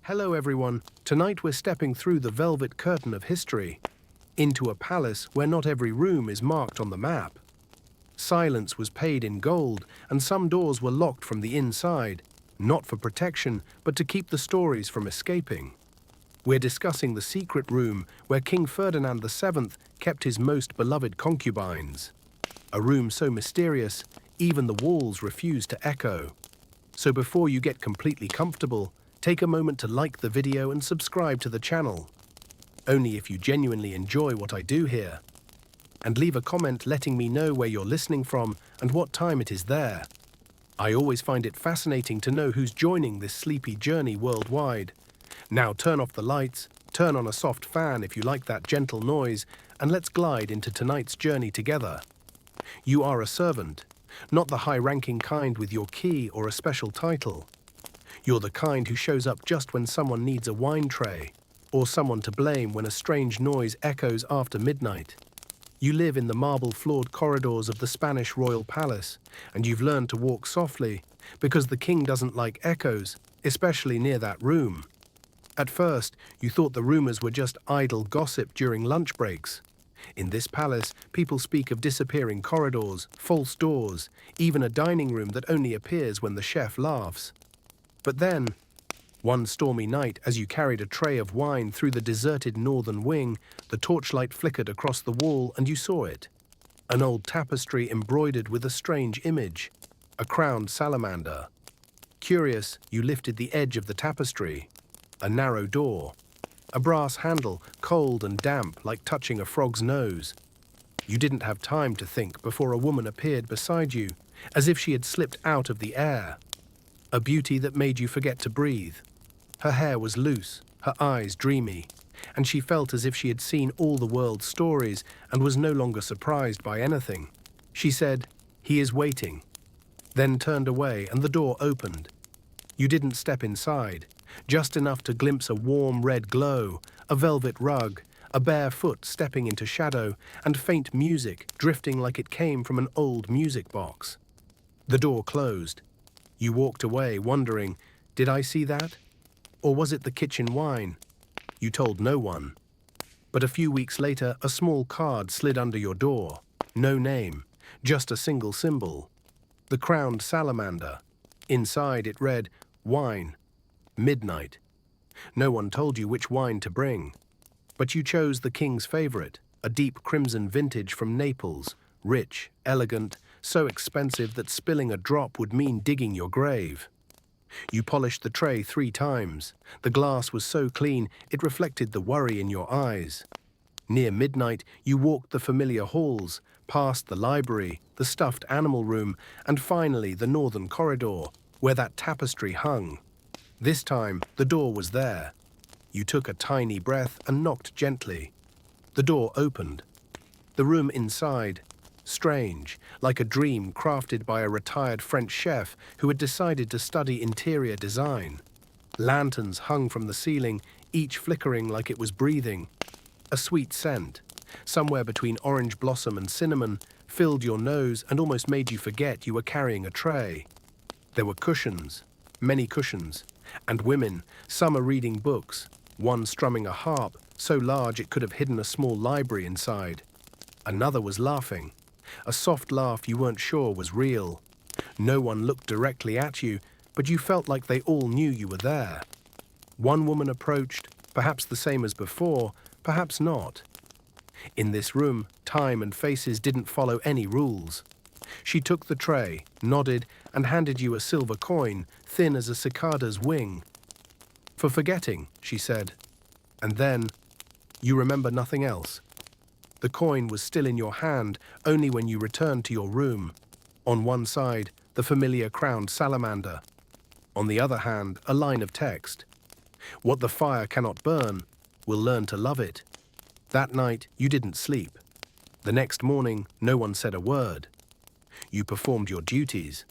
Hello everyone, tonight we're stepping through the velvet curtain of history, into a palace where not every room is marked on the map. Silence was paid in gold, and some doors were locked from the inside, not for protection, but to keep the stories from escaping. We're discussing the secret room where King Ferdinand VII kept his most beloved concubines. A room so mysterious, even the walls refuse to echo. So before you get completely comfortable, take a moment to like the video and subscribe to the channel. Only if you genuinely enjoy what I do here. And leave a comment letting me know where you're listening from and what time it is there. I always find it fascinating to know who's joining this sleepy journey worldwide. Now turn off the lights, turn on a soft fan if you like that gentle noise, and let's glide into tonight's journey together. You are a servant, not the high-ranking kind with your key or a special title. You're the kind who shows up just when someone needs a wine tray, or someone to blame when a strange noise echoes after midnight. You live in the marble-floored corridors of the Spanish royal palace, and you've learned to walk softly, because the king doesn't like echoes, especially near that room. At first, you thought the rumors were just idle gossip during lunch breaks. In this palace, people speak of disappearing corridors, false doors, even a dining room that only appears when the chef laughs. But then, one stormy night, as you carried a tray of wine through the deserted northern wing, the torchlight flickered across the wall and you saw it. An old tapestry embroidered with a strange image, a crowned salamander. Curious, you lifted the edge of the tapestry. A narrow door. A brass handle, cold and damp like touching a frog's nose. You didn't have time to think before a woman appeared beside you, as if she had slipped out of the air. A beauty that made you forget to breathe. Her hair was loose, her eyes dreamy, and she felt as if she had seen all the world's stories and was no longer surprised by anything. She said, "He is waiting," then turned away and the door opened. You didn't step inside, just enough to glimpse a warm red glow, a velvet rug, a bare foot stepping into shadow, and faint music drifting like it came from an old music box. The door closed. You walked away wondering, did I see that? Or was it the kitchen wine? You told no one. But a few weeks later, a small card slid under your door. No name, just a single symbol. The crowned salamander. Inside it read, "Wine. Midnight." No one told you which wine to bring. But you chose the king's favorite, a deep crimson vintage from Naples, rich, elegant, so expensive that spilling a drop would mean digging your grave. You polished the tray 3 times. The glass was so clean it reflected the worry in your eyes. Near midnight, you walked the familiar halls, past the library, the stuffed animal room, and finally the northern corridor, where that tapestry hung. This time, the door was there. You took a tiny breath and knocked gently. The door opened. The room inside, strange, like a dream crafted by a retired French chef who had decided to study interior design. Lanterns hung from the ceiling, each flickering like it was breathing. A sweet scent, somewhere between orange blossom and cinnamon, filled your nose and almost made you forget you were carrying a tray. There were cushions, many cushions, and women, some are reading books, one strumming a harp so large it could have hidden a small library inside. Another was laughing, a soft laugh you weren't sure was real. No one looked directly at you, but you felt like they all knew you were there. One woman approached, perhaps the same as before, perhaps not. In this room, time and faces didn't follow any rules. She took the tray, nodded, and handed you a silver coin, thin as a cicada's wing. "For forgetting," she said. And then, you remember nothing else. The coin was still in your hand only when you returned to your room. On one side, the familiar crowned salamander. On the other hand, a line of text. "What the fire cannot burn, will learn to love it." That night, you didn't sleep. The next morning, no one said a word. You performed your duties.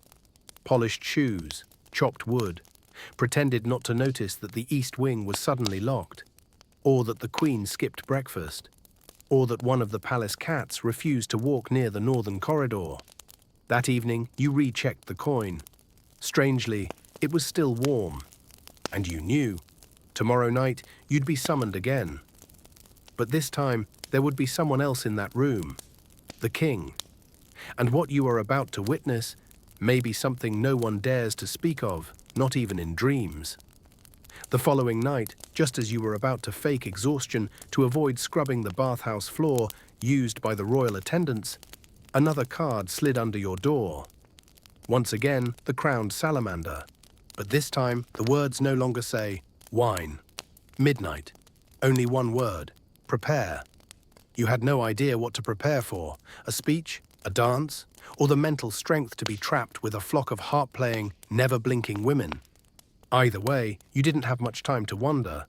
Polished shoes, chopped wood, pretended not to notice that the east wing was suddenly locked, or that the queen skipped breakfast, or that one of the palace cats refused to walk near the northern corridor. That evening, you rechecked the coin. Strangely, it was still warm. And you knew. Tomorrow night, you'd be summoned again. But this time, there would be someone else in that room, the king. And what you are about to witness may be something no one dares to speak of, not even in dreams. The following night, just as you were about to fake exhaustion to avoid scrubbing the bathhouse floor used by the royal attendants, another card slid under your door. Once again, the crowned salamander. But this time, the words no longer say, wine, midnight. Only one word, prepare. You had no idea what to prepare for, a speech, a dance, or the mental strength to be trapped with a flock of harp-playing, never-blinking women. Either way, you didn't have much time to wonder,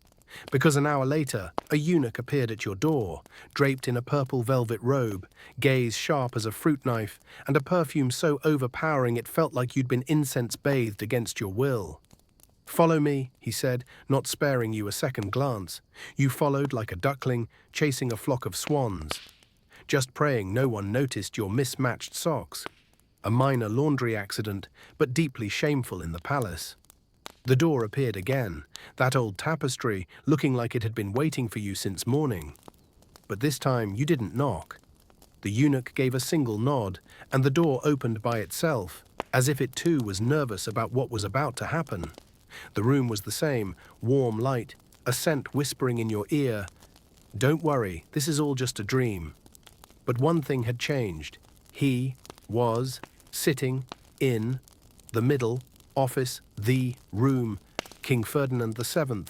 because an hour later, a eunuch appeared at your door, draped in a purple velvet robe, gaze sharp as a fruit knife, and a perfume so overpowering it felt like you'd been incense-bathed against your will. "Follow me," he said, not sparing you a second glance. You followed like a duckling, chasing a flock of swans, just praying no one noticed your mismatched socks. A minor laundry accident, but deeply shameful in the palace. The door appeared again, that old tapestry looking like it had been waiting for you since morning. But this time you didn't knock. The eunuch gave a single nod, and the door opened by itself, as if it too was nervous about what was about to happen. The room was the same, warm light, a scent whispering in your ear, "Don't worry, this is all just a dream." But one thing had changed. He was sitting in the middle office, the room, King Ferdinand VII,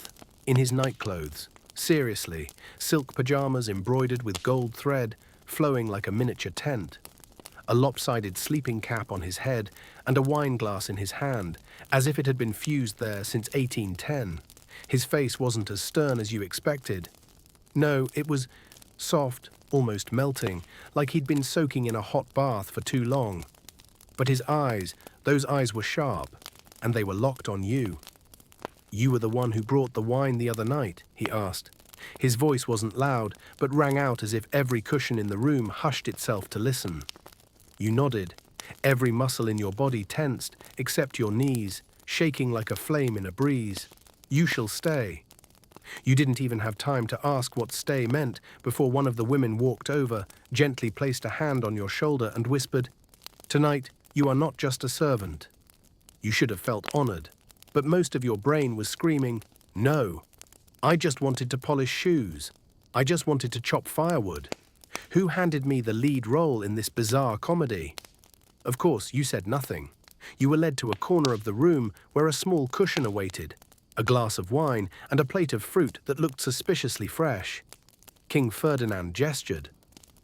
in his nightclothes. Seriously, silk pajamas embroidered with gold thread, flowing like a miniature tent. A lopsided sleeping cap on his head, and a wine glass in his hand, as if it had been fused there since 1810. His face wasn't as stern as you expected. No, it was soft, almost melting, like he'd been soaking in a hot bath for too long. But his eyes, those eyes were sharp, and they were locked on you. "You were the one who brought the wine the other night?" he asked. His voice wasn't loud, but rang out as if every cushion in the room hushed itself to listen. You nodded, every muscle in your body tensed, except your knees, shaking like a flame in a breeze. "You shall stay." You didn't even have time to ask what stay meant before one of the women walked over, gently placed a hand on your shoulder and whispered, "Tonight, you are not just a servant." You should have felt honored, but most of your brain was screaming, "No, I just wanted to polish shoes. I just wanted to chop firewood. Who handed me the lead role in this bizarre comedy?" Of course, you said nothing. You were led to a corner of the room where a small cushion awaited, a glass of wine, and a plate of fruit that looked suspiciously fresh. King Ferdinand gestured.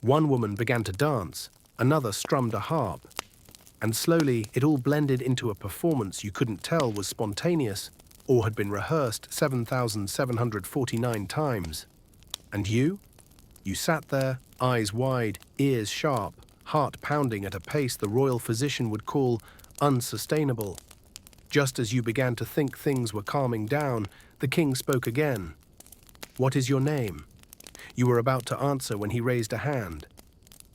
One woman began to dance, another strummed a harp. And slowly it all blended into a performance you couldn't tell was spontaneous or had been rehearsed 7,749 times. And you? You sat there, eyes wide, ears sharp, heart pounding at a pace the royal physician would call unsustainable. Just as you began to think things were calming down, the king spoke again. "What is your name?" You were about to answer when he raised a hand.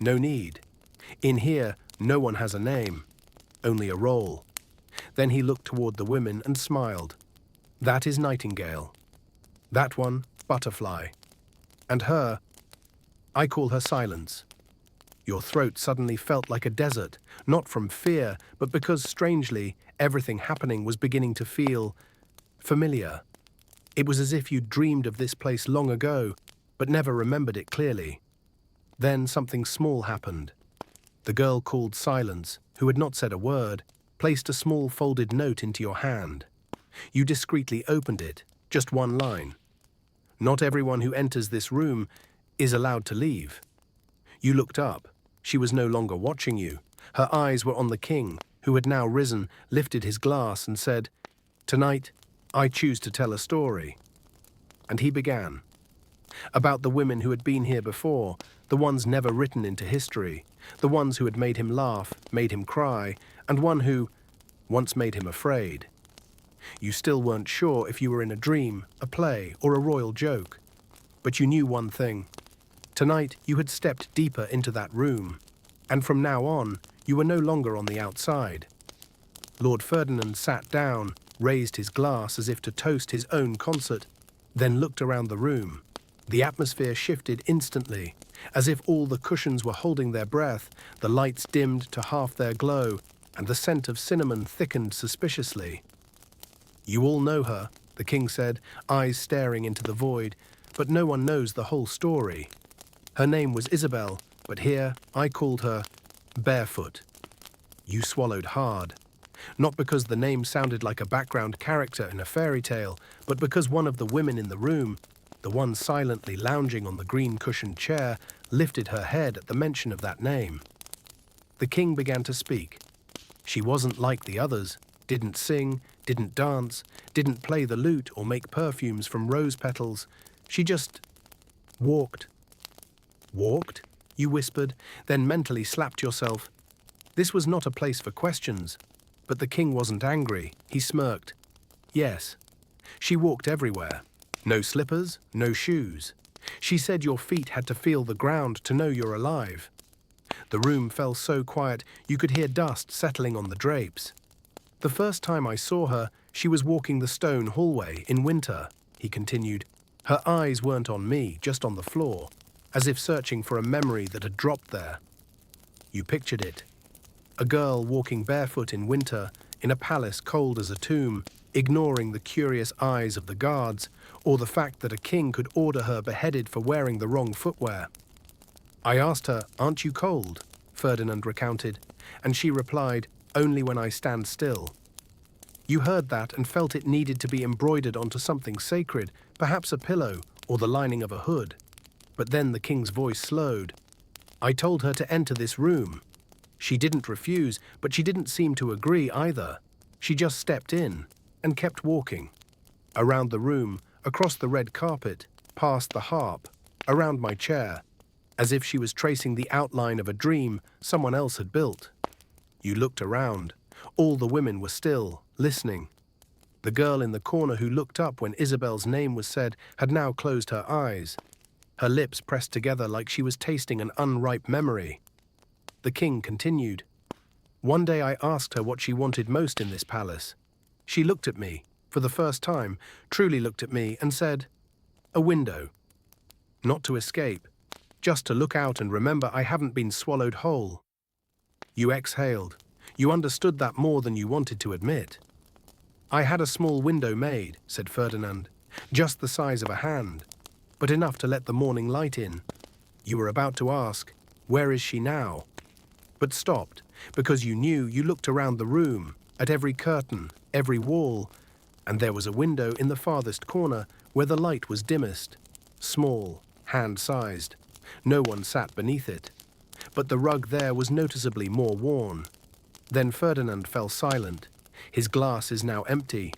"No need. In here, no one has a name, only a role." Then he looked toward the women and smiled. "That is Nightingale. That one, Butterfly. And her, I call her Silence." Your throat suddenly felt like a desert, not from fear, but because, strangely, everything happening was beginning to feel familiar. It was as if you'd dreamed of this place long ago, but never remembered it clearly. Then something small happened. The girl called Silence, who had not said a word, placed a small folded note into your hand. You discreetly opened it, just one line. "Not everyone who enters this room is allowed to leave." You looked up. She was no longer watching you. Her eyes were on the king, who had now risen, lifted his glass and said, "Tonight, I choose to tell a story." And he began. About the women who had been here before, the ones never written into history, the ones who had made him laugh, made him cry, and one who once made him afraid. You still weren't sure if you were in a dream, a play, or a royal joke. But you knew one thing. Tonight you had stepped deeper into that room, and from now on, you were no longer on the outside. Lord Ferdinand sat down, raised his glass as if to toast his own concert, then looked around the room. The atmosphere shifted instantly, as if all the cushions were holding their breath, the lights dimmed to half their glow, and the scent of cinnamon thickened suspiciously. "You all know her," the king said, eyes staring into the void, "but no one knows the whole story. Her name was Isabel, but here I called her Barefoot." You swallowed hard. Not because the name sounded like a background character in a fairy tale, but because one of the women in the room, the one silently lounging on the green-cushioned chair, lifted her head at the mention of that name. The king began to speak. She wasn't like the others, didn't sing, didn't dance, didn't play the lute or make perfumes from rose petals. She just walked. "Walked?" you whispered, then mentally slapped yourself. This was not a place for questions. But the king wasn't angry. He smirked. "Yes. She walked everywhere. No slippers, no shoes. She said your feet had to feel the ground to know you're alive." The room fell so quiet you could hear dust settling on the drapes. "The first time I saw her, she was walking the stone hallway in winter," he continued. "Her eyes weren't on me, just on the floor, as if searching for a memory that had dropped there." You pictured it. A girl walking barefoot in winter, in a palace cold as a tomb, ignoring the curious eyes of the guards, or the fact that a king could order her beheaded for wearing the wrong footwear. "I asked her, 'Aren't you cold?'" Ferdinand recounted, and she replied, "Only when I stand still." You heard that and felt it needed to be embroidered onto something sacred, perhaps a pillow or the lining of a hood. But then the king's voice slowed. "I told her to enter this room. She didn't refuse, but she didn't seem to agree either. She just stepped in and kept walking. Around the room, across the red carpet, past the harp, around my chair, as if she was tracing the outline of a dream someone else had built." You looked around. All the women were still, listening. The girl in the corner who looked up when Isabel's name was said had now closed her eyes. Her lips pressed together like she was tasting an unripe memory. The king continued. "One day I asked her what she wanted most in this palace. She looked at me, for the first time, truly looked at me and said, 'A window.' Not to escape, just to look out and remember I haven't been swallowed whole." You exhaled. You understood that more than you wanted to admit. "I had a small window made," said Ferdinand, "just the size of a hand, but enough to let the morning light in. You were about to ask, 'Where is she now?' But stopped, because you knew. You looked around the room, at every curtain, every wall, and there was a window in the farthest corner where the light was dimmest, small, hand-sized. No one sat beneath it, but the rug there was noticeably more worn." Then Ferdinand fell silent. His glass is now empty.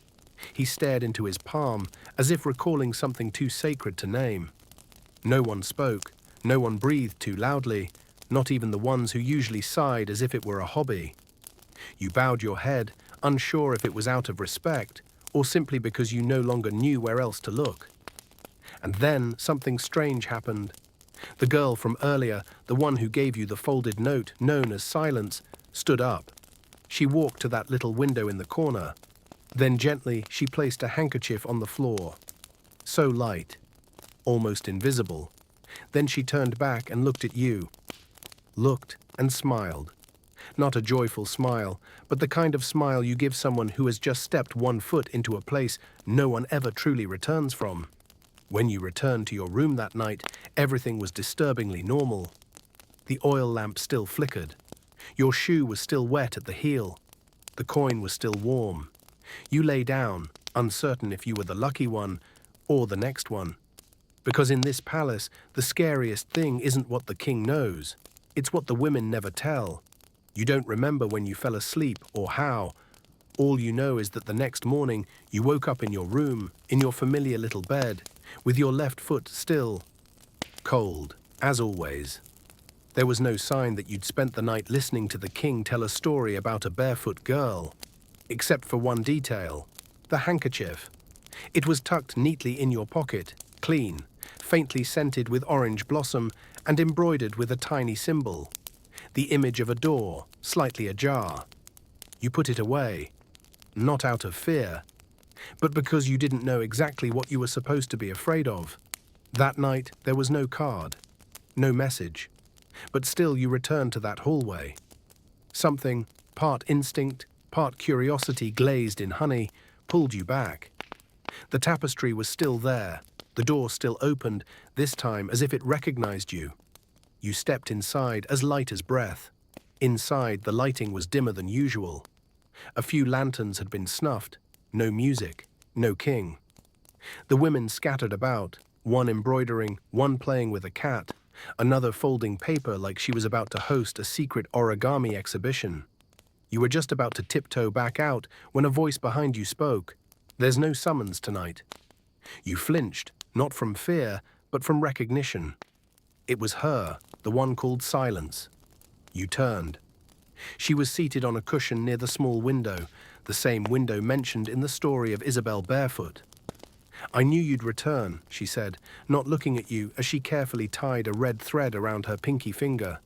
He stared into his palm, as if recalling something too sacred to name. No one spoke, no one breathed too loudly, not even the ones who usually sighed as if it were a hobby. You bowed your head, unsure if it was out of respect, or simply because you no longer knew where else to look. And then something strange happened. The girl from earlier, the one who gave you the folded note known as silence, stood up. She walked to that little window in the corner. Then gently she placed a handkerchief on the floor. So light, almost invisible. Then she turned back and looked at you. Looked and smiled. Not a joyful smile, but the kind of smile you give someone who has just stepped one foot into a place no one ever truly returns from. When you returned to your room that night, everything was disturbingly normal. The oil lamp still flickered. Your shoe was still wet at the heel. The coin was still warm. You lay down, uncertain if you were the lucky one or the next one. Because in this palace, the scariest thing isn't what the king knows. It's what the women never tell. You don't remember when you fell asleep or how. All you know is that the next morning you woke up in your room, in your familiar little bed, with your left foot still cold, as always. There was no sign that you'd spent the night listening to the king tell a story about a barefoot girl, except for one detail, the handkerchief. It was tucked neatly in your pocket, clean, faintly scented with orange blossom and embroidered with a tiny symbol, the image of a door, slightly ajar. You put it away, not out of fear, but because you didn't know exactly what you were supposed to be afraid of. That night, there was no card, no message, but still you returned to that hallway. Something, part instinct, part curiosity glazed in honey, pulled you back. The tapestry was still there, the door still opened, this time as if it recognized you. You stepped inside, as light as breath. Inside, the lighting was dimmer than usual. A few lanterns had been snuffed, no music, no king. The women scattered about, one embroidering, one playing with a cat, another folding paper like she was about to host a secret origami exhibition. You were just about to tiptoe back out when a voice behind you spoke. "There's no summons tonight." You flinched, not from fear, but from recognition. It was her, the one called Silence. You turned. She was seated on a cushion near the small window, the same window mentioned in the story of Isabel Barefoot. "I knew you'd return," she said, not looking at you as she carefully tied a red thread around her pinky finger.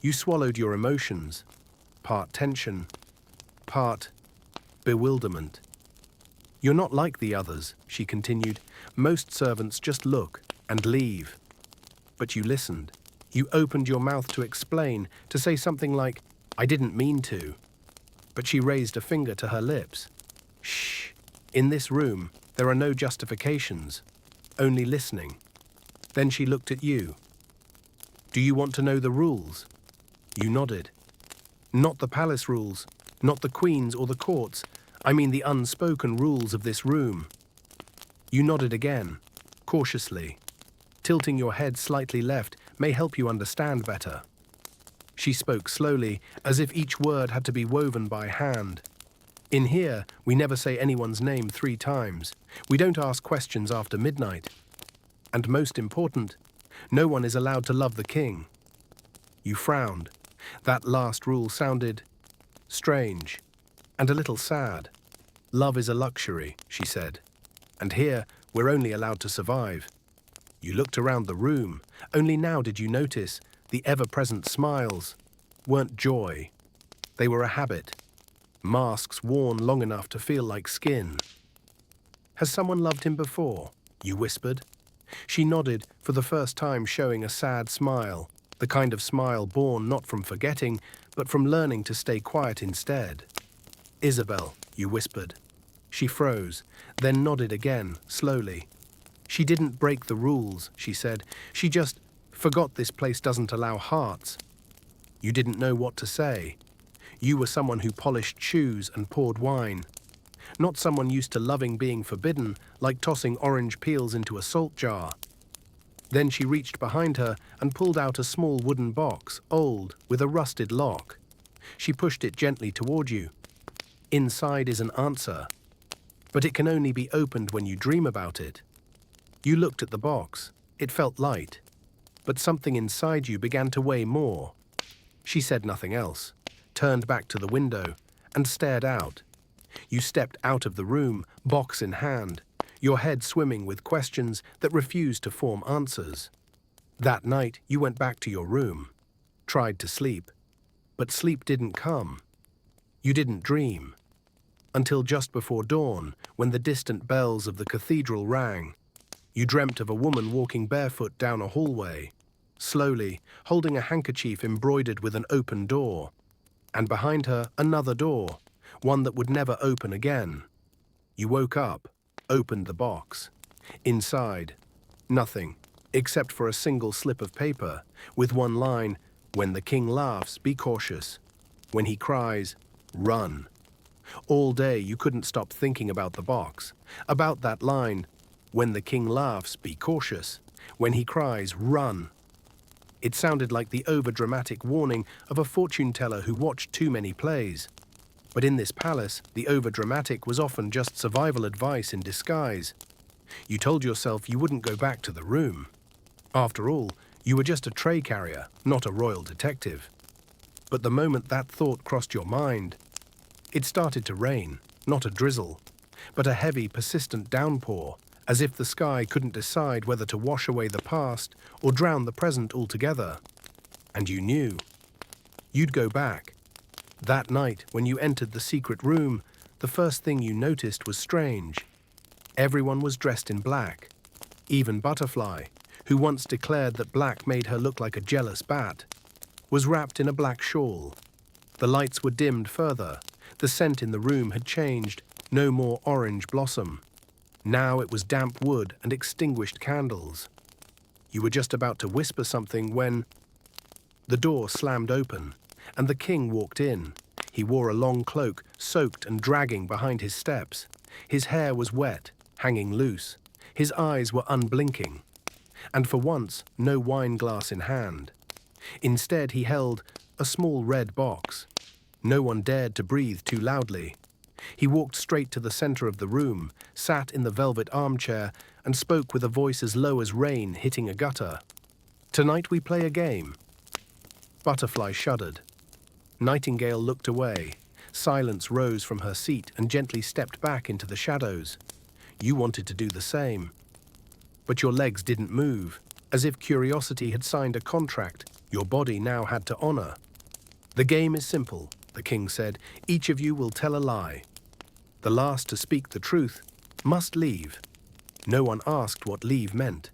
You swallowed your emotions, part tension, part bewilderment. "You're not like the others," she continued. "Most servants just look and leave." But you listened. You opened your mouth to explain, to say something like, "I didn't mean to." But she raised a finger to her lips. "Shh. In this room, there are no justifications, only listening." Then she looked at you. "Do you want to know the rules?" You nodded. "Not the palace rules, not the queen's or the court's. I mean the unspoken rules of this room." You nodded again, cautiously. Tilting your head slightly left may help you understand better. She spoke slowly, as if each word had to be woven by hand. "In here, we never say anyone's name 3 times. We don't ask questions after midnight. And most important, no one is allowed to love the king." You frowned. That last rule sounded strange and a little sad. "Love is a luxury," she said. "And here, we're only allowed to survive." You looked around the room. Only now did you notice the ever-present smiles weren't joy. They were a habit. Masks worn long enough to feel like skin. "Has someone loved him before?" you whispered. She nodded, for the first time showing a sad smile, the kind of smile born not from forgetting, but from learning to stay quiet instead. "Isabel," you whispered. She froze, then nodded again, slowly. "She didn't break the rules," she said. "She just forgot this place doesn't allow hearts." You didn't know what to say. You were someone who polished shoes and poured wine. Not someone used to loving being forbidden, like tossing orange peels into a salt jar. Then she reached behind her and pulled out a small wooden box, old, with a rusted lock. She pushed it gently toward you. "Inside is an answer, but it can only be opened when you dream about it." You looked at the box. It felt light, but something inside you began to weigh more. She said nothing else, turned back to the window, and stared out. You stepped out of the room, box in hand, your head swimming with questions that refused to form answers. That night, you went back to your room, tried to sleep, but sleep didn't come. You didn't dream. Until just before dawn, when the distant bells of the cathedral rang. You dreamt of a woman walking barefoot down a hallway, slowly, holding a handkerchief embroidered with an open door. And behind her, another door, one that would never open again. You woke up, opened the box. Inside, nothing, except for a single slip of paper, with one line, "When the king laughs, be cautious. When he cries, run." All day you couldn't stop thinking about the box, about that line, "When the king laughs, be cautious. When he cries, run." It sounded like the over-dramatic warning of a fortune teller who watched too many plays. But in this palace, the over-dramatic was often just survival advice in disguise. You told yourself you wouldn't go back to the room. After all, you were just a tray carrier, not a royal detective. But the moment that thought crossed your mind, it started to rain, not a drizzle, but a heavy, persistent downpour, as if the sky couldn't decide whether to wash away the past or drown the present altogether. And you knew. You'd go back. That night, when you entered the secret room, the first thing you noticed was strange. Everyone was dressed in black. Even Butterfly, who once declared that black made her look like a jealous bat, was wrapped in a black shawl. The lights were dimmed further. The scent in the room had changed. No more orange blossom. Now it was damp wood and extinguished candles. You were just about to whisper something when the door slammed open, and the king walked in. He wore a long cloak, soaked and dragging behind his steps. His hair was wet, hanging loose. His eyes were unblinking. And for once, no wine glass in hand. Instead, he held a small red box. No one dared to breathe too loudly. He walked straight to the center of the room, sat in the velvet armchair, and spoke with a voice as low as rain hitting a gutter. "Tonight we play a game." Butterfly shuddered. Nightingale looked away. Silence rose from her seat and gently stepped back into the shadows. You wanted to do the same. But your legs didn't move, as if curiosity had signed a contract your body now had to honor. "The game is simple," the king said. "Each of you will tell a lie. The last to speak the truth must leave." No one asked what leave meant.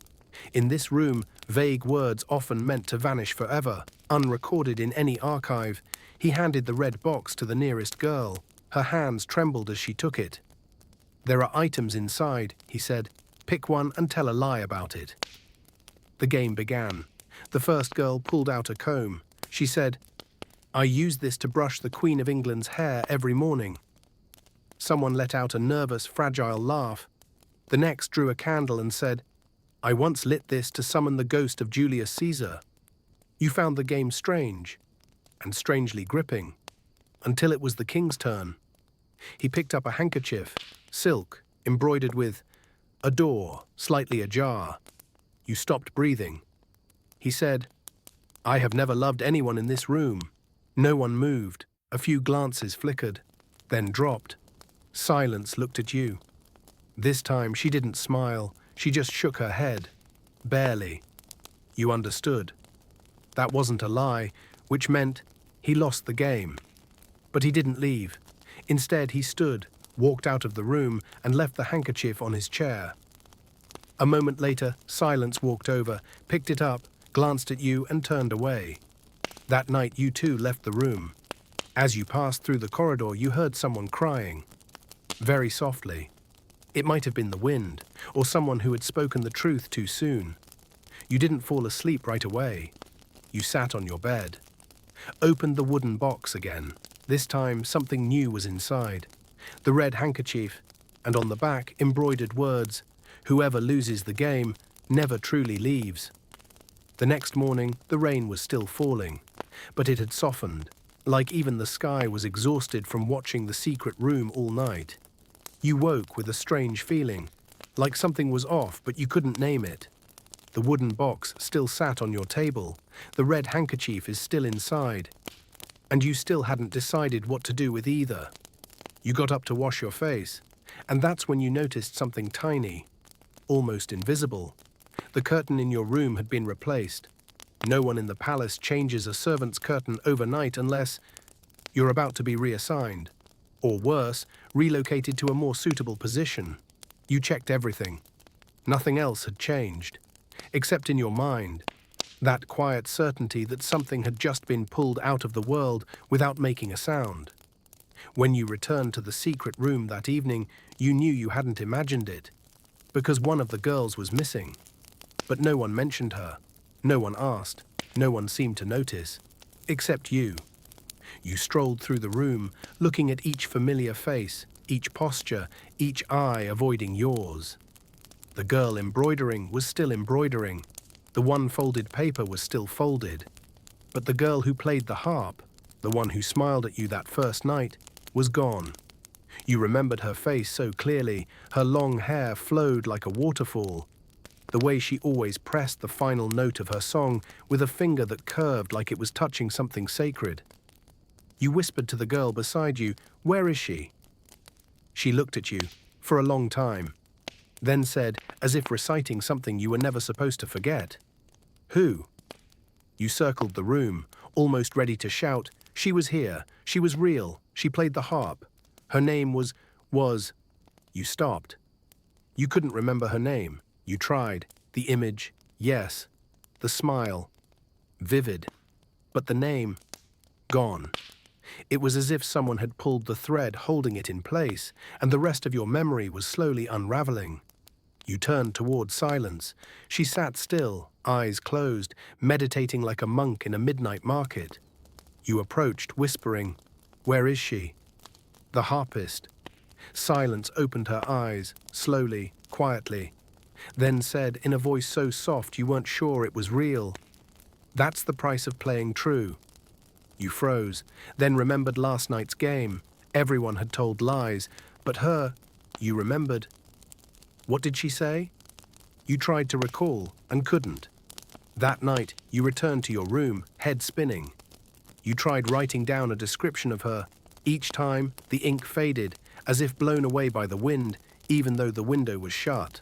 In this room, vague words often meant to vanish forever, unrecorded in any archive. He handed the red box to the nearest girl. Her hands trembled as she took it. "There are items inside," he said. "Pick one and tell a lie about it." The game began. The first girl pulled out a comb. She said, "I use this to brush the Queen of England's hair every morning." Someone let out a nervous, fragile laugh. The next drew a candle and said, "I once lit this to summon the ghost of Julius Caesar." You found the game strange, and strangely gripping, until it was the king's turn. He picked up a handkerchief, silk, embroidered with a door, slightly ajar. You stopped breathing. He said, "I have never loved anyone in this room." No one moved. A few glances flickered, then dropped. Silence looked at you. This time she didn't smile. She just shook her head. Barely. You understood. That wasn't a lie, which meant he lost the game. But he didn't leave. Instead, he stood, walked out of the room, and left the handkerchief on his chair. A moment later, Silence walked over, picked it up, glanced at you, and turned away. That night, you too left the room. As you passed through the corridor, you heard someone crying. Very softly. It might have been the wind, or someone who had spoken the truth too soon. You didn't fall asleep right away. You sat on your bed. Opened the wooden box again. This time, something new was inside. The red handkerchief, and on the back, embroidered words, "Whoever loses the game never truly leaves." The next morning, the rain was still falling, but it had softened, like even the sky was exhausted from watching the secret room all night. You woke with a strange feeling, like something was off, but you couldn't name it. The wooden box still sat on your table. The red handkerchief is still inside. And you still hadn't decided what to do with either. You got up to wash your face, and that's when you noticed something tiny, almost invisible. The curtain in your room had been replaced. No one in the palace changes a servant's curtain overnight unless you're about to be reassigned, or worse, relocated to a more suitable position. You checked everything. Nothing else had changed, except in your mind, that quiet certainty that something had just been pulled out of the world without making a sound. When you returned to the secret room that evening, you knew you hadn't imagined it, because one of the girls was missing. But no one mentioned her. No one asked. No one seemed to notice, except you. You strolled through the room, looking at each familiar face, each posture, each eye avoiding yours. The girl embroidering was still embroidering. The one folded paper was still folded. But the girl who played the harp, the one who smiled at you that first night, was gone. You remembered her face so clearly. Her long hair flowed like a waterfall. The way she always pressed the final note of her song with a finger that curved like it was touching something sacred. You whispered to the girl beside you, "Where is she?" She looked at you for a long time, then said, as if reciting something you were never supposed to forget, "Who?" You circled the room, almost ready to shout, "She was here. She was real. She played the harp. Her name was. You stopped. You couldn't remember her name. You tried. The image, yes. The smile, vivid. But the name, gone. It was as if someone had pulled the thread holding it in place, and the rest of your memory was slowly unraveling. You turned toward Silence. She sat still, eyes closed, meditating like a monk in a midnight market. You approached, whispering, "Where is she?" The harpist. Silence opened her eyes, slowly, quietly, then said in a voice so soft you weren't sure it was real, "That's the price of playing true." You froze, then remembered last night's game. Everyone had told lies, but her, you remembered. What did she say? You tried to recall and couldn't. That night, you returned to your room, head spinning. You tried writing down a description of her. Each time, the ink faded, as if blown away by the wind, even though the window was shut.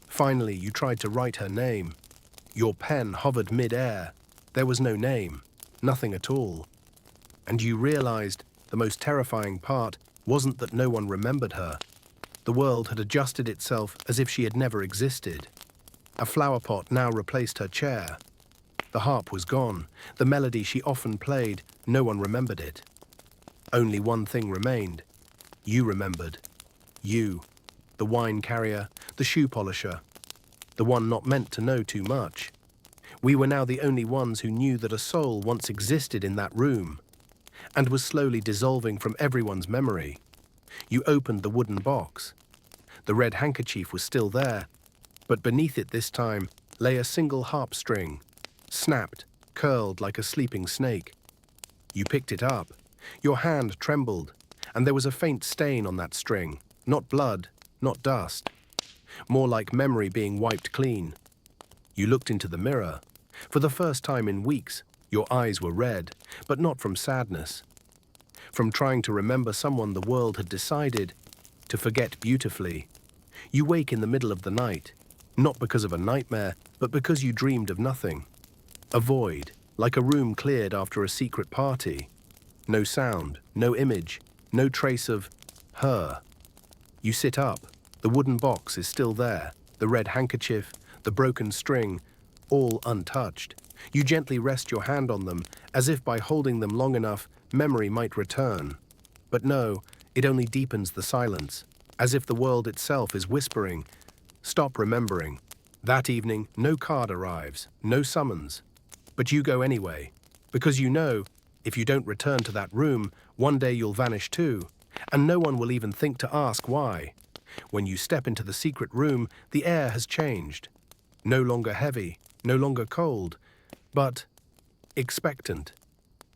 Finally, you tried to write her name. Your pen hovered mid-air. There was no name, nothing at all. And you realized the most terrifying part wasn't that no one remembered her. The world had adjusted itself as if she had never existed. A flower pot now replaced her chair. The harp was gone. The melody she often played, no one remembered it. Only one thing remained. You remembered. You, the wine carrier, the shoe polisher, the one not meant to know too much. We were now the only ones who knew that a soul once existed in that room and was slowly dissolving from everyone's memory. You opened the wooden box. The red handkerchief was still there, but beneath it this time lay a single harp string, snapped, curled like a sleeping snake. You picked it up. Your hand trembled, and there was a faint stain on that string, not blood, not dust, more like memory being wiped clean. You looked into the mirror. For the first time in weeks, your eyes were red, but not from sadness. From trying to remember someone the world had decided to forget beautifully. You wake in the middle of the night, not because of a nightmare, but because you dreamed of nothing. A void, like a room cleared after a secret party. No sound, no image, no trace of her. You sit up. The wooden box is still there, the red handkerchief, the broken string, all untouched. You gently rest your hand on them, as if by holding them long enough, memory might return. But no, it only deepens the silence, as if the world itself is whispering, "Stop remembering." That evening, no card arrives, no summons. But you go anyway, because you know, if you don't return to that room, one day you'll vanish too, and no one will even think to ask why. When you step into the secret room, the air has changed. No longer heavy, no longer cold, but expectant,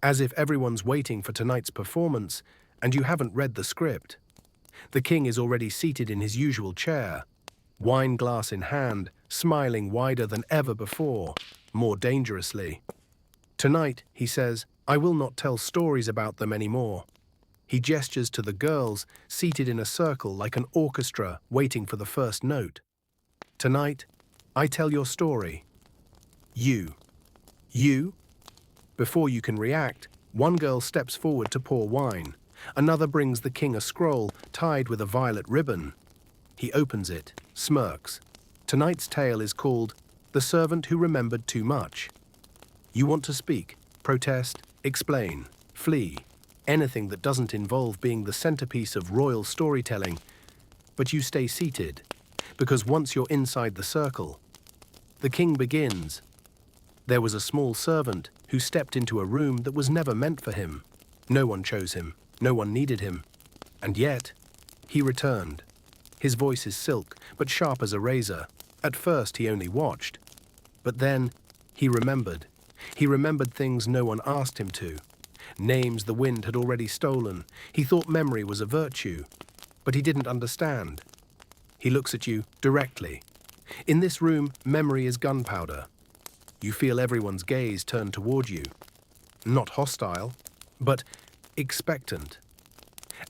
as if everyone's waiting for tonight's performance and you haven't read the script. The king is already seated in his usual chair, wine glass in hand, smiling wider than ever before, more dangerously. Tonight, he says, I will not tell stories about them anymore. He gestures to the girls seated in a circle like an orchestra waiting for the first note. Tonight, I tell your story. You. You? Before you can react, one girl steps forward to pour wine. Another brings the king a scroll tied with a violet ribbon. He opens it, smirks. Tonight's tale is called The Servant Who Remembered Too Much. You want to speak, protest, explain, flee, anything that doesn't involve being the centerpiece of royal storytelling, but you stay seated, because once you're inside the circle, the king begins. There was a small servant who stepped into a room that was never meant for him. No one chose him, no one needed him, and yet, he returned. His voice is silk, but sharp as a razor. At first he only watched, but then he remembered. He remembered things no one asked him to. Names the wind had already stolen. He thought memory was a virtue, but he didn't understand. He looks at you directly. In this room, memory is gunpowder. You feel everyone's gaze turn toward you. Not hostile, but expectant.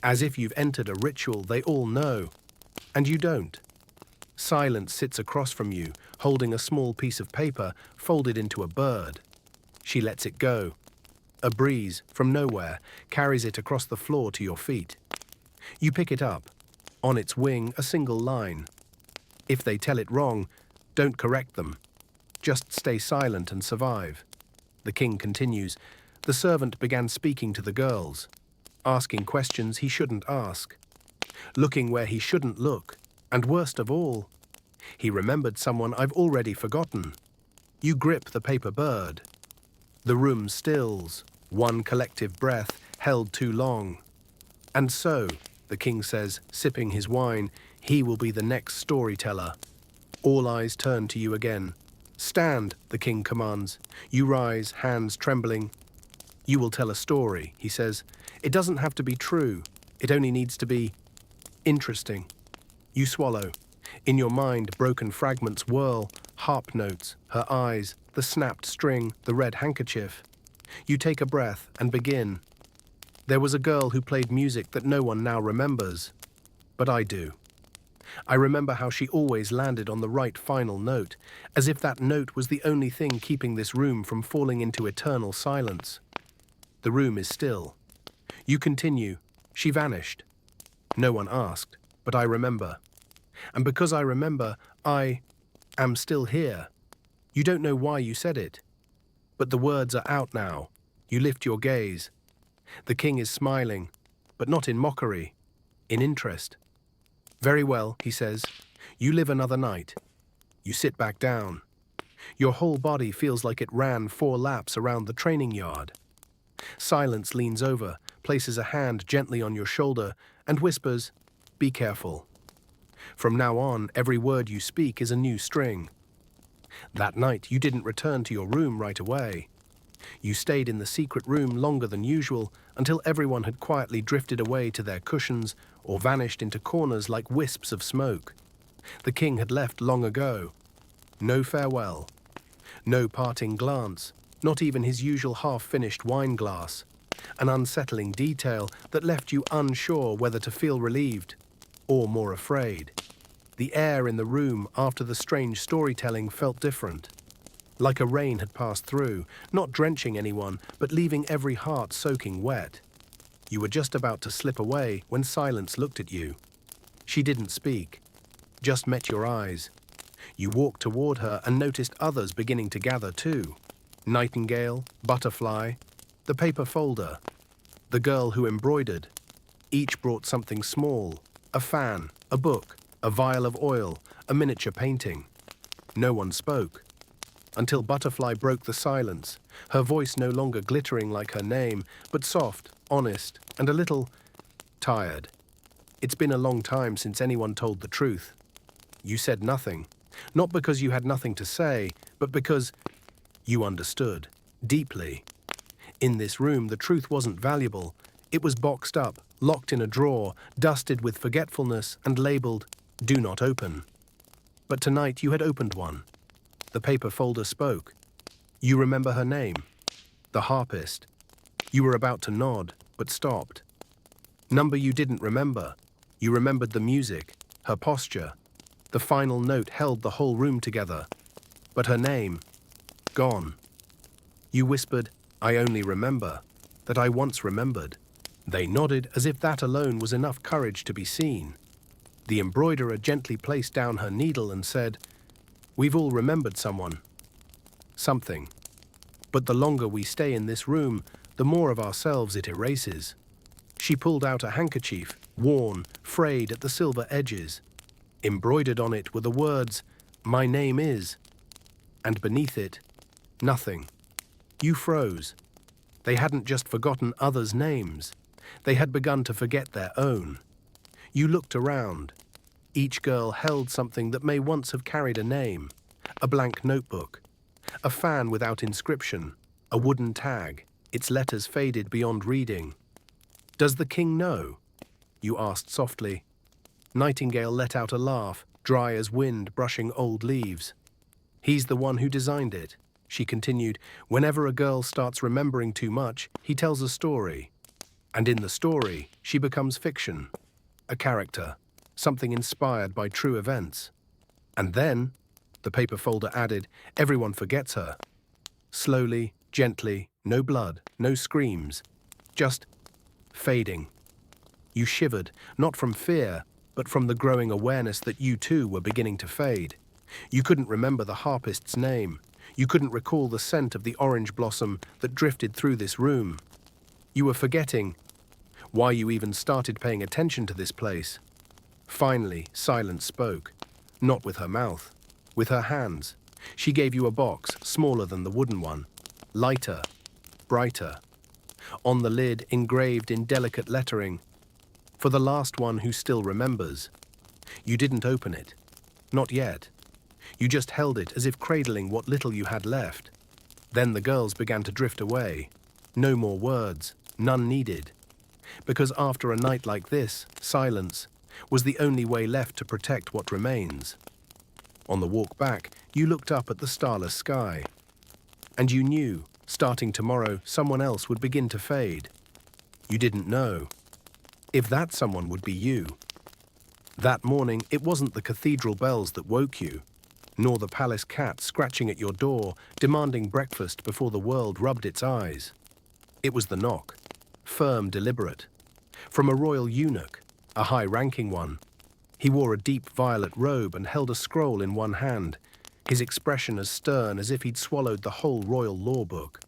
As if you've entered a ritual they all know, and you don't. Silence sits across from you, holding a small piece of paper folded into a bird. She lets it go. A breeze, from nowhere, carries it across the floor to your feet. You pick it up. On its wing, a single line. If they tell it wrong, don't correct them. Just stay silent and survive. The king continues. The servant began speaking to the girls, asking questions he shouldn't ask, looking where he shouldn't look, and worst of all, he remembered someone I've already forgotten. You grip the paper bird. The room stills, one collective breath held too long. And so, the king says, sipping his wine, he will be the next storyteller. All eyes turn to you again. Stand, the king commands. You rise, hands trembling. You will tell a story, he says. It doesn't have to be true. It only needs to be interesting. You swallow. In your mind, broken fragments whirl, harp notes, her eyes, the snapped string, the red handkerchief. You take a breath and begin. There was a girl who played music that no one now remembers, but I do. I remember how she always landed on the right final note, as if that note was the only thing keeping this room from falling into eternal silence. The room is still. You continue. She vanished. No one asked, but I remember. And because I remember, I am still here. You don't know why you said it, but the words are out now. You lift your gaze. The king is smiling, but not in mockery, in interest. Very well, he says. You live another night. You sit back down. Your whole body feels like it ran 4 laps around the training yard. Silence leans over, places a hand gently on your shoulder, and whispers, "Be careful." From now on, every word you speak is a new string. That night, you didn't return to your room right away. You stayed in the secret room longer than usual until everyone had quietly drifted away to their cushions or vanished into corners like wisps of smoke. The king had left long ago. No farewell. No parting glance, not even his usual half-finished wine glass. An unsettling detail that left you unsure whether to feel relieved or more afraid. The air in the room after the strange storytelling felt different. Like a rain had passed through, not drenching anyone, but leaving every heart soaking wet. You were just about to slip away when silence looked at you. She didn't speak, just met your eyes. You walked toward her and noticed others beginning to gather too. Nightingale, Butterfly, the paper folder, the girl who embroidered. Each brought something small, a fan, a book, a vial of oil, a miniature painting. No one spoke. Until Butterfly broke the silence, her voice no longer glittering like her name, but soft, honest, and a little tired. It's been a long time since anyone told the truth. You said nothing, not because you had nothing to say, but because you understood, deeply. In this room, the truth wasn't valuable. It was boxed up, locked in a drawer, dusted with forgetfulness, and labeled, "Do not open." But tonight you had opened one. The paper folder spoke. You remember her name, the harpist. You were about to nod, but stopped. Number you didn't remember. You remembered the music, her posture. The final note held the whole room together. But her name, gone. You whispered, "I only remember, that I once remembered." They nodded as if that alone was enough courage to be seen. The embroiderer gently placed down her needle and said, "We've all remembered someone. Something. But the longer we stay in this room, the more of ourselves it erases." She pulled out a handkerchief, worn, frayed at the silver edges. Embroidered on it were the words, "My name is," and beneath it, nothing. You froze. They hadn't just forgotten others' names. They had begun to forget their own. You looked around. Each girl held something that may once have carried a name, a blank notebook, a fan without inscription, a wooden tag, its letters faded beyond reading. "Does the king know?" You asked softly. Nightingale let out a laugh, dry as wind brushing old leaves. "He's the one who designed it," she continued. "Whenever a girl starts remembering too much, he tells a story. And in the story, she becomes fiction, a character, something inspired by true events. And then," the paper folder added, "everyone forgets her. Slowly, gently, no blood, no screams, just fading." You shivered, not from fear, but from the growing awareness that you too were beginning to fade. You couldn't remember the harpist's name. You couldn't recall the scent of the orange blossom that drifted through this room. You were forgetting why you even started paying attention to this place. Finally, Silence spoke. Not with her mouth, with her hands. She gave you a box, smaller than the wooden one, lighter, brighter. On the lid, engraved in delicate lettering, "For the last one who still remembers." You didn't open it. Not yet. You just held it as if cradling what little you had left. Then the girls began to drift away. No more words, none needed. Because after a night like this, silence was the only way left to protect what remains. On the walk back, you looked up at the starless sky. And you knew, starting tomorrow, someone else would begin to fade. You didn't know if that someone would be you. That morning, it wasn't the cathedral bells that woke you, nor the palace cat scratching at your door, demanding breakfast before the world rubbed its eyes. It was the knock, firm, deliberate, from a royal eunuch, a high-ranking one. He wore a deep violet robe and held a scroll in one hand, his expression as stern as if he'd swallowed the whole royal law book.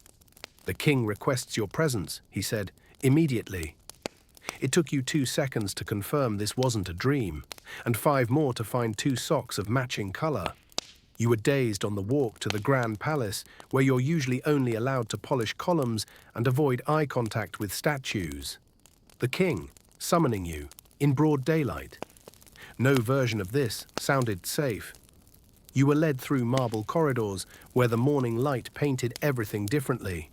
"The king requests your presence," he said, "immediately." It took you 2 seconds to confirm this wasn't a dream, and 5 more to find 2 socks of matching color. You were dazed on the walk to the Grand Palace, where you're usually only allowed to polish columns and avoid eye contact with statues. The king, summoning you, in broad daylight. No version of this sounded safe. You were led through marble corridors where the morning light painted everything differently.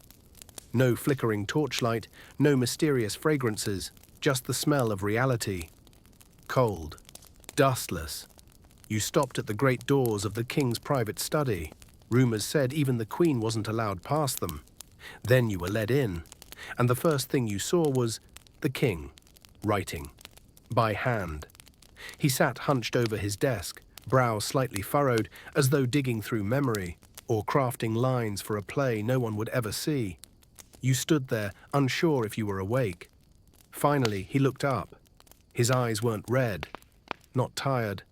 No flickering torchlight, no mysterious fragrances, just the smell of reality. Cold, dustless. You stopped at the great doors of the king's private study. Rumors said even the queen wasn't allowed past them. Then you were led in, and the first thing you saw was the king, writing, by hand. He sat hunched over his desk, brow slightly furrowed, as though digging through memory, or crafting lines for a play no one would ever see. You stood there, unsure if you were awake. Finally, he looked up. His eyes weren't red, not tired,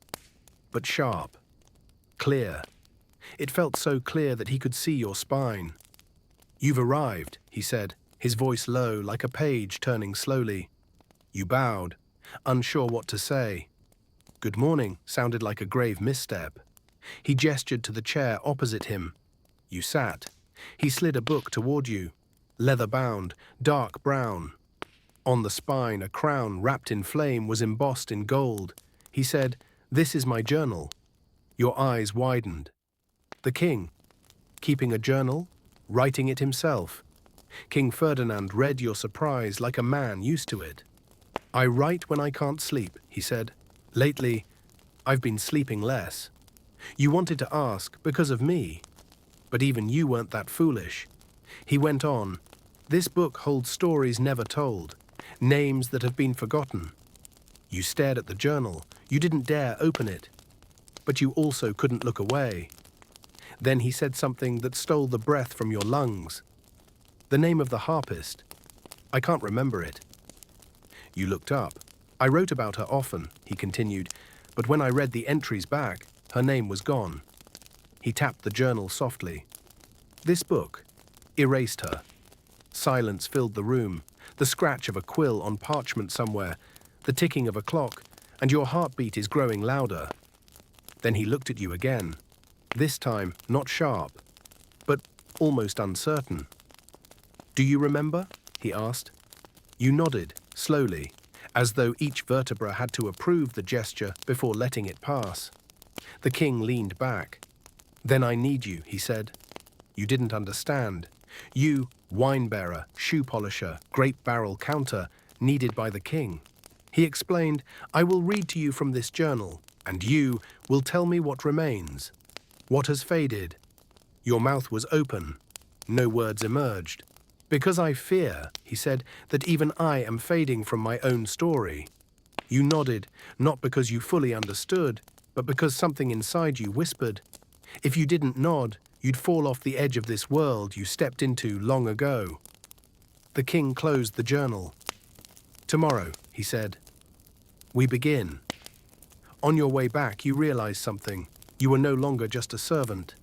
but sharp, clear. It felt so clear that he could see your spine. "You've arrived," he said, his voice low, like a page turning slowly. You bowed, unsure what to say. "Good morning" sounded like a grave misstep. He gestured to the chair opposite him. You sat. He slid a book toward you, leather-bound, dark brown. On the spine, a crown wrapped in flame was embossed in gold. He said, "This is my journal." Your eyes widened. The king, keeping a journal, writing it himself. King Ferdinand read your surprise like a man used to it. "I write when I can't sleep," he said. "Lately, I've been sleeping less." You wanted to ask, because of me. But even you weren't that foolish. He went on, "This book holds stories never told, names that have been forgotten." You stared at the journal. You didn't dare open it. But you also couldn't look away. Then he said something that stole the breath from your lungs. "The name of the harpist. I can't remember it." You looked up. "I wrote about her often," he continued, "but when I read the entries back, her name was gone." He tapped the journal softly. "This book erased her." Silence filled the room, the scratch of a quill on parchment somewhere, the ticking of a clock, and your heartbeat is growing louder. Then he looked at you again, this time not sharp, but almost uncertain. "Do you remember?" he asked. You nodded, slowly, as though each vertebra had to approve the gesture before letting it pass. The king leaned back. "Then I need you," he said. You didn't understand. You, wine-bearer, shoe polisher, grape barrel counter, needed by the king. He explained, "I will read to you from this journal, and you will tell me what remains, what has faded." Your mouth was open. No words emerged. "Because I fear," he said, "that even I am fading from my own story." You nodded, not because you fully understood, but because something inside you whispered. If you didn't nod, you'd fall off the edge of this world you stepped into long ago. The king closed the journal. "Tomorrow," he said. "We begin." On your way back, you realized something. You were no longer just a servant.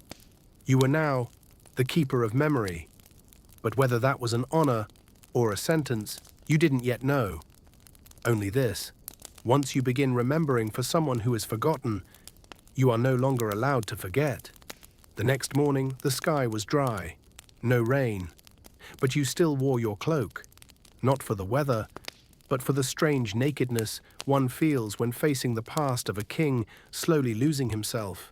You were now the keeper of memory. But whether that was an honor or a sentence, you didn't yet know. Only this: once you begin remembering for someone who is forgotten, you are no longer allowed to forget. The next morning, the sky was dry. No rain. But you still wore your cloak. Not for the weather, but for the strange nakedness one feels when facing the past of a king slowly losing himself.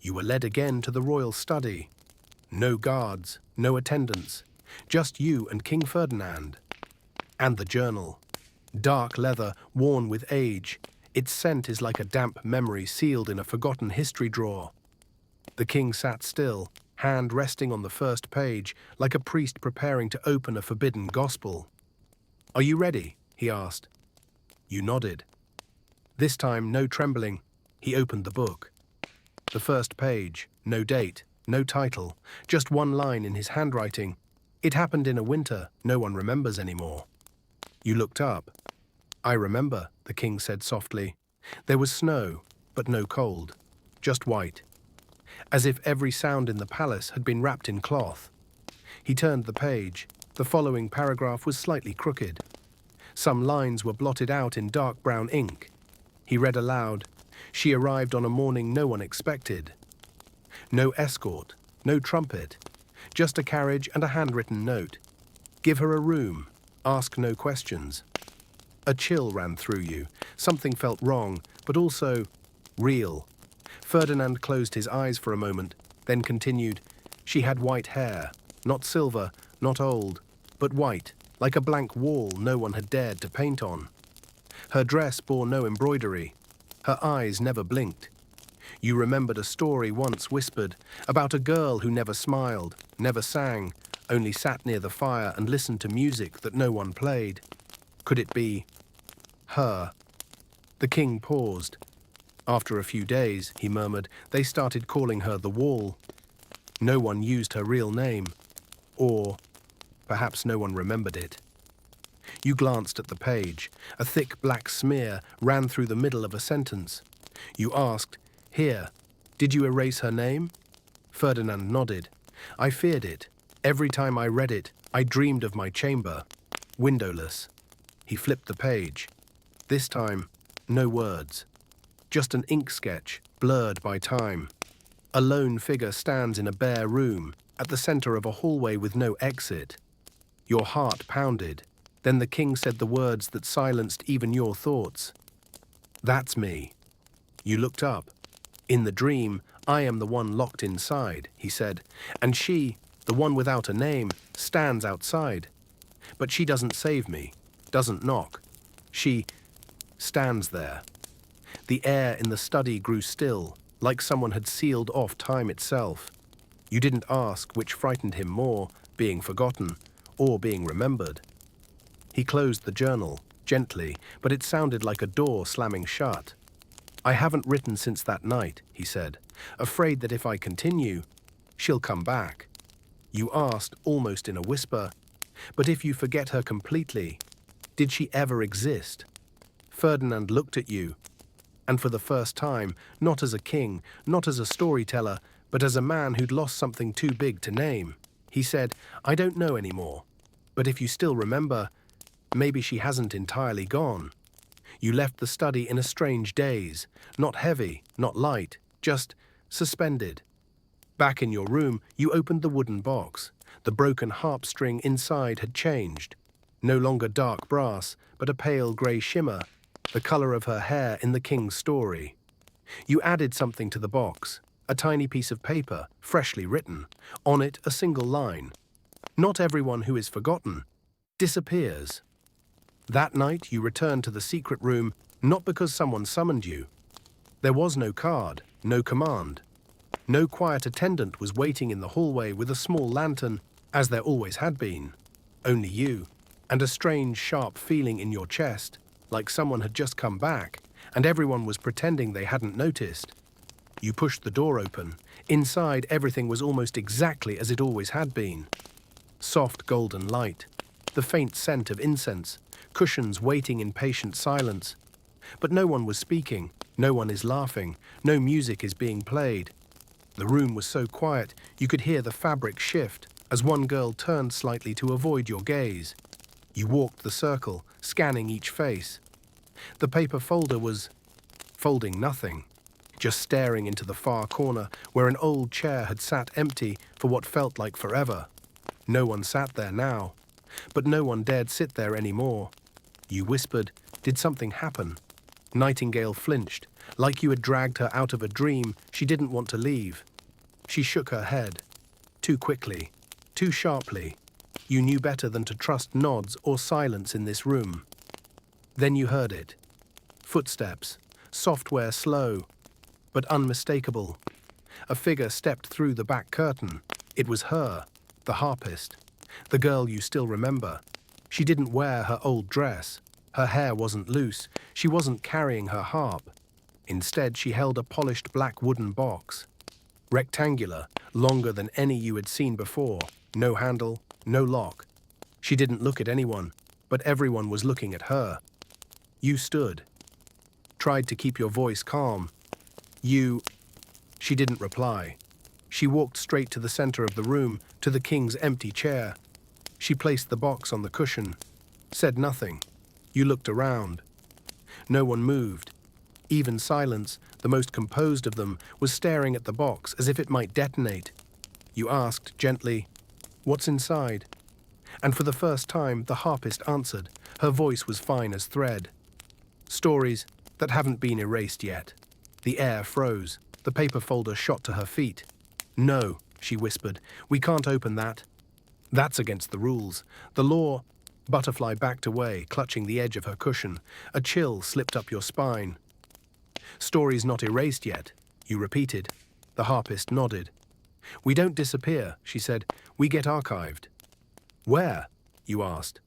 You were led again to the royal study. No guards, no attendants, just you and King Ferdinand. And the journal. Dark leather, worn with age. Its scent is like a damp memory sealed in a forgotten history drawer. The king sat still, hand resting on the first page, like a priest preparing to open a forbidden gospel. "Are you ready?" he asked. You nodded. This time, no trembling, he opened the book. The first page, no date, no title, just one line in his handwriting. It happened in a winter no one remembers anymore. You looked up. "I remember," the king said softly. There was snow, but no cold, just white, as if every sound in the palace had been wrapped in cloth. He turned the page. The following paragraph was slightly crooked. Some lines were blotted out in dark brown ink. He read aloud, "She arrived on a morning no one expected. No escort, no trumpet, just a carriage and a handwritten note. Give her a room, ask no questions." A chill ran through you. Something felt wrong, but also real. Ferdinand closed his eyes for a moment, then continued, "She had white hair, not silver, not old, but white, like a blank wall no one had dared to paint on. Her dress bore no embroidery. Her eyes never blinked. You remembered a story once whispered about a girl who never smiled, never sang, only sat near the fire and listened to music that no one played. Could it be her?" The king paused. "After a few days," he murmured, "they started calling her the Wall. No one used her real name. Or perhaps no one remembered it." You glanced at the page. A thick black smear ran through the middle of a sentence. You asked, "Here, did you erase her name?" Ferdinand nodded. "I feared it. Every time I read it, I dreamed of my chamber, windowless." He flipped the page. This time, no words. Just an ink sketch, blurred by time. A lone figure stands in a bare room, at the center of a hallway with no exit. Your heart pounded. Then the king said the words that silenced even your thoughts. "That's me." You looked up. "In the dream, I am the one locked inside," he said, "and she, the one without a name, stands outside. But she doesn't save me, doesn't knock. She stands there." The air in the study grew still, like someone had sealed off time itself. You didn't ask which frightened him more, being forgotten or being remembered. He closed the journal, gently, but it sounded like a door slamming shut. "I haven't written since that night," he said, "afraid that if I continue, she'll come back." You asked, almost in a whisper, "But if you forget her completely, did she ever exist?" Ferdinand looked at you, and for the first time, not as a king, not as a storyteller, but as a man who'd lost something too big to name. He said, "I don't know anymore, but if you still remember, maybe she hasn't entirely gone." You left the study in a strange daze, not heavy, not light, just suspended. Back in your room, you opened the wooden box. The broken harp string inside had changed. No longer dark brass, but a pale grey shimmer, the color of her hair in the king's story. You added something to the box, a tiny piece of paper, freshly written. On it, a single line. "Not everyone who is forgotten disappears." That night, you returned to the secret room, not because someone summoned you. There was no card, no command. No quiet attendant was waiting in the hallway with a small lantern, as there always had been. Only you, and a strange, sharp feeling in your chest, like someone had just come back, and everyone was pretending they hadn't noticed. You pushed the door open. Inside, everything was almost exactly as it always had been. Soft golden light, the faint scent of incense, cushions waiting in patient silence. But no one was speaking, no one is laughing, no music is being played. The room was so quiet you could hear the fabric shift as one girl turned slightly to avoid your gaze. You walked the circle, scanning each face. The paper folder was folding nothing, just staring into the far corner where an old chair had sat empty for what felt like forever. No one sat there now, but no one dared sit there anymore. You whispered, "Did something happen?" Nightingale flinched, like you had dragged her out of a dream she didn't want to leave. She shook her head. Too quickly, too sharply. You knew better than to trust nods or silence in this room. Then you heard it. Footsteps, software slow, but unmistakable. A figure stepped through the back curtain. It was her, the harpist, the girl you still remember. She didn't wear her old dress. Her hair wasn't loose. She wasn't carrying her harp. Instead, she held a polished black wooden box. Rectangular, longer than any you had seen before. No handle, no lock. She didn't look at anyone, but everyone was looking at her. You stood. Tried to keep your voice calm. She didn't reply. She walked straight to the center of the room, to the king's empty chair. She placed the box on the cushion, said nothing. You looked around. No one moved. Even Silence, the most composed of them, was staring at the box as if it might detonate. You asked gently, "What's inside?" And for the first time, the harpist answered. Her voice was fine as thread. "Stories that haven't been erased yet." The air froze. The paper folder shot to her feet. "No," she whispered, "we can't open that. That's against the rules. The law—" Butterfly backed away, clutching the edge of her cushion. A chill slipped up your spine. "Stories not erased yet," you repeated. The harpist nodded. "We don't disappear," she said. "We get archived." "Where?" you asked.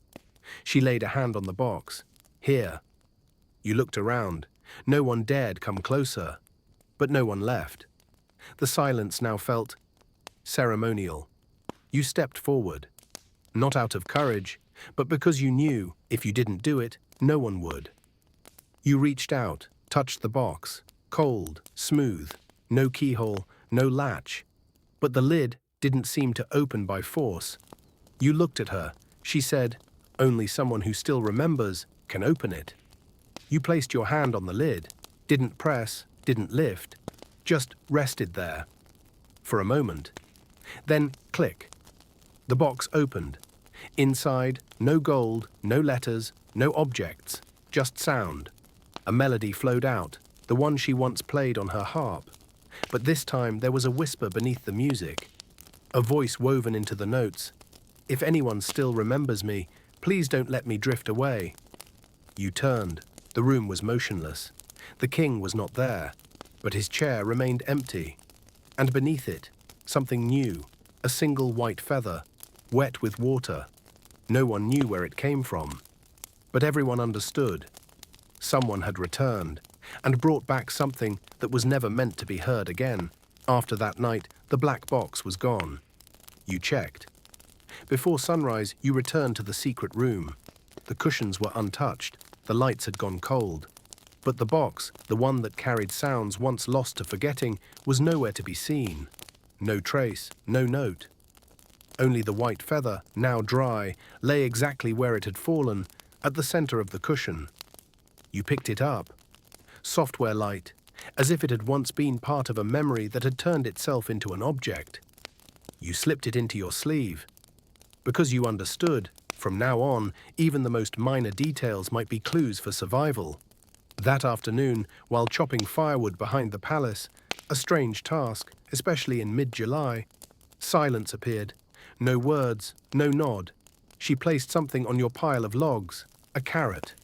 She laid a hand on the box. "Here." You looked around. No one dared come closer, but no one left. The silence now felt ceremonial. You stepped forward, not out of courage, but because you knew if you didn't do it, no one would. You reached out, touched the box, cold, smooth, no keyhole, no latch. But the lid didn't seem to open by force. You looked at her. She said, "Only someone who still remembers can open it." You placed your hand on the lid, didn't press, didn't lift, just rested there. For a moment. Then, click. The box opened. Inside, no gold, no letters, no objects, just sound. A melody flowed out, the one she once played on her harp. But this time there was a whisper beneath the music. A voice woven into the notes. "If anyone still remembers me, please don't let me drift away." You turned. The room was motionless. The king was not there, but his chair remained empty. And beneath it, something new, a single white feather, wet with water. No one knew where it came from, but everyone understood. Someone had returned and brought back something that was never meant to be heard again. After that night, the black box was gone. You checked. Before sunrise, you returned to the secret room. The cushions were untouched, the lights had gone cold. But the box, the one that carried sounds once lost to forgetting, was nowhere to be seen. No trace, no note. Only the white feather, now dry, lay exactly where it had fallen, at the center of the cushion. You picked it up. Software light, as if it had once been part of a memory that had turned itself into an object. You slipped it into your sleeve. Because you understood, from now on, even the most minor details might be clues for survival. That afternoon, while chopping firewood behind the palace, a strange task, especially in mid-July, silence appeared. No words, no nod. She placed something on your pile of logs, a carrot.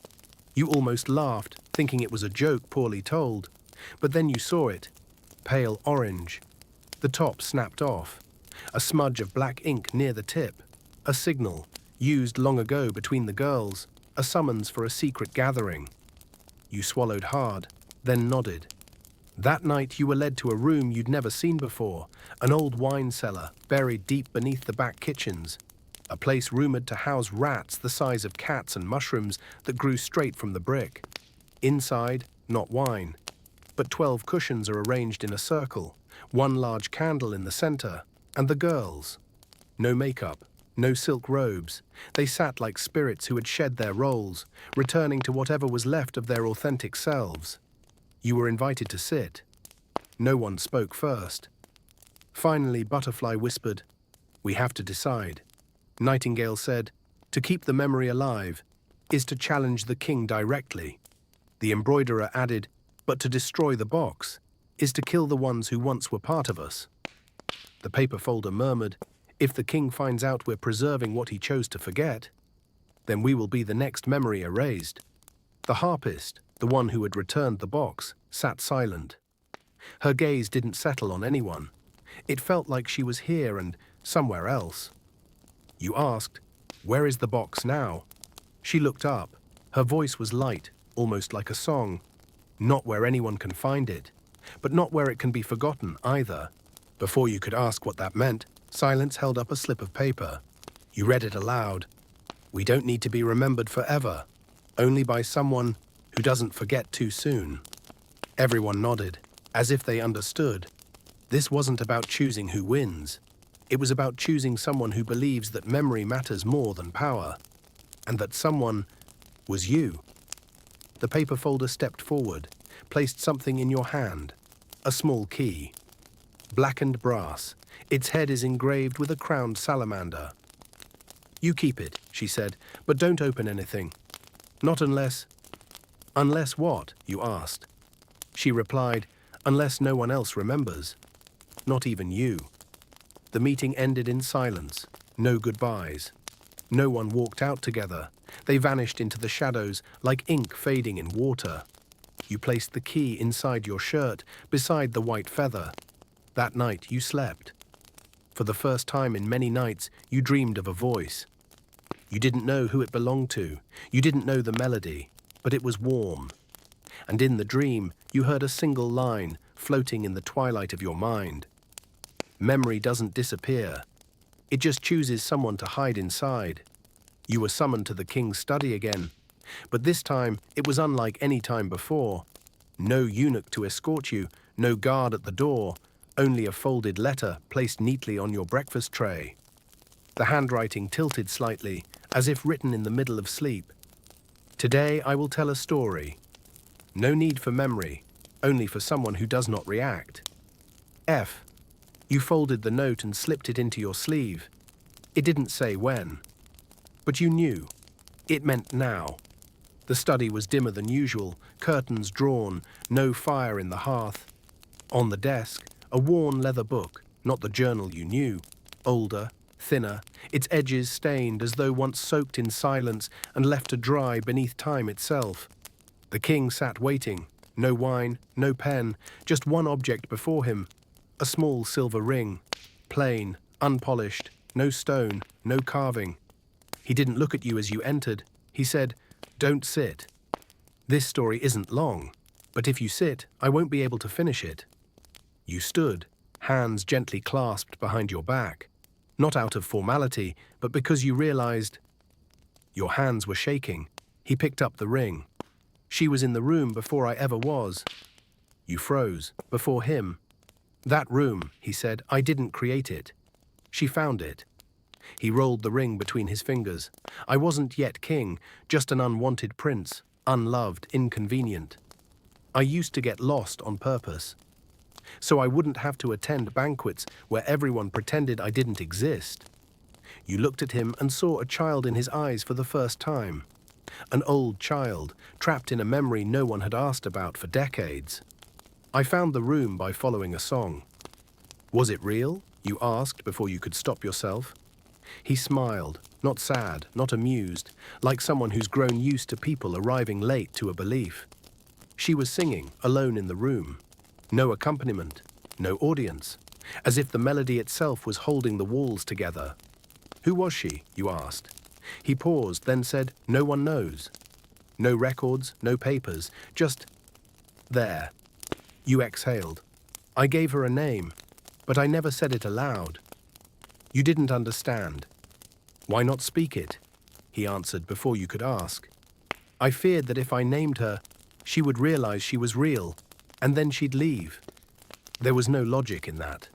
You almost laughed, thinking it was a joke poorly told. But then you saw it, pale orange. The top snapped off. A smudge of black ink near the tip. A signal, used long ago between the girls, a summons for a secret gathering. You swallowed hard, then nodded. That night you were led to a room you'd never seen before, an old wine cellar buried deep beneath the back kitchens. a place rumored to house rats the size of cats and mushrooms that grew straight from the brick. Inside, not wine, but 12 cushions are arranged in a circle, one large candle in the center, and the girls. No makeup, no silk robes. They sat like spirits who had shed their roles, returning to whatever was left of their authentic selves. You were invited to sit. No one spoke first. Finally, Butterfly whispered, "We have to decide." Nightingale said, "To keep the memory alive is to challenge the king directly." The embroiderer added, "But to destroy the box is to kill the ones who once were part of us." The paper folder murmured, "If the king finds out we're preserving what he chose to forget, then we will be the next memory erased." The harpist, the one who had returned the box, sat silent. Her gaze didn't settle on anyone. It felt like she was here and somewhere else. You asked, "Where is the box now?" She looked up. Her voice was light, almost like a song. "Not where anyone can find it, but not where it can be forgotten either." Before you could ask what that meant, Silence held up a slip of paper. You read it aloud. "We don't need to be remembered forever, only by someone who doesn't forget too soon." Everyone nodded, as if they understood. This wasn't about choosing who wins. It was about choosing someone who believes that memory matters more than power, and that someone was you. The paper folder stepped forward, placed something in your hand, a small key. Blackened brass. Its head is engraved with a crowned salamander. "You keep it," she said, "but don't open anything. Not unless—" "Unless what?" you asked. She replied, "Unless no one else remembers. Not even you." The meeting ended in silence. No goodbyes. No one walked out together. They vanished into the shadows like ink fading in water. You placed the key inside your shirt, beside the white feather. That night you slept. For the first time in many nights, you dreamed of a voice. You didn't know who it belonged to. You didn't know the melody, but it was warm. And in the dream, you heard a single line floating in the twilight of your mind. Memory doesn't disappear. It just chooses someone to hide inside. You were summoned to the king's study again, but this time it was unlike any time before. No eunuch to escort you, no guard at the door, only a folded letter placed neatly on your breakfast tray. The handwriting tilted slightly, as if written in the middle of sleep. "Today I will tell a story. No need for memory, only for someone who does not react. F." You folded the note and slipped it into your sleeve. It didn't say when, but you knew. It meant now. The study was dimmer than usual, curtains drawn, no fire in the hearth. On the desk, a worn leather book, not the journal you knew, older, thinner, its edges stained as though once soaked in silence and left to dry beneath time itself. The king sat waiting, no wine, no pen, just one object before him, a small silver ring, plain, unpolished, no stone, no carving. He didn't look at you as you entered. He said, "Don't sit. This story isn't long, but if you sit, I won't be able to finish it." You stood, hands gently clasped behind your back, not out of formality, but because you realized your hands were shaking. He picked up the ring. "She was in the room before I ever was." You froze, before him. "That room," he said, "I didn't create it. She found it." He rolled the ring between his fingers. "I wasn't yet king, just an unwanted prince, unloved, inconvenient. I used to get lost on purpose, so I wouldn't have to attend banquets where everyone pretended I didn't exist." You looked at him and saw a child in his eyes for the first time. An old child, trapped in a memory no one had asked about for decades. "I found the room by following a song." "Was it real?" you asked before you could stop yourself. He smiled, not sad, not amused, like someone who's grown used to people arriving late to a belief. She was singing, alone in the room. No accompaniment, no audience, as if the melody itself was holding the walls together. "Who was she?" you asked. He paused, then said, "No one knows. No records, no papers, just there." You exhaled. "I gave her a name, but I never said it aloud." You didn't understand. Why not speak it? He answered before you could ask. I feared that if I named her, she would realize she was real, and then she'd leave. There was no logic in that.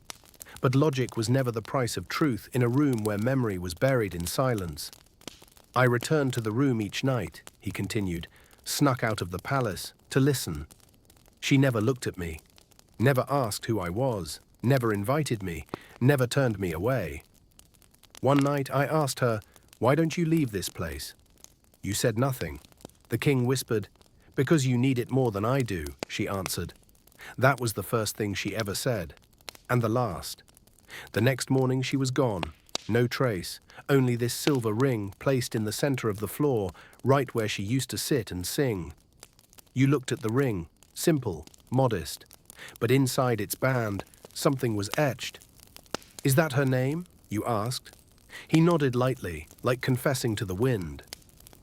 But logic was never the price of truth in a room where memory was buried in silence. I returned to the room each night, he continued, snuck out of the palace, to listen. She never looked at me, never asked who I was, never invited me, never turned me away. One night I asked her, "Why don't you leave this place?" You said nothing. The king whispered, "Because you need it more than I do," she answered. That was the first thing she ever said, and the last. The next morning she was gone, no trace, only this silver ring placed in the center of the floor, right where she used to sit and sing. You looked at the ring, simple, modest, but inside its band, something was etched. "Is that her name?" you asked. He nodded lightly, like confessing to the wind.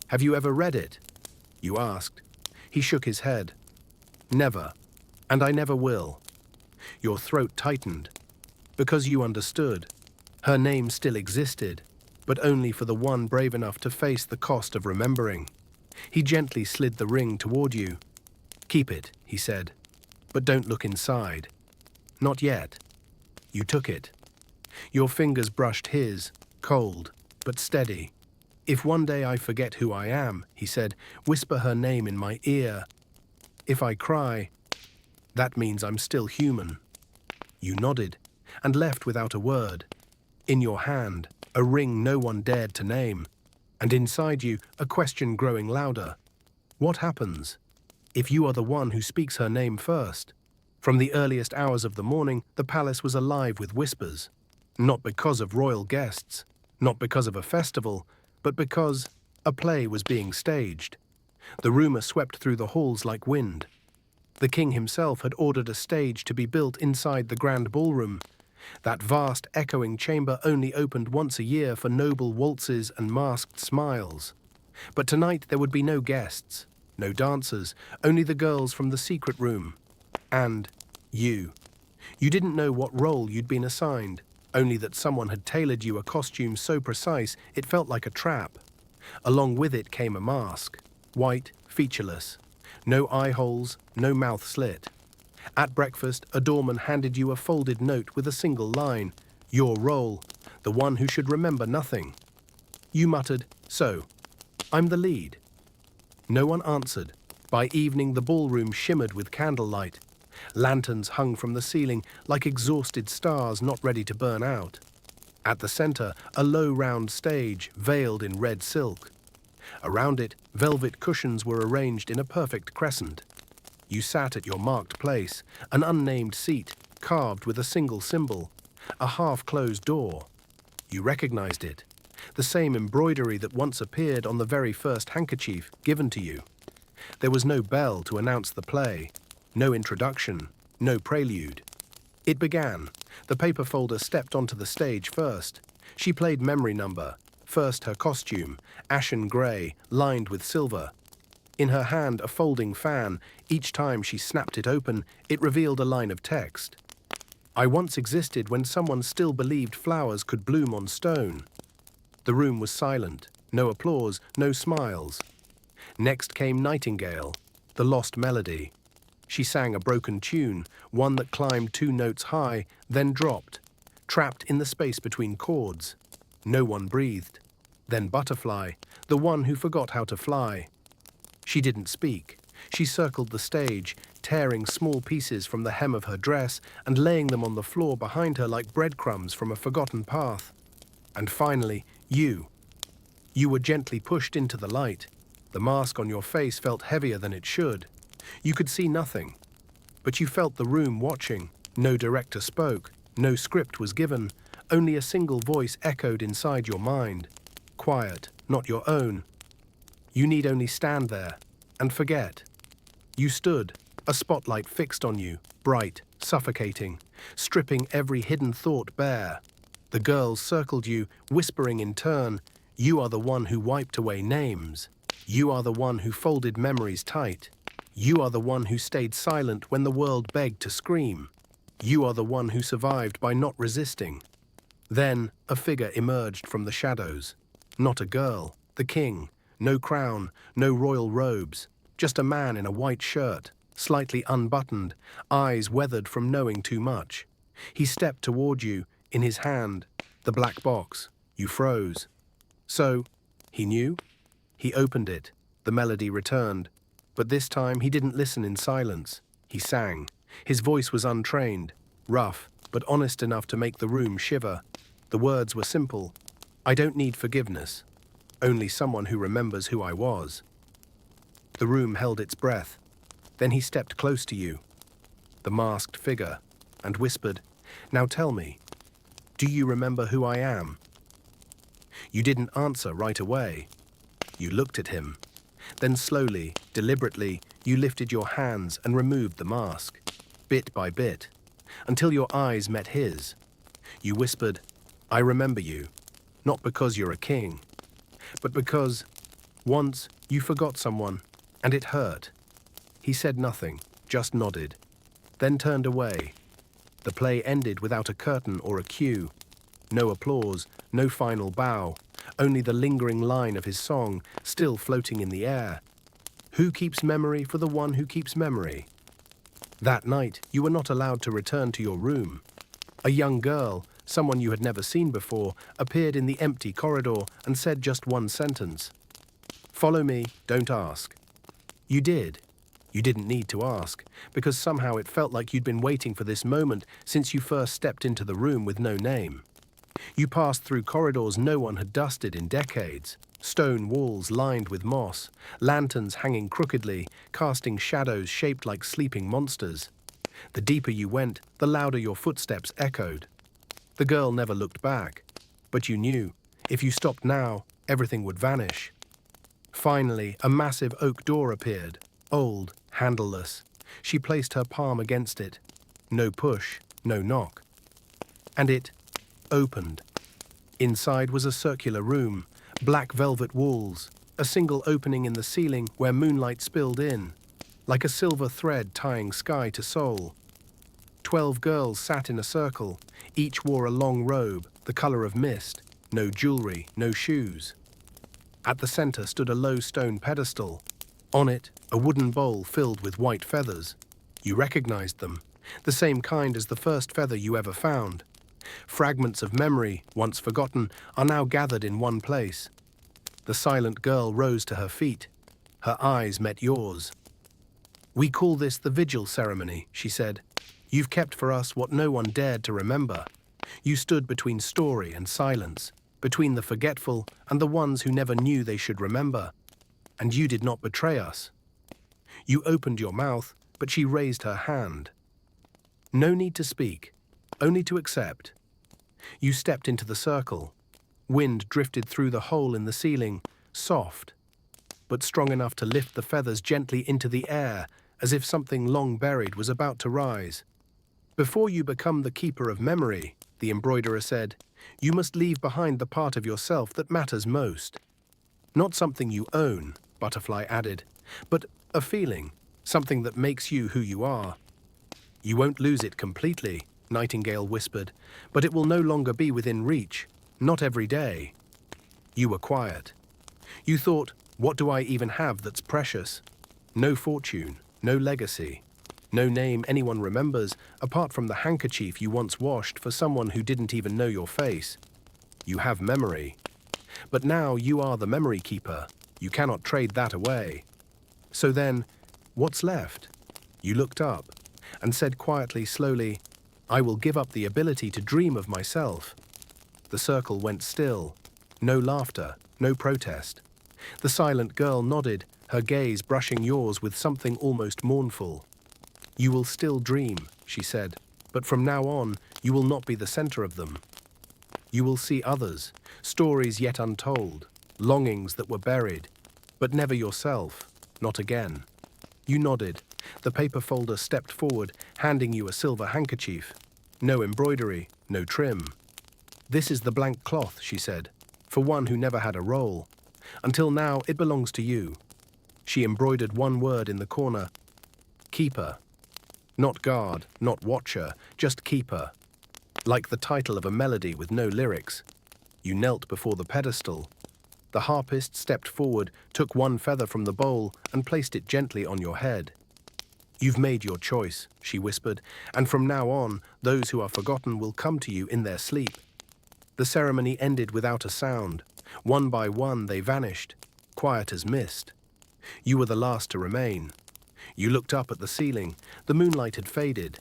"Have you ever read it?" you asked. He shook his head. "Never, and I never will." Your throat tightened, because you understood. Her name still existed, but only for the one brave enough to face the cost of remembering. He gently slid the ring toward you. "Keep it," he said, "but don't look inside. Not yet." You took it. Your fingers brushed his, cold, but steady. "If one day I forget who I am," he said, "whisper her name in my ear. If I cry, that means I'm still human." You nodded, and left without a word. In your hand, a ring no one dared to name, and inside you, a question growing louder. What happens if you are the one who speaks her name first? From the earliest hours of the morning, the palace was alive with whispers. Not because of royal guests, not because of a festival, but because a play was being staged. The rumor swept through the halls like wind. The king himself had ordered a stage to be built inside the grand ballroom. That vast, echoing chamber only opened once a year for noble waltzes and masked smiles. But tonight there would be no guests, no dancers, only the girls from the secret room. And you. You didn't know what role you'd been assigned, only that someone had tailored you a costume so precise it felt like a trap. Along with it came a mask, white, featureless. No eye holes, no mouth slit. At breakfast, a doorman handed you a folded note with a single line, your role, the one who should remember nothing. You muttered, "So, I'm the lead." No one answered. By evening, the ballroom shimmered with candlelight. Lanterns hung from the ceiling like exhausted stars not ready to burn out. At the center, a low round stage, veiled in red silk. Around it, velvet cushions were arranged in a perfect crescent. You sat at your marked place, an unnamed seat, carved with a single symbol, a half-closed door. You recognized it, the same embroidery that once appeared on the very first handkerchief given to you. There was no bell to announce the play, no introduction, no prelude. It began. The paper folder stepped onto the stage first. She played memory number. First her costume, ashen grey, lined with silver. In her hand a folding fan. Each time she snapped it open, it revealed a line of text. "I once existed when someone still believed flowers could bloom on stone." The room was silent. No applause, no smiles. Next came Nightingale, the lost melody. She sang a broken tune, one that climbed 2 notes high, then dropped, trapped in the space between chords. No one breathed. Then Butterfly, the one who forgot how to fly. She didn't speak. She circled the stage, tearing small pieces from the hem of her dress and laying them on the floor behind her like breadcrumbs from a forgotten path. And finally, you. You were gently pushed into the light. The mask on your face felt heavier than it should. You could see nothing, but you felt the room watching. No director spoke, no script was given, only a single voice echoed inside your mind. Quiet, not your own. You need only stand there and forget. You stood, a spotlight fixed on you, bright, suffocating, stripping every hidden thought bare. The girls circled you, whispering in turn, "You are the one who wiped away names. You are the one who folded memories tight. You are the one who stayed silent when the world begged to scream. You are the one who survived by not resisting." Then a figure emerged from the shadows. Not a girl, the king. No crown, no royal robes. Just a man in a white shirt, slightly unbuttoned, eyes weathered from knowing too much. He stepped toward you, in his hand, the black box. You froze. So, he knew? He opened it. The melody returned. But this time he didn't listen in silence. He sang. His voice was untrained, rough, but honest enough to make the room shiver. The words were simple. I don't need forgiveness. Only someone who remembers who I was. The room held its breath. Then he stepped close to you, the masked figure, and whispered, Now tell me, do you remember who I am? You didn't answer right away. You looked at him. Then slowly, deliberately, you lifted your hands and removed the mask, bit by bit, until your eyes met his. You whispered, I remember you, not because you're a king, but because once you forgot someone, and it hurt. He said nothing, just nodded, then turned away. The play ended without a curtain or a cue. No applause, no final bow, only the lingering line of his song still floating in the air. Who keeps memory for the one who keeps memory? That night, you were not allowed to return to your room. A young girl, someone you had never seen before, appeared in the empty corridor and said just one sentence. Follow me, don't ask. You did. You didn't need to ask, because somehow it felt like you'd been waiting for this moment since you first stepped into the room with no name. You passed through corridors no one had dusted in decades, stone walls lined with moss, lanterns hanging crookedly, casting shadows shaped like sleeping monsters. The deeper you went, the louder your footsteps echoed. The girl never looked back, but you knew, if you stopped now, everything would vanish. Finally, a massive oak door appeared, old, handleless. She placed her palm against it. No push, no knock. And it opened. Inside was a circular room, black velvet walls, a single opening in the ceiling where moonlight spilled in, like a silver thread tying sky to soul. 12 girls sat in a circle. Each wore a long robe, the color of mist, no jewelry, no shoes. At the center stood a low stone pedestal. On it, a wooden bowl filled with white feathers. You recognized them, the same kind as the first feather you ever found. Fragments of memory, once forgotten, are now gathered in one place. The silent girl rose to her feet. Her eyes met yours. We call this the vigil ceremony, she said. You've kept for us what no one dared to remember. You stood between story and silence, between the forgetful and the ones who never knew they should remember. And you did not betray us. You opened your mouth, but she raised her hand. No need to speak, only to accept. You stepped into the circle. Wind drifted through the hole in the ceiling, soft, but strong enough to lift the feathers gently into the air, as if something long buried was about to rise. Before you become the keeper of memory, the embroiderer said, you must leave behind the part of yourself that matters most. Not something you own, Butterfly added, but a feeling, something that makes you who you are. You won't lose it completely, Nightingale whispered, but it will no longer be within reach, not every day. You were quiet. You thought, what do I even have that's precious? No fortune, no legacy, no name anyone remembers apart from the handkerchief you once washed for someone who didn't even know your face. You have memory. But now you are the memory keeper. You cannot trade that away. So then, what's left? You looked up and said quietly, slowly, I will give up the ability to dream of myself. The circle went still. No laughter, no protest. The silent girl nodded, her gaze brushing yours with something almost mournful. You will still dream, she said, but from now on, you will not be the center of them. You will see others, stories yet untold, longings that were buried, but never yourself, not again. You nodded. The paper folder stepped forward, handing you a silver handkerchief. No embroidery, no trim. This is the blank cloth, she said, for one who never had a role. Until now, it belongs to you. She embroidered one word in the corner. Keeper. Not guard, not watcher, just keeper. Like the title of a melody with no lyrics. You knelt before the pedestal. The harpist stepped forward, took one feather from the bowl, and placed it gently on your head. "You've made your choice," she whispered, "and from now on, those who are forgotten will come to you in their sleep." The ceremony ended without a sound. One by one they vanished, quiet as mist. You were the last to remain. You looked up at the ceiling. The moonlight had faded.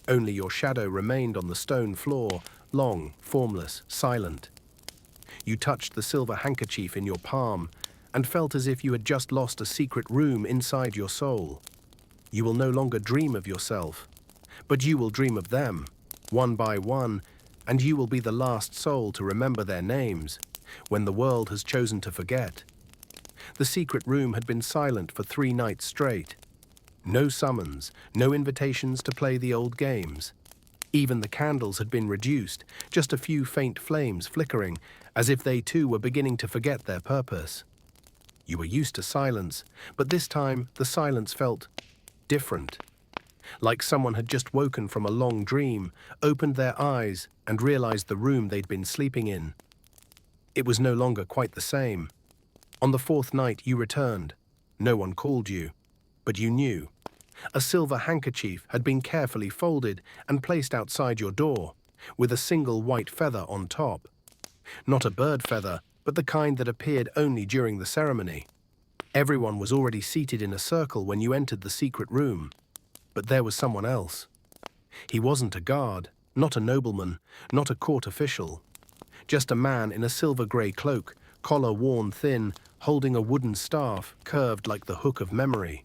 Only your shadow remained on the stone floor, long, formless, silent. You touched the silver handkerchief in your palm and felt as if you had just lost a secret room inside your soul. You will no longer dream of yourself, but you will dream of them, one by one, and you will be the last soul to remember their names when the world has chosen to forget. The secret room had been silent for 3 nights straight. No summons, no invitations to play the old games. Even the candles had been reduced, just a few faint flames flickering, as if they too were beginning to forget their purpose. You were used to silence, but this time the silence felt different. Like someone had just woken from a long dream, opened their eyes, and realized the room they'd been sleeping in. It was no longer quite the same. On the 4th night you returned. No one called you, but you knew. A silver handkerchief had been carefully folded and placed outside your door, with a single white feather on top. Not a bird feather, but the kind that appeared only during the ceremony. Everyone was already seated in a circle when you entered the secret room. But there was someone else. He wasn't a guard, not a nobleman, not a court official. Just a man in a silver-grey cloak, collar worn thin, holding a wooden staff curved like the hook of memory.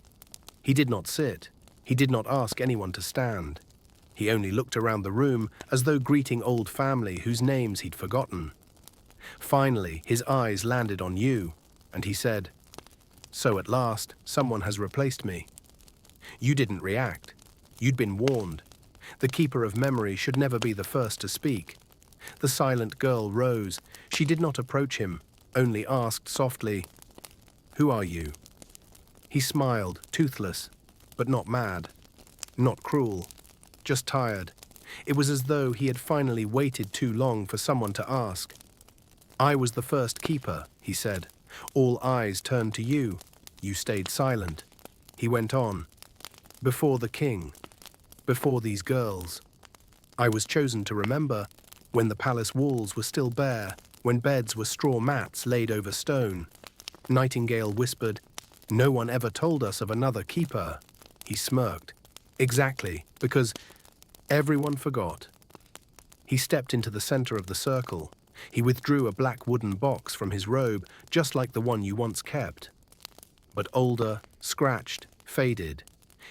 He did not sit. He did not ask anyone to stand. He only looked around the room as though greeting old family whose names he'd forgotten. Finally, his eyes landed on you, and he said, "So at last, someone has replaced me." You didn't react. You'd been warned. The keeper of memory should never be the first to speak. The silent girl rose. She did not approach him, only asked softly, "Who are you?" He smiled, toothless, but not mad, not cruel, just tired. It was as though he had finally waited too long for someone to ask. "I was the first keeper," he said. All eyes turned to you. You stayed silent. He went on. "Before the king, before these girls. I was chosen to remember when the palace walls were still bare, when beds were straw mats laid over stone." Nightingale whispered, "No one ever told us of another keeper." He smirked. "Exactly, because everyone forgot." He stepped into the center of the circle. He withdrew a black wooden box from his robe, just like the one you once kept. But older, scratched, faded.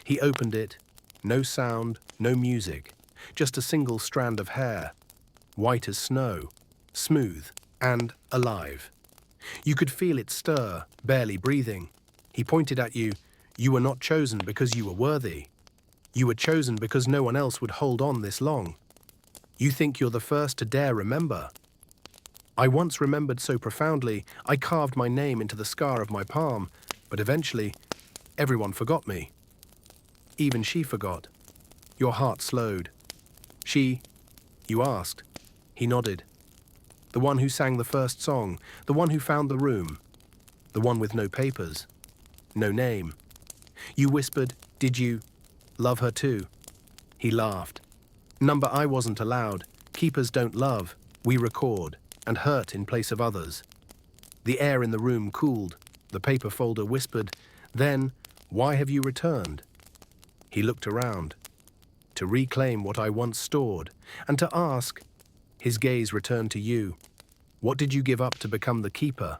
He opened it. No sound, no music, just a single strand of hair, white as snow, smooth and alive. You could feel it stir, barely breathing. He pointed at you. "You were not chosen because you were worthy. You were chosen because no one else would hold on this long. You think you're the first to dare remember. I once remembered so profoundly, I carved my name into the scar of my palm, but eventually, everyone forgot me. Even she forgot." Your heart slowed. "She?" you asked. He nodded. "The one who sang the first song, the one who found the room, the one with no papers, no name." You whispered, "Did you love her too?" He laughed. "Number I wasn't allowed. Keepers don't love. We record and hurt in place of others." The air in the room cooled. The paper folder whispered, "Then, why have you returned?" He looked around. "To reclaim what I once stored, and to ask." His gaze returned to you. "What did you give up to become the keeper?"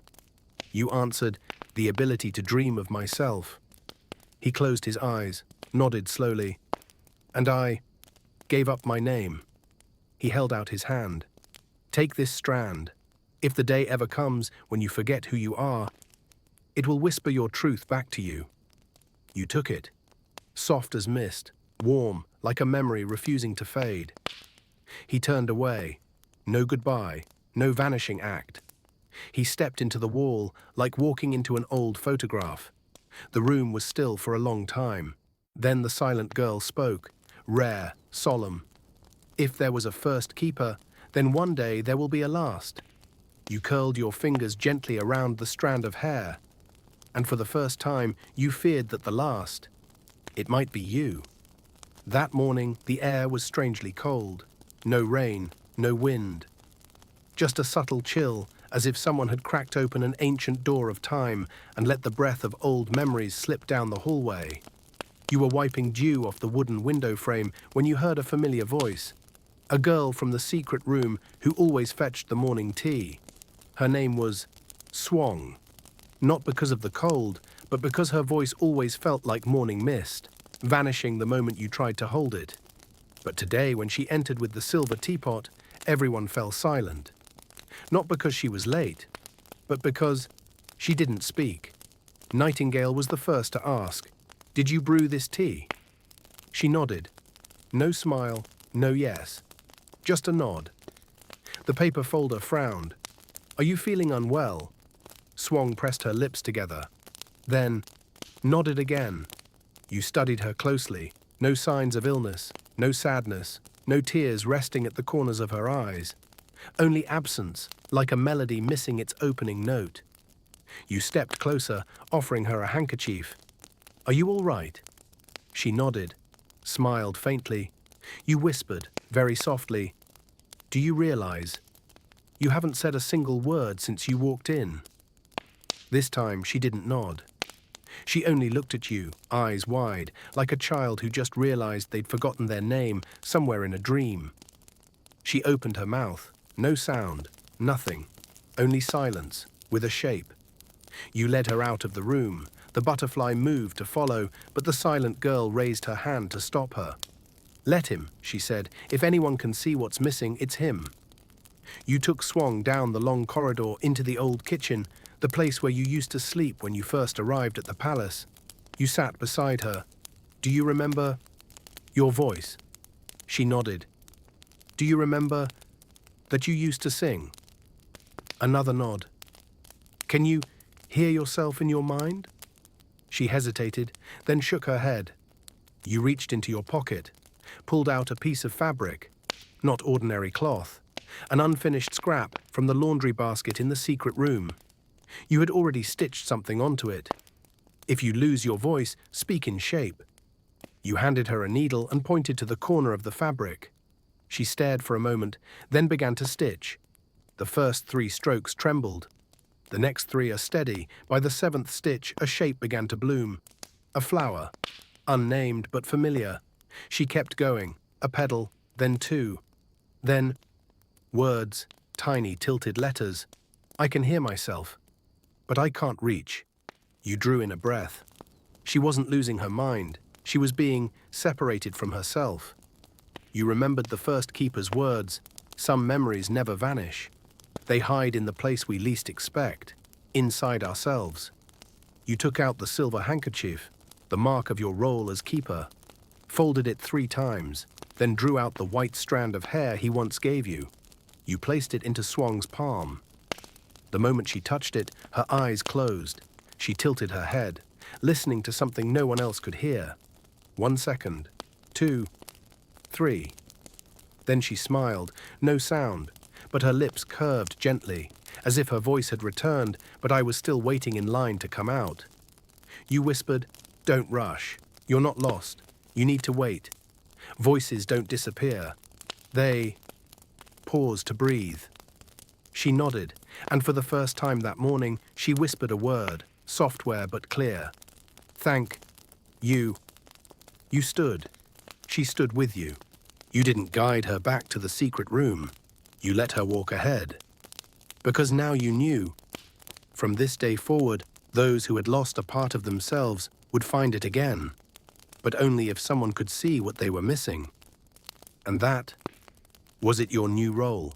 You answered, "The ability to dream of myself." He closed his eyes, nodded slowly. "And I gave up my name." He held out his hand. "Take this strand. If the day ever comes when you forget who you are, it will whisper your truth back to you." You took it. Soft as mist, warm, like a memory refusing to fade. He turned away. No goodbye, no vanishing act. He stepped into the wall, like walking into an old photograph. The room was still for a long time. Then the silent girl spoke, rare, solemn. "If there was a first keeper, then one day there will be a last. You curled your fingers gently around the strand of hair, and for the first time, you feared that the last, it might be you. That morning, the air was strangely cold. No rain, no wind. Just a subtle chill, as if someone had cracked open an ancient door of time and let the breath of old memories slip down the hallway. You were wiping dew off the wooden window frame when you heard a familiar voice. A girl from the secret room who always fetched the morning tea. Her name was Swong. Not because of the cold, but because her voice always felt like morning mist, vanishing the moment you tried to hold it. But today, when she entered with the silver teapot, everyone fell silent. Not because she was late, but because she didn't speak. Nightingale was the first to ask, "Did you brew this tea?" She nodded. No smile, no yes. Just a nod. The paper folder frowned. "Are you feeling unwell?" Swong pressed her lips together, then nodded again. You studied her closely. No signs of illness, no sadness, no tears resting at the corners of her eyes. Only absence, like a melody missing its opening note. You stepped closer, offering her a handkerchief. "Are you all right?" She nodded, smiled faintly. You whispered, very softly, "Do you realize? You haven't said a single word since you walked in." This time she didn't nod. She only looked at you, eyes wide, like a child who just realized they'd forgotten their name somewhere in a dream. She opened her mouth. No sound, nothing, only silence, with a shape. You led her out of the room. The butterfly moved to follow, but the silent girl raised her hand to stop her. "Let him," she said. "If anyone can see what's missing, it's him." You took Swong down the long corridor into the old kitchen, the place where you used to sleep when you first arrived at the palace. You sat beside her. "Do you remember your voice?" She nodded. "Do you remember that you used to sing?" Another nod. "Can you hear yourself in your mind?" She hesitated, then shook her head. You reached into your pocket, pulled out a piece of fabric, not ordinary cloth, an unfinished scrap from the laundry basket in the secret room. You had already stitched something onto it. "If you lose your voice, speak in shape." You handed her a needle and pointed to the corner of the fabric. She stared for a moment, then began to stitch. The first 3 strokes trembled. The next 3 are steady. By the 7th stitch, a shape began to bloom. A flower, unnamed but familiar. She kept going, a petal, then 2. Then words, tiny tilted letters. "I can hear myself, but I can't reach." You drew in a breath. She wasn't losing her mind. She was being separated from herself. You remembered the first keeper's words, "Some memories never vanish. They hide in the place we least expect, inside ourselves." You took out the silver handkerchief, the mark of your role as keeper, folded it 3 times, then drew out the white strand of hair he once gave you. You placed it into Swong's palm. The moment she touched it, her eyes closed. She tilted her head, listening to something no one else could hear. 1 second, 2, 3. Then she smiled, no sound, but her lips curved gently, as if her voice had returned, but I was still waiting in line to come out. You whispered, "Don't rush. You're not lost. You need to wait. Voices don't disappear. They pause to breathe." She nodded, and for the first time that morning, she whispered a word, software but clear. "Thank you." You stood. She stood with you. You didn't guide her back to the secret room. You let her walk ahead. Because now you knew. From this day forward, those who had lost a part of themselves would find it again, but only if someone could see what they were missing. And that was it, your new role.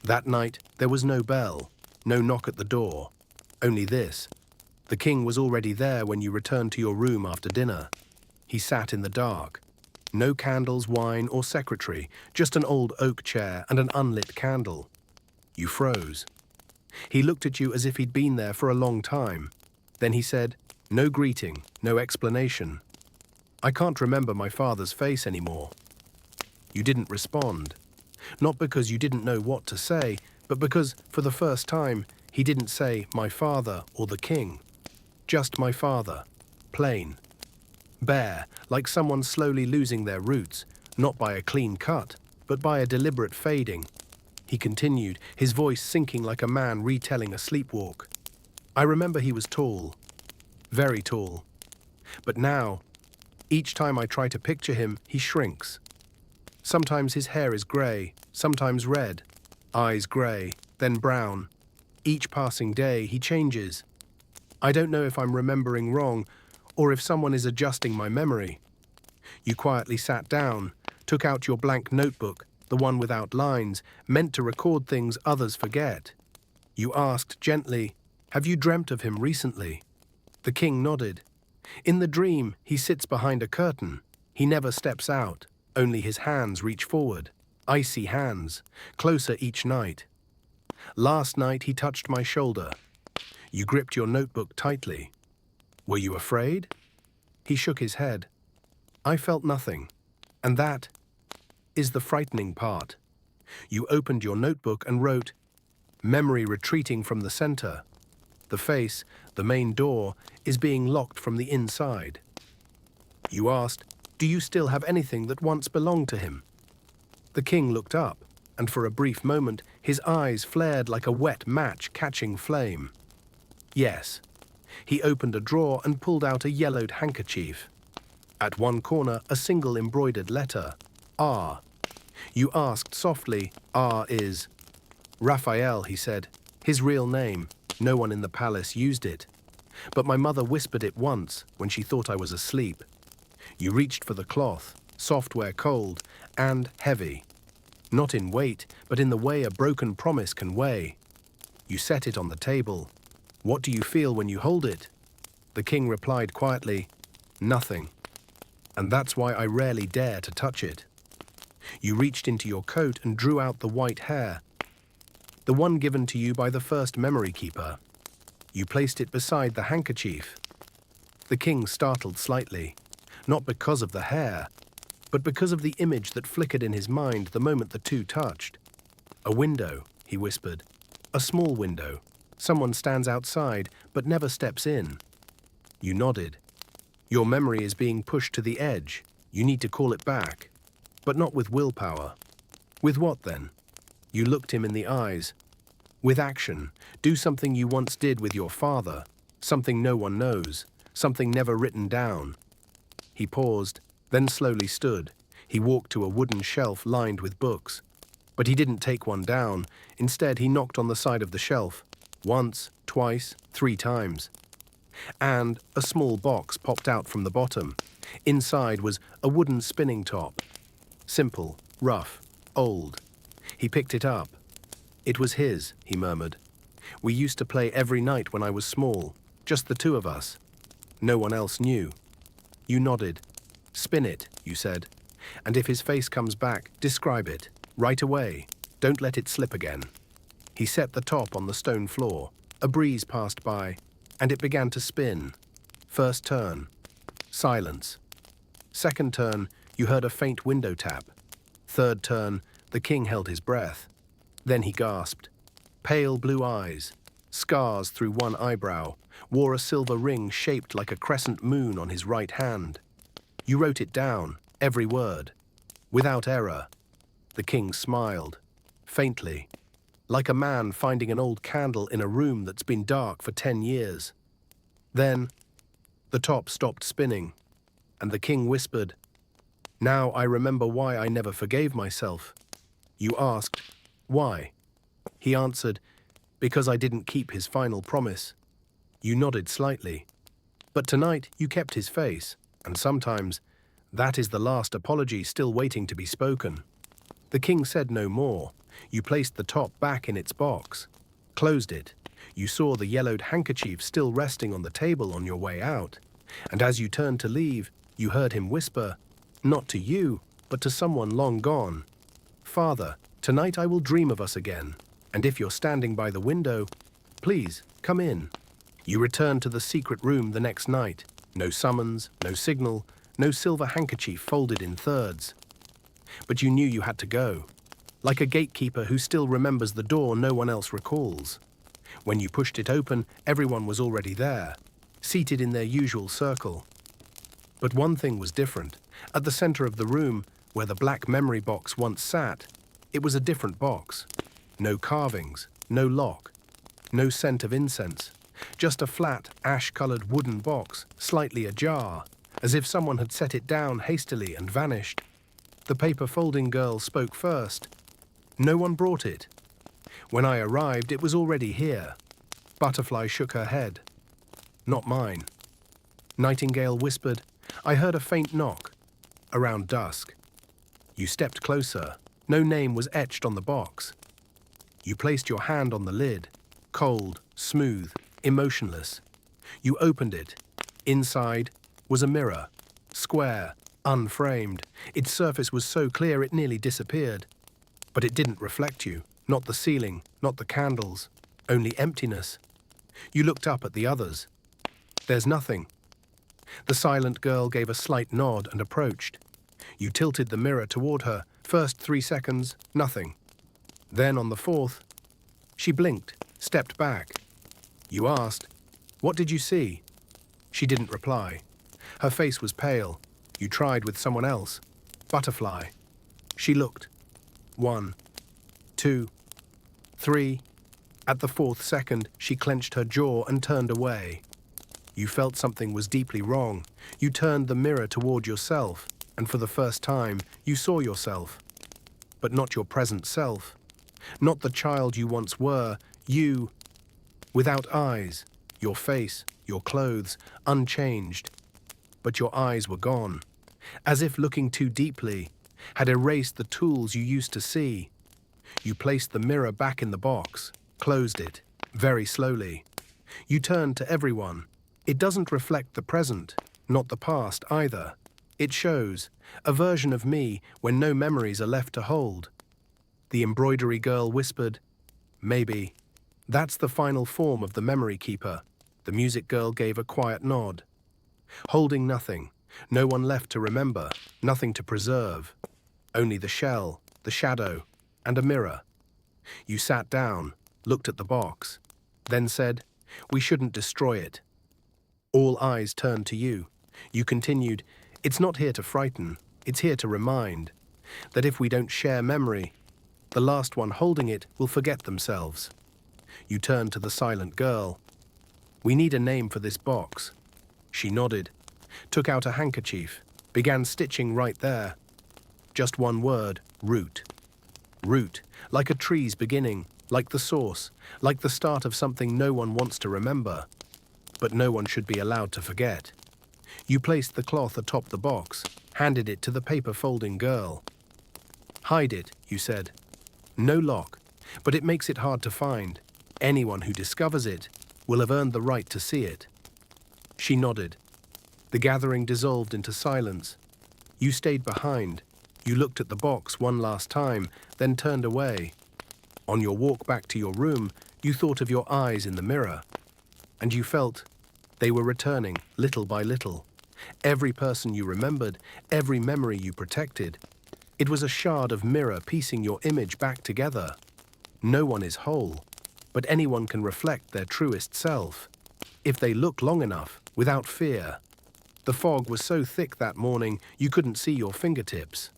That night, there was no bell, no knock at the door, only this. The king was already there when you returned to your room after dinner. He sat in the dark. No candles, wine, or secretary, just an old oak chair and an unlit candle. You froze. He looked at you as if he'd been there for a long time. Then he said, no greeting, no explanation. "I can't remember my father's face anymore." You didn't respond. Not because you didn't know what to say, but because, for the first time, he didn't say my father or the king. Just my father. Plain. Bare, like someone slowly losing their roots, not by a clean cut, but by a deliberate fading. He continued, his voice sinking like a man retelling a sleepwalk. I remember he was tall. Very tall. But now, each time I try to picture him, he shrinks. Sometimes his hair is grey, sometimes red, eyes grey, then brown. Each passing day, he changes. I don't know if I'm remembering wrong, or if someone is adjusting my memory. You quietly sat down, took out your blank notebook, the one without lines, meant to record things others forget. You asked gently, "Have you dreamt of him recently?" The king nodded. In the dream, he sits behind a curtain. He never steps out, only his hands reach forward. Icy hands, closer each night. Last night he touched my shoulder. You gripped your notebook tightly. Were you afraid? He shook his head. I felt nothing. And that is the frightening part. You opened your notebook and wrote, "Memory retreating from the center. The face, the main door, is being locked from the inside." You asked, "Do you still have anything that once belonged to him?" The king looked up, and for a brief moment, his eyes flared like a wet match catching flame. Yes. He opened a drawer and pulled out a yellowed handkerchief. At one corner, a single embroidered letter, R. You asked softly, "R is?" "Raphael," he said. His real name. No one in the palace used it. But my mother whispered it once when she thought I was asleep. You reached for the cloth, soft where cold, and heavy. Not in weight, but in the way a broken promise can weigh. You set it on the table. What do you feel when you hold it? The king replied quietly, "Nothing." And that's why I rarely dare to touch it. You reached into your coat and drew out the white hair, the one given to you by the first memory keeper. You placed it beside the handkerchief. The king startled slightly, not because of the hair, but because of the image that flickered in his mind the moment the two touched. "A window," he whispered. "A small window. Someone stands outside, but never steps in." You nodded. Your memory is being pushed to the edge. You need to call it back. But not with willpower. With what then? You looked him in the eyes. With action. Do something you once did with your father. Something no one knows. Something never written down. He paused, then slowly stood. He walked to a wooden shelf lined with books. But he didn't take one down. Instead, he knocked on the side of the shelf. Once, twice, 3 times. And a small box popped out from the bottom. Inside was a wooden spinning top. Simple, rough, old. He picked it up. "It was his," he murmured. "We used to play every night when I was small, just the two of us. No one else knew." You nodded. "Spin it," you said. "And if his face comes back, describe it. Right away. Don't let it slip again." He set the top on the stone floor. A breeze passed by, and it began to spin. First turn. Silence. Second turn, you heard a faint window tap. Third turn, the king held his breath. Then he gasped. Pale blue eyes, scars through one eyebrow, wore a silver ring shaped like a crescent moon on his right hand. You wrote it down, every word, without error. The king smiled, faintly, like a man finding an old candle in a room that's been dark for 10 years. Then, the top stopped spinning, and the king whispered, "Now I remember why I never forgave myself." You asked, "Why?" He answered, "Because I didn't keep his final promise." You nodded slightly. But tonight you kept his face, and sometimes that is the last apology still waiting to be spoken. The king said no more. You placed the top back in its box, closed it. You saw the yellowed handkerchief still resting on the table on your way out. And as you turned to leave, you heard him whisper, not to you, but to someone long gone, "Father, tonight I will dream of us again. And if you're standing by the window, please come in." You returned to the secret room the next night. No summons, no signal, no silver handkerchief folded in thirds. But you knew you had to go. like a gatekeeper who still remembers the door no one else recalls. When you pushed it open, everyone was already there, seated in their usual circle. But one thing was different. At the center of the room, where the black memory box once sat, it was a different box. No carvings, no lock, no scent of incense, just a flat, ash-colored wooden box, slightly ajar, as if someone had set it down hastily and vanished. The paper folding girl spoke first. No one brought it. When I arrived, it was already here. Butterfly shook her head. Not mine. Nightingale whispered, I heard a faint knock. Around dusk. You stepped closer. No name was etched on the box. You placed your hand on the lid. Cold, smooth, emotionless. You opened it. Inside was a mirror. Square, unframed. Its surface was so clear it nearly disappeared. But it didn't reflect you. Not the ceiling, not the candles. Only emptiness. You looked up at the others. There's nothing. The silent girl gave a slight nod and approached. You tilted the mirror toward her. First 3 seconds, nothing. Then on the fourth, she blinked, stepped back. You asked, what did you see? She didn't reply. Her face was pale. You tried with someone else. Butterfly. She looked. 1, 2, 3. At the 4th second, she clenched her jaw and turned away. You felt something was deeply wrong. You turned the mirror toward yourself, and for the first time, you saw yourself. But not your present self. Not the child you once were, you, without eyes, your face, your clothes, unchanged. But your eyes were gone, as if looking too deeply, had erased the tools you used to see. You placed the mirror back in the box, closed it, very slowly. You turned to everyone. It doesn't reflect the present, not the past either. It shows a version of me when no memories are left to hold. The embroidery girl whispered, maybe. That's the final form of the memory keeper. The music girl gave a quiet nod. Holding nothing, no one left to remember, nothing to preserve. Only the shell, the shadow, and a mirror. You sat down, looked at the box, then said, we shouldn't destroy it. All eyes turned to you. You continued, it's not here to frighten, it's here to remind that if we don't share memory, the last one holding it will forget themselves. You turned to the silent girl. We need a name for this box. She nodded, took out a handkerchief, began stitching right there. Just one word, root. Root, like a tree's beginning, like the source, like the start of something no one wants to remember. But no one should be allowed to forget. You placed the cloth atop the box, handed it to the paper folding girl. Hide it, you said. No lock, but it makes it hard to find. Anyone who discovers it will have earned the right to see it. She nodded. The gathering dissolved into silence. You stayed behind. You looked at the box one last time, then turned away. On your walk back to your room, you thought of your eyes in the mirror. And you felt they were returning, little by little. Every person you remembered, every memory you protected. It was a shard of mirror piecing your image back together. No one is whole, but anyone can reflect their truest self, if they look long enough, without fear. The fog was so thick that morning you couldn't see your fingertips.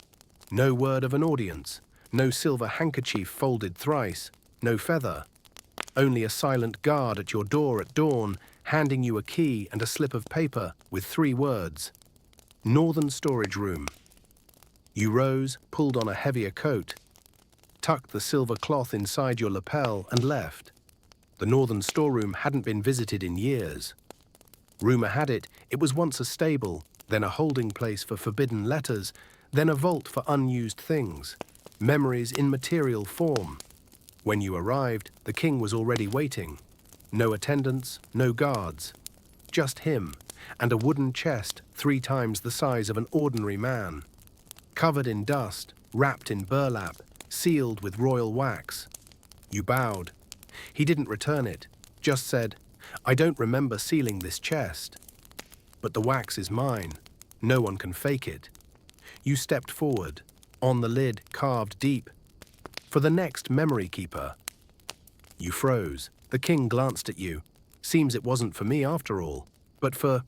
No word of an audience, no silver handkerchief folded thrice, no feather. Only a silent guard at your door at dawn, handing you a key and a slip of paper with 3 words. Northern storage room. You rose, pulled on a heavier coat, tucked the silver cloth inside your lapel and left. The northern storeroom hadn't been visited in years. Rumor had it, it was once a stable, then a holding place for forbidden letters, then a vault for unused things, memories in material form. When you arrived, the king was already waiting. No attendants, no guards. Just him, and a wooden chest 3 times the size of an ordinary man. Covered in dust, wrapped in burlap, sealed with royal wax. You bowed. He didn't return it, just said, I don't remember sealing this chest. But the wax is mine. No one can fake it. You stepped forward. On the lid, carved deep, for the next memory keeper. You froze. The king glanced at you. Seems it wasn't for me after all, but for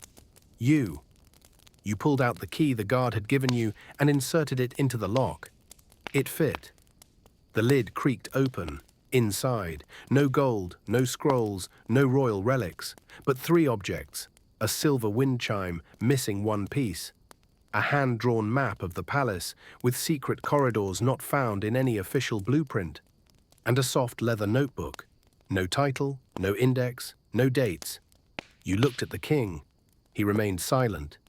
you. You pulled out the key the guard had given you and inserted it into the lock. It fit. The lid creaked open. Inside, no gold, no scrolls, no royal relics, but 3 objects: a silver wind chime missing one piece, a hand-drawn map of the palace with secret corridors not found in any official blueprint, and a soft leather notebook. No title, no index, no dates. You looked at the king. He remained silent.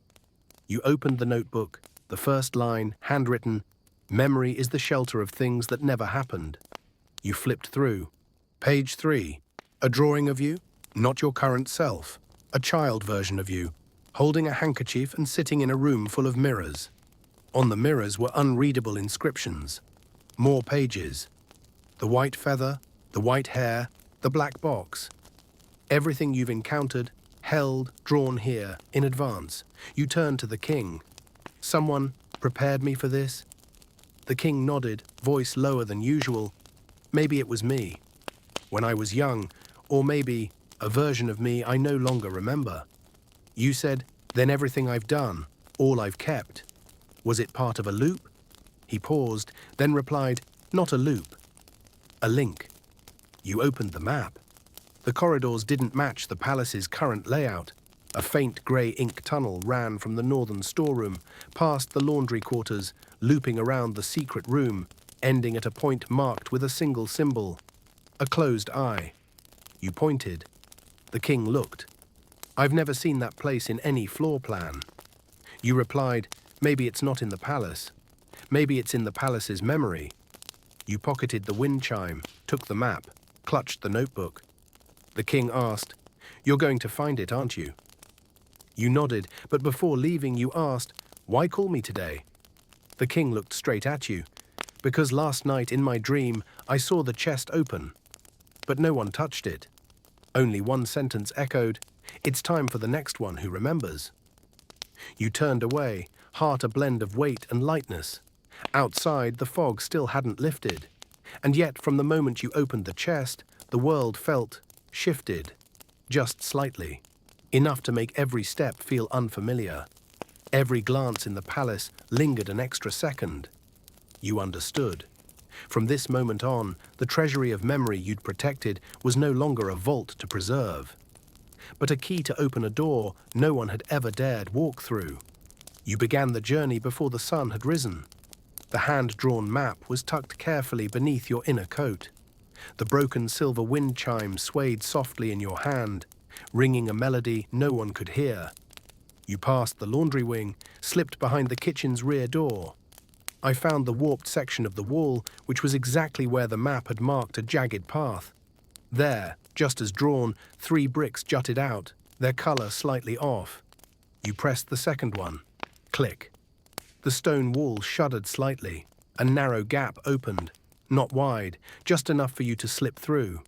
You opened the notebook, the first line, handwritten, "Memory is the shelter of things that never happened." You flipped through. Page 3. A drawing of you, not your current self, a child version of you, holding a handkerchief and sitting in a room full of mirrors. On the mirrors were unreadable inscriptions. More pages. The white feather, the white hair, the black box. Everything you've encountered, held, drawn here, in advance. You turned to the king. "Someone prepared me for this?" The king nodded, voice lower than usual. "Maybe it was me. When I was young, or maybe a version of me I no longer remember." You said, "Then everything I've done, all I've kept. Was it part of a loop?" He paused, then replied, "Not a loop. A link." You opened the map. The corridors didn't match the palace's current layout. A faint grey ink tunnel ran from the northern storeroom, past the laundry quarters, looping around the secret room, ending at a point marked with a single symbol, a closed eye. You pointed. The king looked. "I've never seen that place in any floor plan." You replied, "Maybe it's not in the palace. Maybe it's in the palace's memory." You pocketed the wind chime, took the map, clutched the notebook. The king asked, "You're going to find it, aren't you?" You nodded, but before leaving you asked, "Why call me today?" The king looked straight at you. "Because last night in my dream I saw the chest open, but no one touched it. Only one sentence echoed, 'It's time for the next one who remembers.'" You turned away, heart a blend of weight and lightness. Outside, the fog still hadn't lifted. And yet, from the moment you opened the chest, the world felt shifted, just slightly, enough to make every step feel unfamiliar. Every glance in the palace lingered an extra second. You understood. From this moment on, the treasury of memory you'd protected was no longer a vault to preserve, but a key to open a door no one had ever dared walk through. You began the journey before the sun had risen. The hand-drawn map was tucked carefully beneath your inner coat. The broken silver wind chime swayed softly in your hand, ringing a melody no one could hear. You passed the laundry wing, slipped behind the kitchen's rear door. I found the warped section of the wall, which was exactly where the map had marked a jagged path. There, just as drawn, 3 bricks jutted out, their color slightly off. You pressed the second one. Click. The stone wall shuddered slightly. A narrow gap opened, not wide, just enough for you to slip through.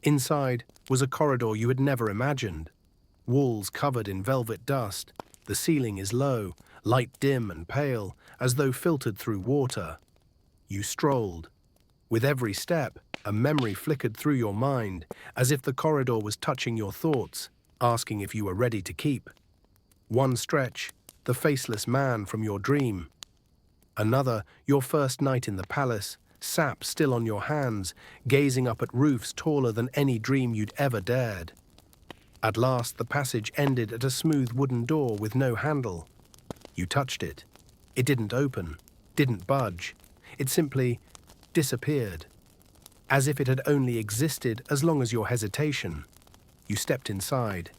Inside was a corridor you had never imagined. Walls covered in velvet dust. The ceiling is low, light dim and pale, as though filtered through water. You strolled. With every step, a memory flickered through your mind, as if the corridor was touching your thoughts, asking if you were ready to keep. One stretch, the faceless man from your dream. Another, your first night in the palace, sap still on your hands, gazing up at roofs taller than any dream you'd ever dared. At last, the passage ended at a smooth wooden door with no handle. You touched it. It didn't open, didn't budge. It simply disappeared, as if it had only existed as long as your hesitation. You stepped inside.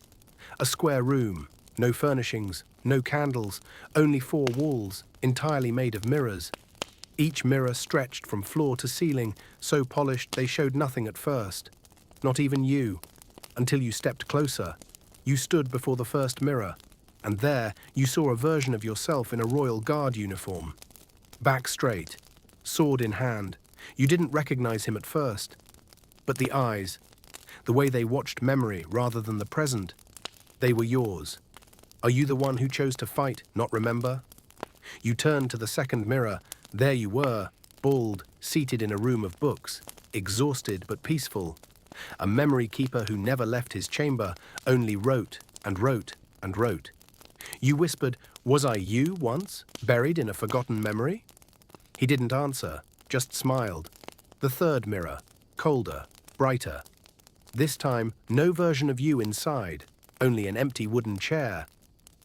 A square room, no furnishings, no candles, only 4 walls, entirely made of mirrors. Each mirror stretched from floor to ceiling, so polished they showed nothing at first. Not even you. Until you stepped closer. You stood before the first mirror, and there you saw a version of yourself in a royal guard uniform. Back straight, sword in hand. You didn't recognize him at first. But the eyes, the way they watched memory rather than the present, they were yours. Are you the one who chose to fight, not remember? You turned to the second mirror. There you were, bald, seated in a room of books, exhausted but peaceful. A memory keeper who never left his chamber, only wrote and wrote and wrote. You whispered, "Was I you once, buried in a forgotten memory?" He didn't answer, just smiled. The third mirror, colder, brighter. This time, no version of you inside, only an empty wooden chair.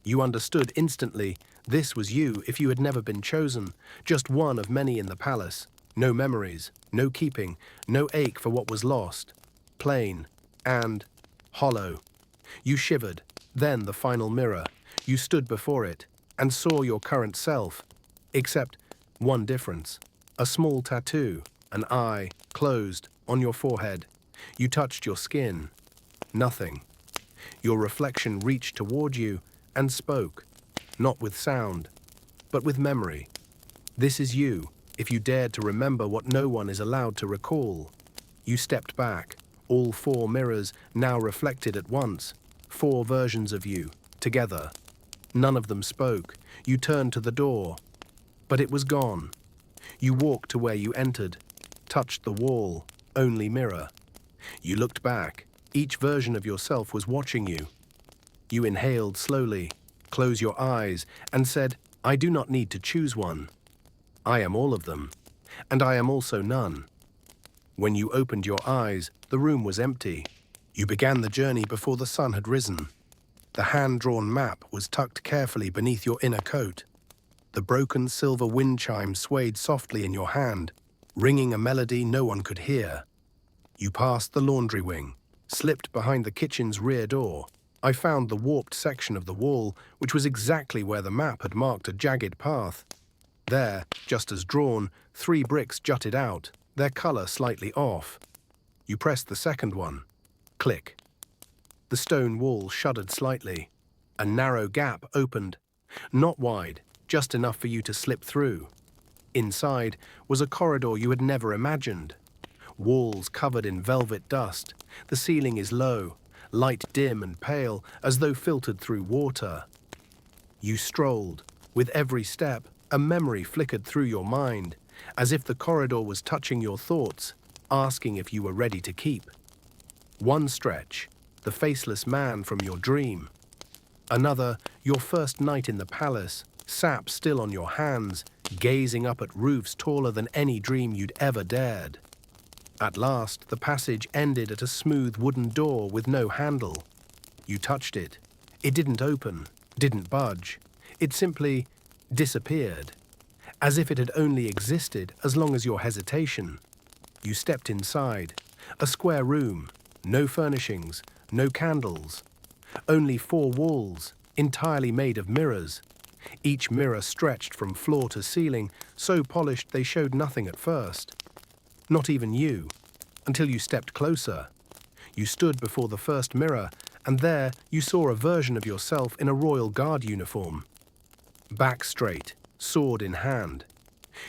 You understood instantly, this was you if you had never been chosen, just one of many in the palace. No memories, no keeping, no ache for what was lost. Plain and hollow. You shivered, then the final mirror. You stood before it and saw your current self, except one difference. A small tattoo, an eye, closed, on your forehead. You touched your skin. Nothing. Your reflection reached toward you and spoke, not with sound, but with memory. This is you, if you dared to remember what no one is allowed to recall. You stepped back, all four mirrors now reflected at once, four versions of you, together. None of them spoke. You turned to the door, but it was gone. You walked to where you entered, touched the wall, only mirror. You looked back. Each version of yourself was watching you. You inhaled slowly, closed your eyes, and said, "I do not need to choose one. I am all of them, and I am also none." When you opened your eyes, the room was empty. You began the journey before the sun had risen. The hand-drawn map was tucked carefully beneath your inner coat. The broken silver wind chime swayed softly in your hand, ringing a melody no one could hear. You passed the laundry wing, slipped behind the kitchen's rear door. I found the warped section of the wall, which was exactly where the map had marked a jagged path. There, just as drawn, 3 bricks jutted out, their color slightly off. You pressed the second one. Click. The stone wall shuddered slightly. A narrow gap opened, not wide, just enough for you to slip through. Inside was a corridor you had never imagined. Walls covered in velvet dust. The ceiling is low, light dim and pale, as though filtered through water. You strolled. With every step, a memory flickered through your mind, as if the corridor was touching your thoughts, asking if you were ready to keep. One stretch, the faceless man from your dream. Another, your first night in the palace, sap still on your hands, gazing up at roofs taller than any dream you'd ever dared. At last, the passage ended at a smooth wooden door with no handle. You touched it. It didn't open, didn't budge. It simply disappeared, as if it had only existed as long as your hesitation. You stepped inside, a square room, no furnishings, no candles, only 4 walls, entirely made of mirrors. Each mirror stretched from floor to ceiling, so polished they showed nothing at first. Not even you, until you stepped closer. You stood before the first mirror, and there you saw a version of yourself in a royal guard uniform. Back straight, sword in hand.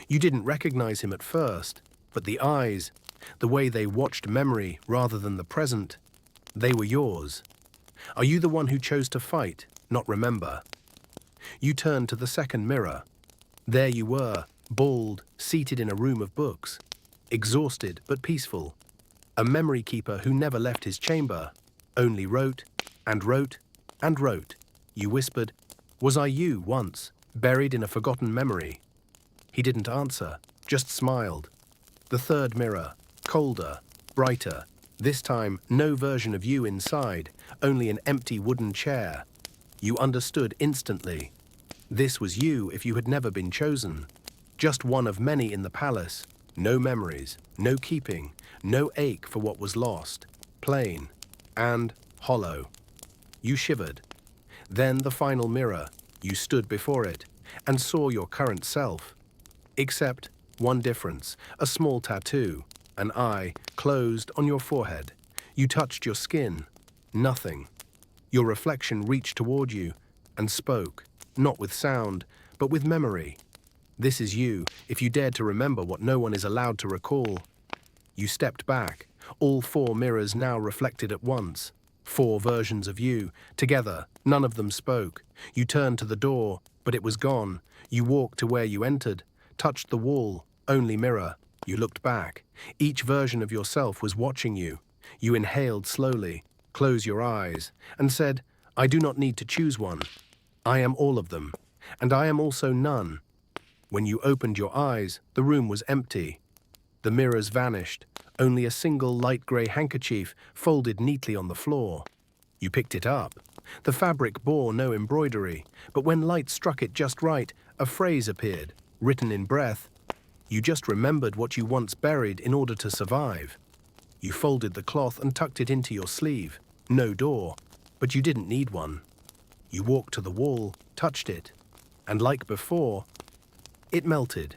You didn't recognize him at first, but the eyes, the way they watched memory rather than the present, they were yours. Are you the one who chose to fight, not remember? You turned to the second mirror. There you were, bald, seated in a room of books, exhausted but peaceful. A memory keeper who never left his chamber, only wrote and wrote and wrote. You whispered, "Was I you once, buried in a forgotten memory?" He didn't answer, just smiled. The third mirror, colder, brighter. This time, no version of you inside, only an empty wooden chair. You understood instantly. This was you if you had never been chosen. Just one of many in the palace. No memories, no keeping, no ache for what was lost. Plain and hollow. You shivered. Then the final mirror. You stood before it and saw your current self. Except one difference, a small tattoo, an eye closed on your forehead. You touched your skin. Nothing. Your reflection reached toward you and spoke, not with sound, but with memory. This is you, if you dared to remember what no one is allowed to recall. You stepped back. All 4 mirrors now reflected at once. 4 versions of you, together, none of them spoke. You turned to the door, but it was gone. You walked to where you entered, touched the wall, Only mirror. You looked back. Each version of yourself was watching you. You inhaled slowly, closed your eyes, and said, "I do not need to choose one. I am all of them, and I am also none." When you opened your eyes, the room was empty. The mirrors vanished, only a single light grey handkerchief folded neatly on the floor. You picked it up. The fabric bore no embroidery, but when light struck it just right, a phrase appeared, written in breath. You just remembered what you once buried in order to survive. You folded the cloth and tucked it into your sleeve. No door, but you didn't need one. You walked to the wall, touched it, and like before, it melted.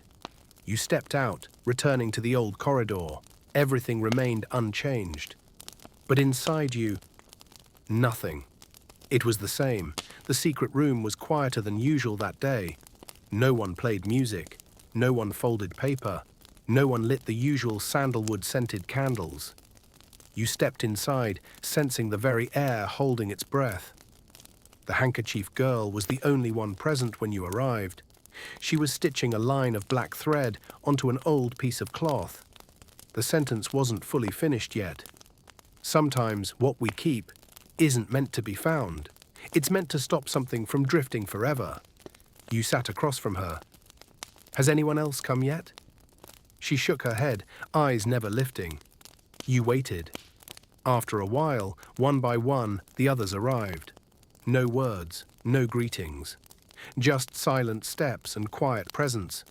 You stepped out, returning to the old corridor. Everything remained unchanged. But inside you, nothing. It was the same. The secret room was quieter than usual that day. No one played music. No one folded paper. No one lit the usual sandalwood-scented candles. You stepped inside, sensing the very air holding its breath. The handkerchief girl was the only one present when you arrived. She was stitching a line of black thread onto an old piece of cloth. The sentence wasn't fully finished yet. Sometimes what we keep isn't meant to be found. It's meant to stop something from drifting forever. You sat across from her. "Has anyone else come yet?" She shook her head, eyes never lifting. You waited. After a while, one by one, the others arrived. No words, no greetings. Just silent steps and quiet presence.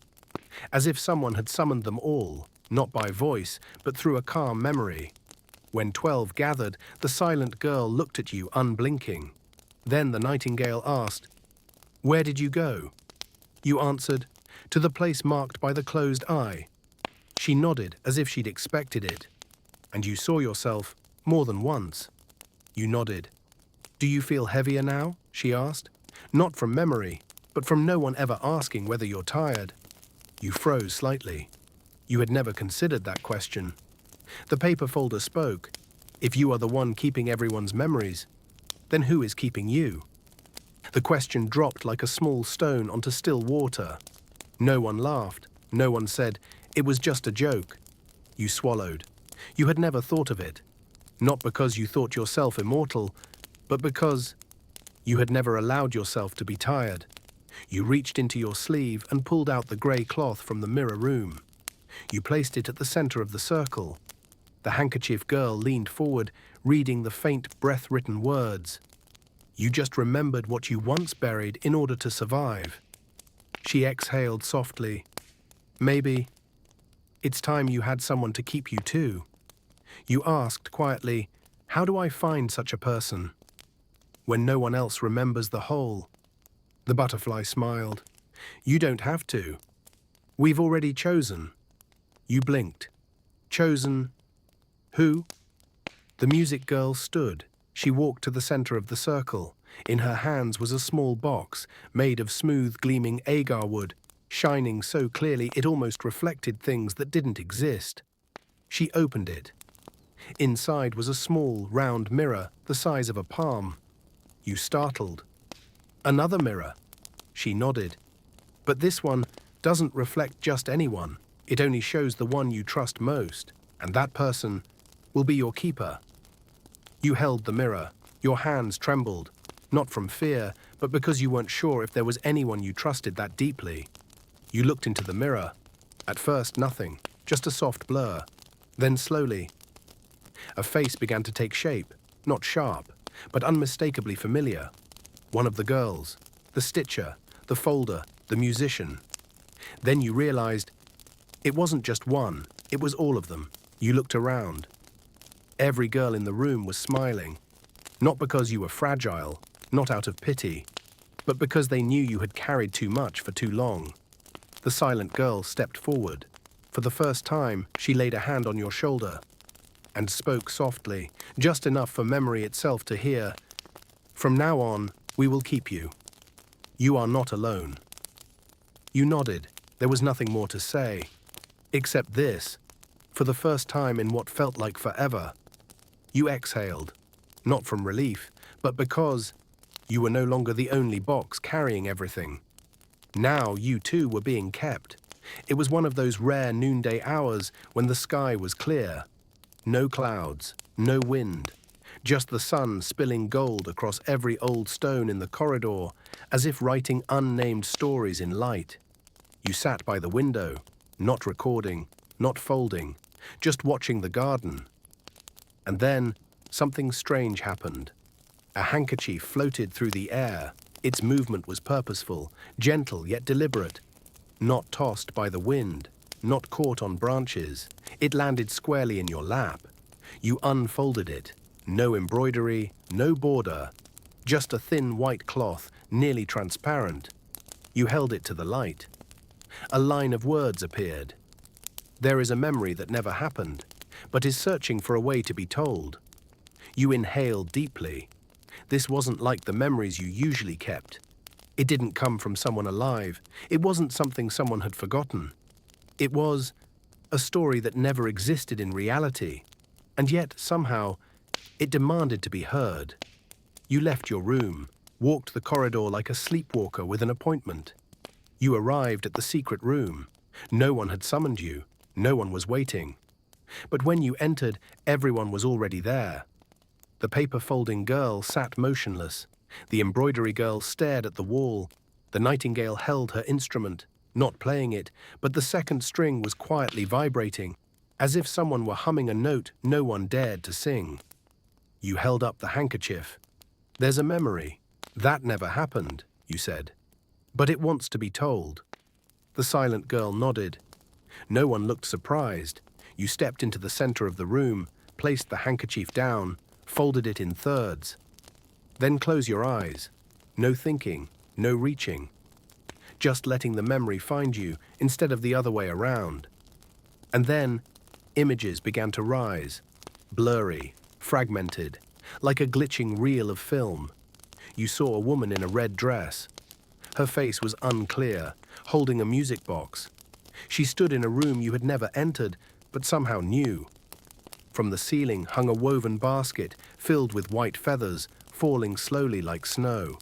As if someone had summoned them all, not by voice, but through a calm memory. When 12 gathered, the silent girl looked at you unblinking. Then the nightingale asked, "Where did you go?" You answered, "To the place marked by the closed eye." She nodded as if she'd expected it. And you saw yourself more than once. You nodded. "Do you feel heavier now?" she asked. Not from memory, but from no one ever asking whether you're tired. You froze slightly. You had never considered that question. The paper folder spoke. If you are the one keeping everyone's memories, then who is keeping you? The question dropped like a small stone onto still water. No one laughed. No one said, "It was just a joke." You swallowed. You had never thought of it. Not because you thought yourself immortal, but because you had never allowed yourself to be tired. You reached into your sleeve and pulled out the grey cloth from the mirror room. You placed it at the center of the circle. The handkerchief girl leaned forward, reading the faint, breath-written words. You just remembered what you once buried in order to survive. She exhaled softly. Maybe it's time you had someone to keep you too. You asked quietly, "How do I find such a person?" When no one else remembers the whole. The butterfly smiled. "You don't have to. We've already chosen." You blinked. Chosen who? The music girl stood. She walked to the center of the circle. In her hands was a small box made of smooth, gleaming agar wood, shining so clearly it almost reflected things that didn't exist. She opened it. Inside was a small, round mirror the size of a palm. You startled. "Another mirror?" She nodded. "But this one doesn't reflect just anyone. It only shows the one you trust most, and that person will be your keeper." You held the mirror. Your hands trembled, not from fear, but because you weren't sure if there was anyone you trusted that deeply. You looked into the mirror. At first, nothing, just a soft blur. Then slowly, a face began to take shape, not sharp, but unmistakably familiar. One of the girls, the stitcher, the folder, the musician. Then you realized it wasn't just one, it was all of them. You looked around. Every girl in the room was smiling, not because you were fragile, not out of pity, but because they knew you had carried too much for too long. The silent girl stepped forward. For the first time, she laid a hand on your shoulder and spoke softly, just enough for memory itself to hear. "From now on, we will keep you. You are not alone." You nodded. There was nothing more to say, except this. For the first time in what felt like forever, you exhaled, not from relief, but because you were no longer the only box carrying everything. Now you too were being kept. It was one of those rare noonday hours when the sky was clear. No clouds, no wind, just the sun spilling gold across every old stone in the corridor, as if writing unnamed stories in light. You sat by the window, not recording, not folding, just watching the garden. And then something strange happened. A handkerchief floated through the air. Its movement was purposeful, gentle yet deliberate. Not tossed by the wind, not caught on branches. It landed squarely in your lap. You unfolded it. No embroidery, no border, just a thin white cloth, nearly transparent. You held it to the light. A line of words appeared. There is a memory that never happened, but is searching for a way to be told. You inhaled deeply. This wasn't like the memories you usually kept. It didn't come from someone alive. It wasn't something someone had forgotten. It was a story that never existed in reality, and yet, somehow, it demanded to be heard. You left your room, walked the corridor like a sleepwalker with an appointment. You arrived at the secret room. No one had summoned you. No one was waiting. But when you entered, everyone was already there. The paper-folding girl sat motionless. The embroidery girl stared at the wall. The nightingale held her instrument, not playing it, but the second string was quietly vibrating, as if someone were humming a note no one dared to sing. You held up the handkerchief. There's a memory. That never happened, you said. But it wants to be told. The silent girl nodded. No one looked surprised. You stepped into the center of the room, placed the handkerchief down, folded it in thirds. Then close your eyes. No thinking, no reaching. Just letting the memory find you instead of the other way around. And then, images began to rise, blurry, fragmented, like a glitching reel of film. You saw a woman in a red dress. Her face was unclear, holding a music box. She stood in a room you had never entered, but somehow knew. From the ceiling hung a woven basket filled with white feathers, falling slowly like snow.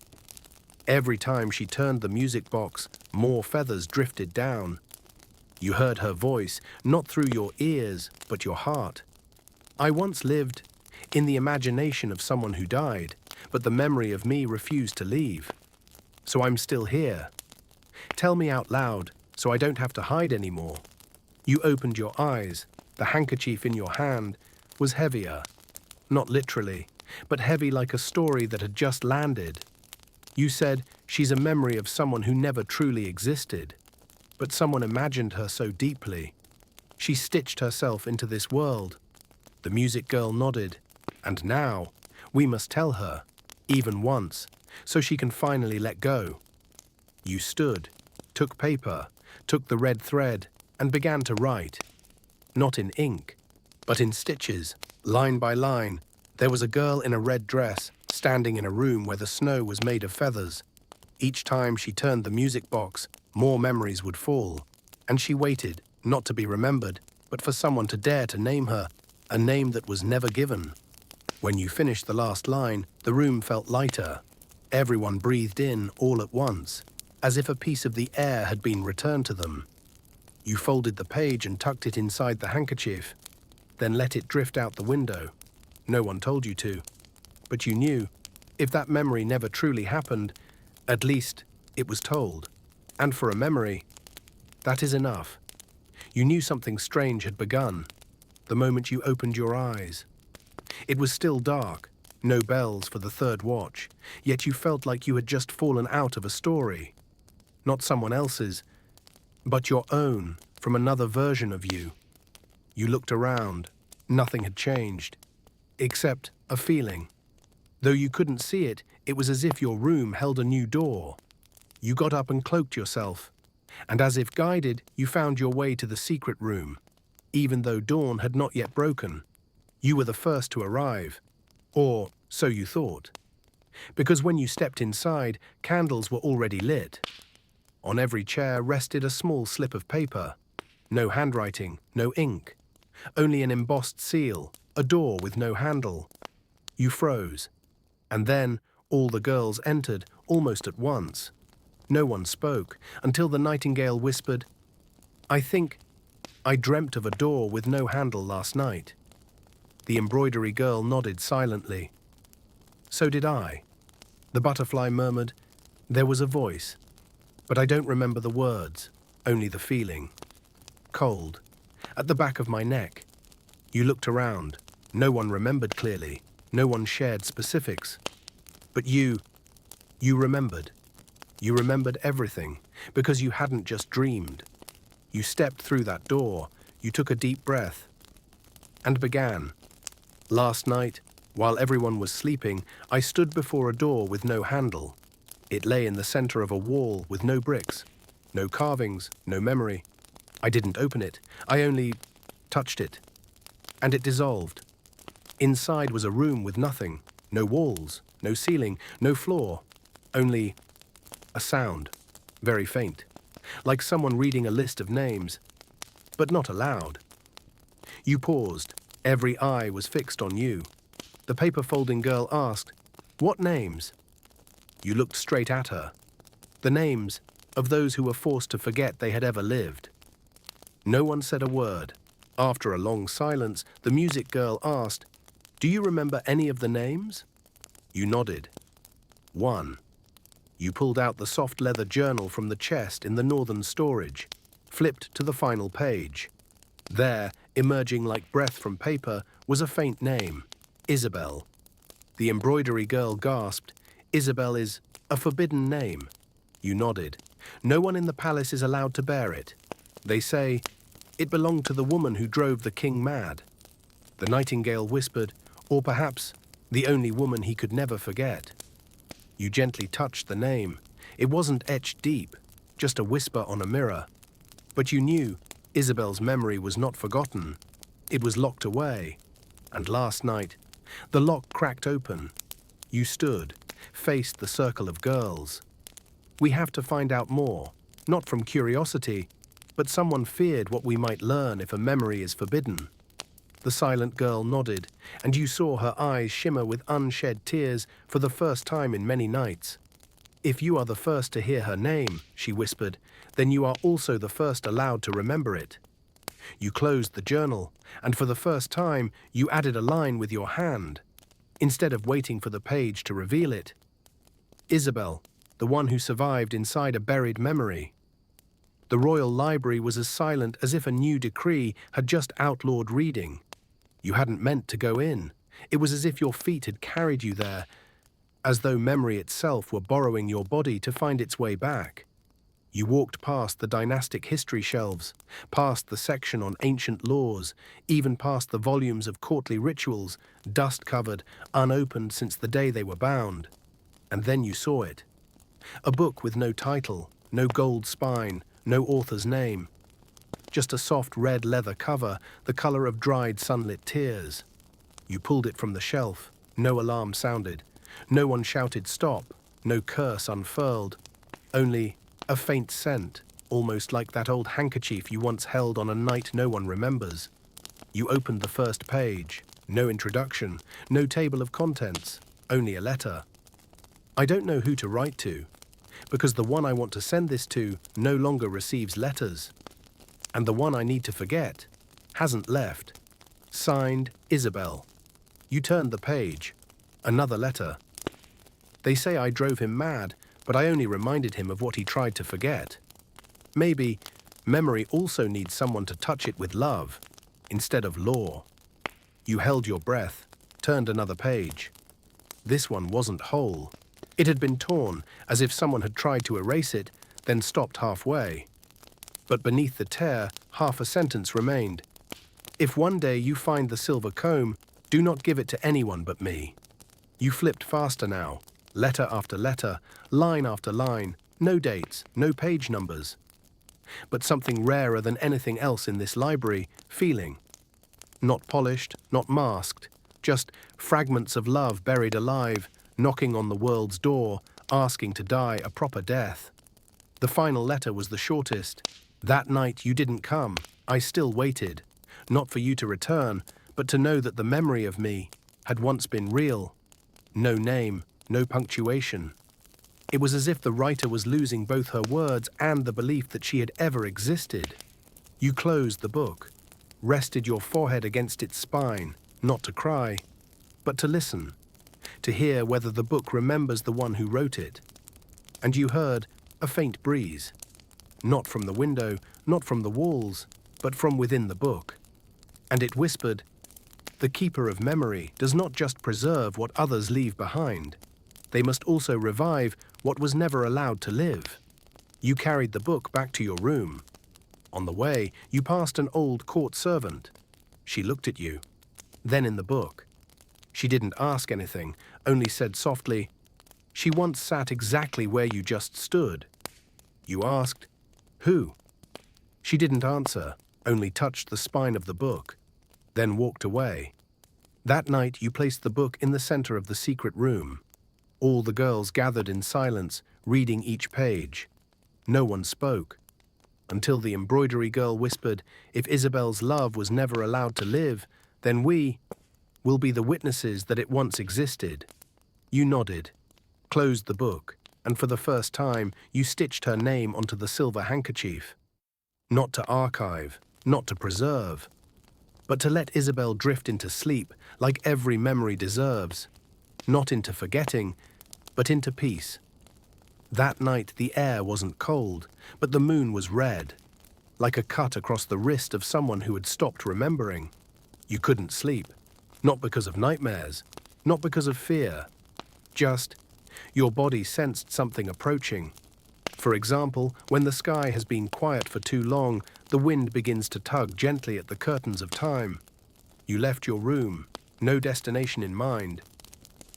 Every time she turned the music box, more feathers drifted down. You heard her voice, not through your ears, but your heart. I once lived in the imagination of someone who died, but the memory of me refused to leave. So I'm still here. Tell me out loud, so I don't have to hide anymore. You opened your eyes. The handkerchief in your hand was heavier. Not literally, but heavy like a story that had just landed. You said, she's a memory of someone who never truly existed. But someone imagined her so deeply. She stitched herself into this world. The music girl nodded. And now, we must tell her, even once, so she can finally let go. You stood, took paper, took the red thread, and began to write. Not in ink, but in stitches, line by line. There was a girl in a red dress, standing in a room where the snow was made of feathers. Each time she turned the music box, more memories would fall. And she waited, not to be remembered, but for someone to dare to name her, a name that was never given. When you finished the last line, the room felt lighter. Everyone breathed in all at once, as if a piece of the air had been returned to them. You folded the page and tucked it inside the handkerchief, then let it drift out the window. No one told you to. But you knew, if that memory never truly happened, at least it was told. And for a memory, that is enough. You knew something strange had begun, the moment you opened your eyes. It was still dark, no bells for the third watch, yet you felt like you had just fallen out of a story. Not someone else's, but your own, from another version of you. You looked around. Nothing had changed, except a feeling. Though you couldn't see it, it was as if your room held a new door. You got up and cloaked yourself, and as if guided, you found your way to the secret room, even though dawn had not yet broken. You were the first to arrive, or so you thought, because when you stepped inside, candles were already lit. On every chair rested a small slip of paper. No handwriting, no ink, only an embossed seal, a door with no handle. You froze, and then all the girls entered almost at once. No one spoke until the nightingale whispered, I think I dreamt of a door with no handle last night. The embroidery girl nodded silently. So did I. The butterfly murmured, there was a voice, but I don't remember the words, only the feeling. Cold, at the back of my neck. You looked around. No one remembered clearly. No one shared specifics. But you remembered. You remembered everything, because you hadn't just dreamed. You stepped through that door, you took a deep breath, and began. Last night, while everyone was sleeping, I stood before a door with no handle. It lay in the center of a wall with no bricks, no carvings, no memory. I didn't open it, I only touched it. And it dissolved. Inside was a room with nothing, no walls, no ceiling, no floor, only a sound, very faint, like someone reading a list of names, but not aloud. You paused, every eye was fixed on you. The paper-folding girl asked, what names? You looked straight at her. The names of those who were forced to forget they had ever lived. No one said a word. After a long silence, the music girl asked, do you remember any of the names? You nodded. One. You pulled out the soft leather journal from the chest in the northern storage, flipped to the final page. There, emerging like breath from paper, was a faint name, Isabel. The embroidery girl gasped, Isabel is a forbidden name. You nodded. No one in the palace is allowed to bear it. They say it belonged to the woman who drove the king mad. The nightingale whispered, or perhaps the only woman he could never forget. You gently touched the name. It wasn't etched deep, just a whisper on a mirror. But you knew Isabel's memory was not forgotten. It was locked away. And last night, the lock cracked open. You stood, faced the circle of girls. We have to find out more, not from curiosity, but someone feared what we might learn if a memory is forbidden. The silent girl nodded, and you saw her eyes shimmer with unshed tears for the first time in many nights. If you are the first to hear her name, she whispered, then you are also the first allowed to remember it. You closed the journal, and for the first time, you added a line with your hand, instead of waiting for the page to reveal it. Isabel, the one who survived inside a buried memory. The royal library was as silent as if a new decree had just outlawed reading. You hadn't meant to go in. It was as if your feet had carried you there, as though memory itself were borrowing your body to find its way back. You walked past the dynastic history shelves, past the section on ancient laws, even past the volumes of courtly rituals, dust-covered, unopened since the day they were bound. And then you saw it. A book with no title, no gold spine, no author's name. Just a soft red leather cover, the color of dried sunlit tears. You pulled it from the shelf. No alarm sounded. No one shouted stop. No curse unfurled. Only a faint scent, almost like that old handkerchief you once held on a night no one remembers. You opened the first page. No introduction, no table of contents, only a letter. I don't know who to write to, because the one I want to send this to no longer receives letters. And the one I need to forget hasn't left. Signed, Isabel. You turned the page. Another letter. They say I drove him mad, but I only reminded him of what he tried to forget. Maybe memory also needs someone to touch it with love, instead of law. You held your breath, turned another page. This one wasn't whole. It had been torn, as if someone had tried to erase it, then stopped halfway. But beneath the tear, half a sentence remained. If one day you find the silver comb, do not give it to anyone but me. You flipped faster now, letter after letter, line after line, no dates, no page numbers. But something rarer than anything else in this library, feeling. Not polished, not masked, just fragments of love buried alive, knocking on the world's door, asking to die a proper death. The final letter was the shortest. That night you didn't come. I still waited, not for you to return, but to know that the memory of me had once been real. No name, no punctuation. It was as if the writer was losing both her words and the belief that she had ever existed. You closed the book, rested your forehead against its spine, not to cry, but to listen, to hear whether the book remembers the one who wrote it. And you heard a faint breeze, not from the window, not from the walls, but from within the book. And it whispered, "The keeper of memory does not just preserve what others leave behind. They must also revive what was never allowed to live." You carried the book back to your room. On the way, you passed an old court servant. She looked at you, then in the book. She didn't ask anything, only said softly, "She once sat exactly where you just stood." You asked, "Who?" She didn't answer, only touched the spine of the book, then walked away. That night you placed the book in the center of the secret room. All the girls gathered in silence, reading each page. No one spoke, until the embroidery girl whispered, "If Isabel's love was never allowed to live, then we will be the witnesses that it once existed." You nodded, closed the book, and for the first time you stitched her name onto the silver handkerchief. Not to archive, not to preserve, but to let Isabel drift into sleep like every memory deserves. Not into forgetting, but into peace. That night the air wasn't cold, but the moon was red, like a cut across the wrist of someone who had stopped remembering. You couldn't sleep, not because of nightmares, not because of fear. Just, your body sensed something approaching. For example, when the sky has been quiet for too long, the wind begins to tug gently at the curtains of time. You left your room, no destination in mind.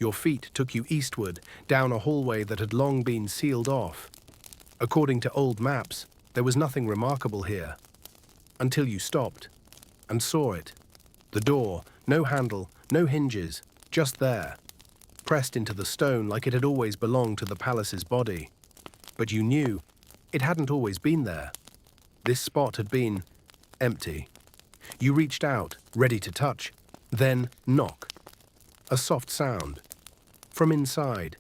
Your feet took you eastward, down a hallway that had long been sealed off. According to old maps, there was nothing remarkable here. Until you stopped and saw it. The door, no handle, no hinges, just there, pressed into the stone like it had always belonged to the palace's body. But you knew it hadn't always been there. This spot had been empty. You reached out, ready to touch, then knock. A soft sound. From inside.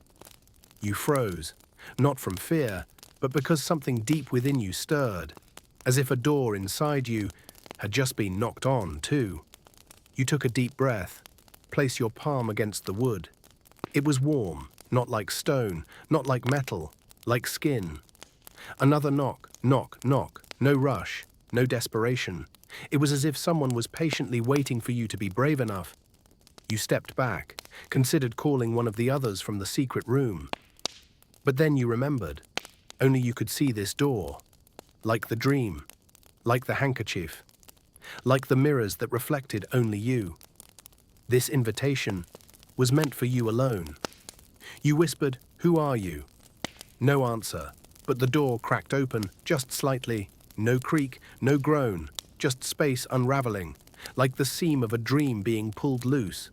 You froze, not from fear, but because something deep within you stirred, as if a door inside you had just been knocked on, too. You took a deep breath, placed your palm against the wood. It was warm, not like stone, not like metal, like skin. Another knock, knock, knock, no rush, no desperation. It was as if someone was patiently waiting for you to be brave enough. You stepped back, considered calling one of the others from the secret room. But then you remembered. Only you could see this door. Like the dream. Like the handkerchief. Like the mirrors that reflected only you. This invitation was meant for you alone. You whispered, "Who are you?" No answer, but the door cracked open just slightly. No creak, no groan, just space unraveling, like the seam of a dream being pulled loose.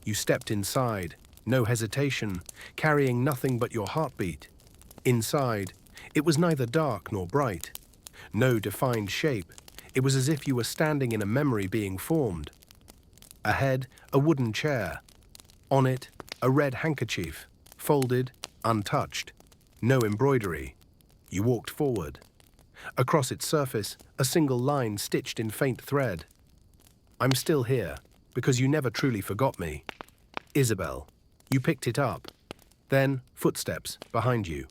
You stepped inside, no hesitation, carrying nothing but your heartbeat. Inside, it was neither dark nor bright. No defined shape. It was as if you were standing in a memory being formed. Ahead, a wooden chair. On it, a red handkerchief, folded, untouched. No embroidery. You walked forward. Across its surface, a single line stitched in faint thread. "I'm still here, because you never truly forgot me. Isabel." You picked it up. Then, footsteps behind you.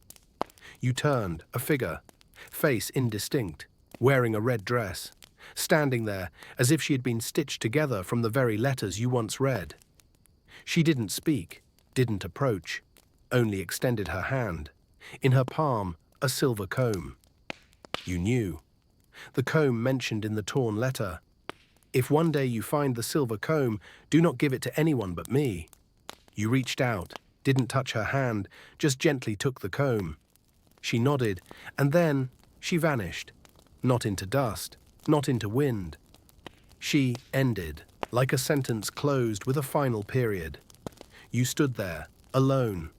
You turned, a figure, face indistinct, wearing a red dress, standing there as if she had been stitched together from the very letters you once read. She didn't speak, didn't approach, only extended her hand. In her palm, a silver comb. You knew. The comb mentioned in the torn letter. "If one day you find the silver comb, do not give it to anyone but me." You reached out, didn't touch her hand, just gently took the comb. She nodded, and then she vanished. Not into dust, not into wind. She ended, like a sentence closed with a final period. You stood there, alone.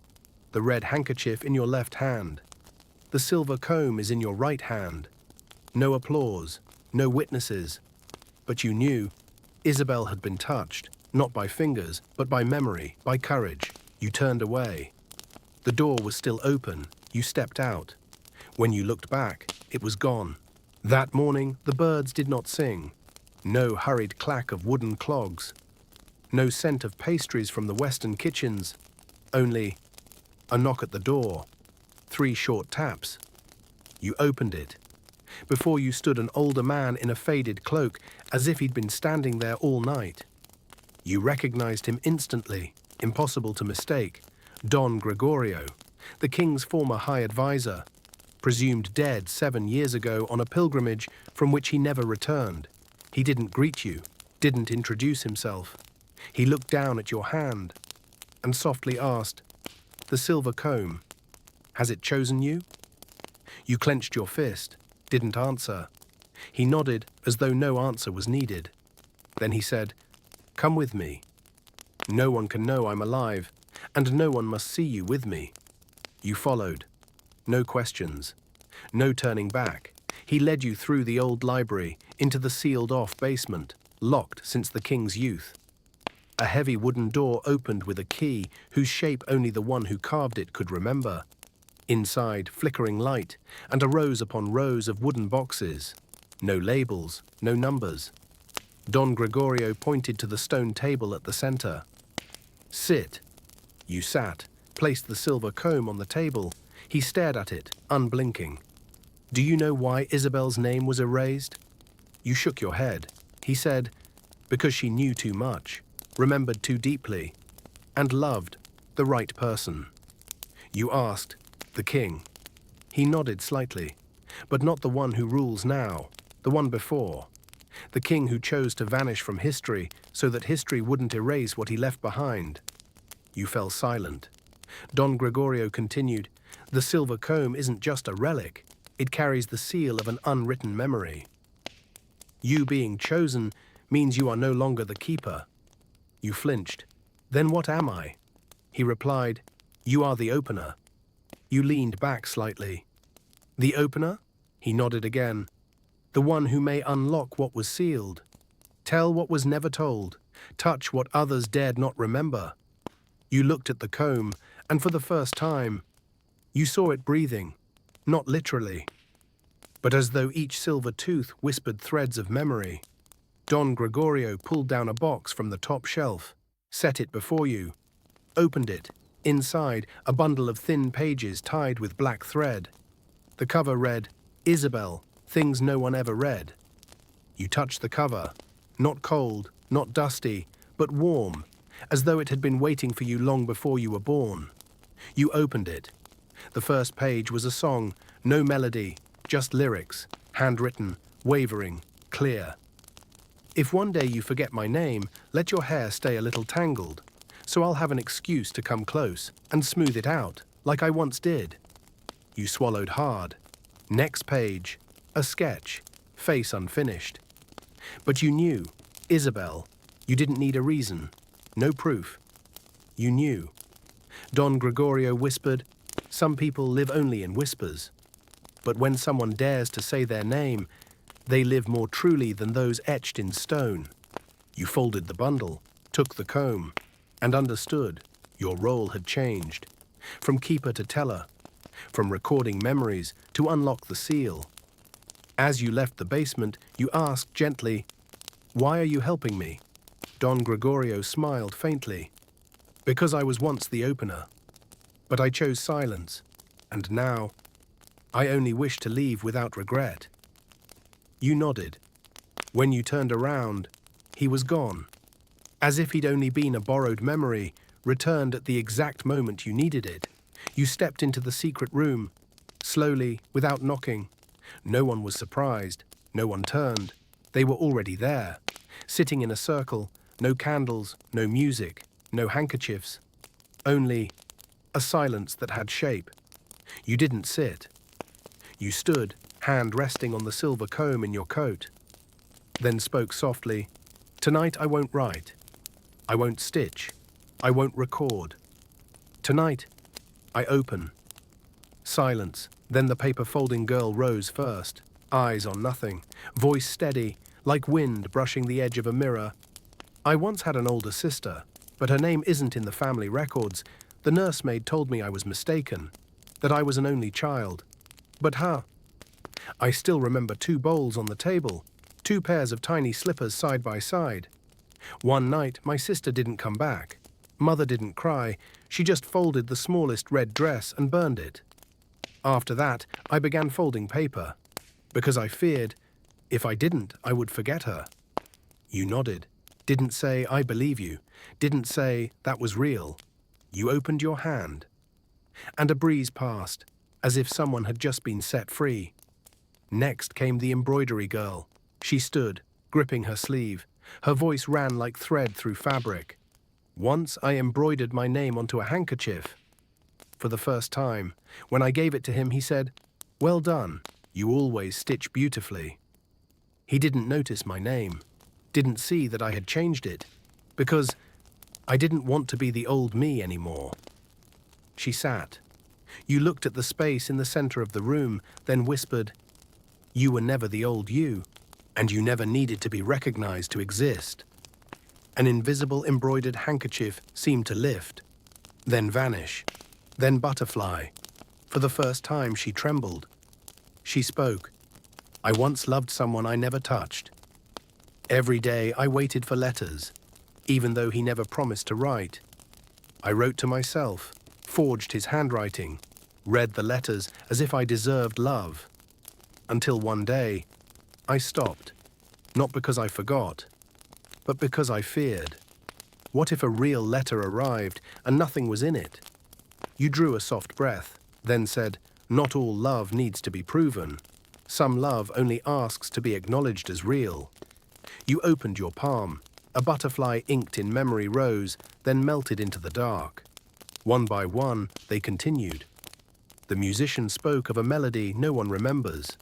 The red handkerchief in your left hand. The silver comb is in your right hand. No applause, no witnesses. But you knew Isabel had been touched, not by fingers, but by memory, by courage. You turned away. The door was still open. You stepped out. When you looked back, it was gone. That morning, the birds did not sing. No hurried clack of wooden clogs. No scent of pastries from the western kitchens. Only a knock at the door. 3 short taps. You opened it. Before you stood an older man in a faded cloak, as if he'd been standing there all night. You recognized him instantly, impossible to mistake. Don Gregorio, the king's former high advisor, presumed dead 7 years ago on a pilgrimage from which he never returned. He didn't greet you, didn't introduce himself. He looked down at your hand and softly asked, "The silver comb, has it chosen you?" You clenched your fist, didn't answer. He nodded as though no answer was needed. Then he said, "Come with me. No one can know I'm alive, and no one must see you with me." You followed. No questions. No turning back. He led you through the old library, into the sealed-off basement, locked since the king's youth. A heavy wooden door opened with a key whose shape only the one who carved it could remember. Inside, flickering light, and rows upon rows of wooden boxes. No labels, no numbers. Don Gregorio pointed to the stone table at the center. "Sit." You sat, placed the silver comb on the table. He stared at it, unblinking. "Do you know why Isabel's name was erased?" You shook your head. He said, "Because she knew too much, remembered too deeply, and loved the right person." You asked, "The king?" He nodded slightly, "But not the one who rules now, the one before. The king who chose to vanish from history so that history wouldn't erase what he left behind." You fell silent. Don Gregorio continued, "The silver comb isn't just a relic. It carries the seal of an unwritten memory. You being chosen means you are no longer the keeper." You flinched. "Then what am I?" He replied, "You are the opener." You leaned back slightly. "The opener?" He nodded again. "The one who may unlock what was sealed, tell what was never told, touch what others dared not remember." You looked at the comb, and for the first time, you saw it breathing, not literally, but as though each silver tooth whispered threads of memory. Don Gregorio pulled down a box from the top shelf, set it before you, opened it. Inside, a bundle of thin pages tied with black thread. The cover read, "Isabel, Things No One Ever Read." You touched the cover, not cold, not dusty, but warm, as though it had been waiting for you long before you were born. You opened it. The first page was a song, no melody, just lyrics, handwritten, wavering, clear. "If one day you forget my name, let your hair stay a little tangled, so I'll have an excuse to come close and smooth it out, like I once did." You swallowed hard. Next page, a sketch, face unfinished. But you knew, Isabel, you didn't need a reason, no proof. You knew. Don Gregorio whispered, "Some people live only in whispers. But when someone dares to say their name, they live more truly than those etched in stone." You folded the bundle, took the comb, and understood your role had changed. From keeper to teller, from recording memories to unlock the seal. As you left the basement, you asked gently, "Why are you helping me?" Don Gregorio smiled faintly. "Because I was once the opener. But I chose silence, and now I only wish to leave without regret." You nodded. When you turned around, he was gone. As if he'd only been a borrowed memory, returned at the exact moment you needed it. You stepped into the secret room, slowly, without knocking. No one was surprised, no one turned. They were already there, sitting in a circle, no candles, no music, no handkerchiefs. Only a silence that had shape. You didn't sit. You stood, hand resting on the silver comb in your coat. Then spoke softly, "Tonight I won't write. I won't stitch. I won't record. Tonight, I open." Silence. Then the paper-folding girl rose first, eyes on nothing, voice steady, like wind brushing the edge of a mirror. "I once had an older sister, but her name isn't in the family records. The nursemaid told me I was mistaken, that I was an only child. But her, I still remember 2 bowls on the table, 2 pairs of tiny slippers side by side. One night, my sister didn't come back. Mother didn't cry, she just folded the smallest red dress and burned it. After that, I began folding paper, because I feared, if I didn't, I would forget her. You nodded, didn't say, I believe you, didn't say, that was real. You opened your hand. And a breeze passed, as if someone had just been set free. Next came the embroidery girl. She stood, gripping her sleeve. Her voice ran like thread through fabric. Once I embroidered my name onto a handkerchief. For the first time, when I gave it to him, he said, "Well done, you always stitch beautifully." He didn't notice my name, didn't see that I had changed it, because I didn't want to be the old me anymore. She sat. You looked at the space in the center of the room, then whispered, "You were never the old you, and you never needed to be recognized to exist." An invisible embroidered handkerchief seemed to lift, then vanish, then butterfly. For the first time, she trembled. She spoke. "I once loved someone I never touched. Every day I waited for letters, even though he never promised to write. I wrote to myself, forged his handwriting, read the letters as if I deserved love. Until one day, I stopped, not because I forgot, but because I feared. What if a real letter arrived and nothing was in it?" You drew a soft breath, then said, "Not all love needs to be proven. Some love only asks to be acknowledged as real." You opened your palm. A butterfly inked in memory rose, then melted into the dark. One by one, they continued. The musician spoke of a melody no one remembers.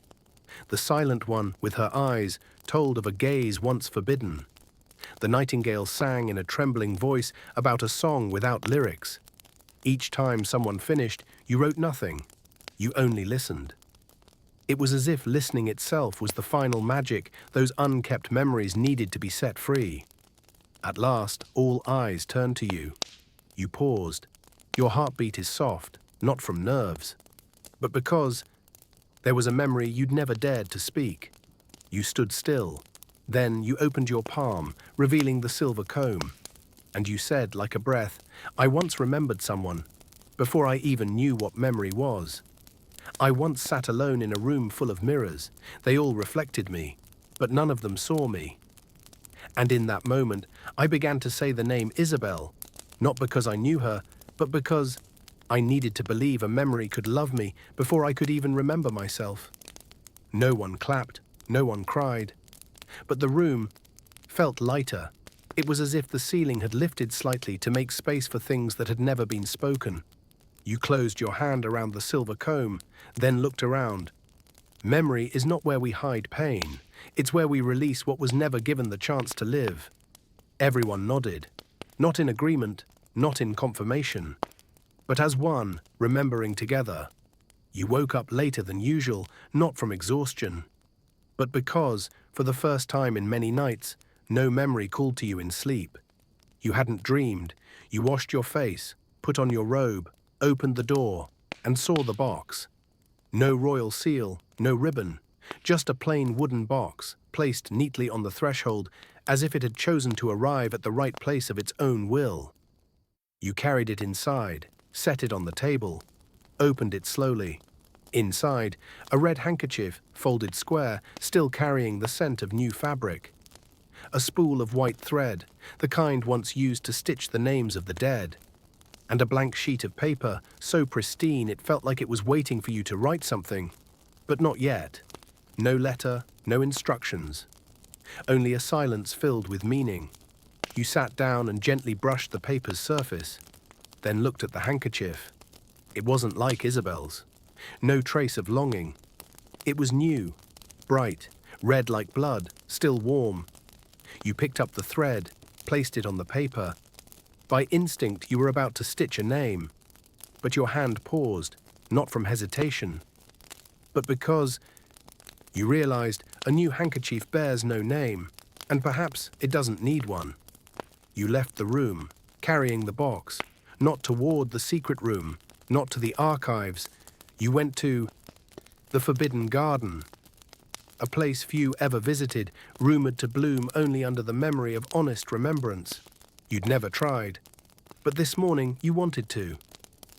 The silent one, with her eyes, told of a gaze once forbidden. The nightingale sang in a trembling voice about a song without lyrics. Each time someone finished, you wrote nothing. You only listened. It was as if listening itself was the final magic those unkept memories needed to be set free. At last, all eyes turned to you. You paused. Your heartbeat is soft, not from nerves, but because there was a memory you'd never dared to speak. You stood still. Then you opened your palm, revealing the silver comb. And you said, like a breath, "I once remembered someone, before I even knew what memory was. I once sat alone in a room full of mirrors. They all reflected me, but none of them saw me." And in that moment, I began to say the name Isabel, not because I knew her, but because I needed to believe a memory could love me before I could even remember myself. No one clapped, no one cried, but the room felt lighter. It was as if the ceiling had lifted slightly to make space for things that had never been spoken. You closed your hand around the silver comb, then looked around. Memory is not where we hide pain. It's where we release what was never given the chance to live. Everyone nodded, not in agreement, not in confirmation, but as one, remembering together. You woke up later than usual, not from exhaustion, but because, for the first time in many nights, no memory called to you in sleep. You hadn't dreamed. You washed your face, put on your robe, opened the door, and saw the box. No royal seal, no ribbon, just a plain wooden box, placed neatly on the threshold, as if it had chosen to arrive at the right place of its own will. You carried it inside, set it on the table, opened it slowly. Inside, a red handkerchief, folded square, still carrying the scent of new fabric. A spool of white thread, the kind once used to stitch the names of the dead. And a blank sheet of paper, so pristine it felt like it was waiting for you to write something. But not yet. No letter, no instructions. Only a silence filled with meaning. You sat down and gently brushed the paper's surface, then looked at the handkerchief. It wasn't like Isabel's. No trace of longing. It was new, bright, red like blood, still warm. You picked up the thread, placed it on the paper. By instinct, you were about to stitch a name, but your hand paused, not from hesitation, but because you realized a new handkerchief bears no name, and perhaps it doesn't need one. You left the room, carrying the box, not toward the secret room, not to the archives. You went to the forbidden garden. a place few ever visited, rumored to bloom only under the memory of honest remembrance. You'd never tried. But this morning you wanted to.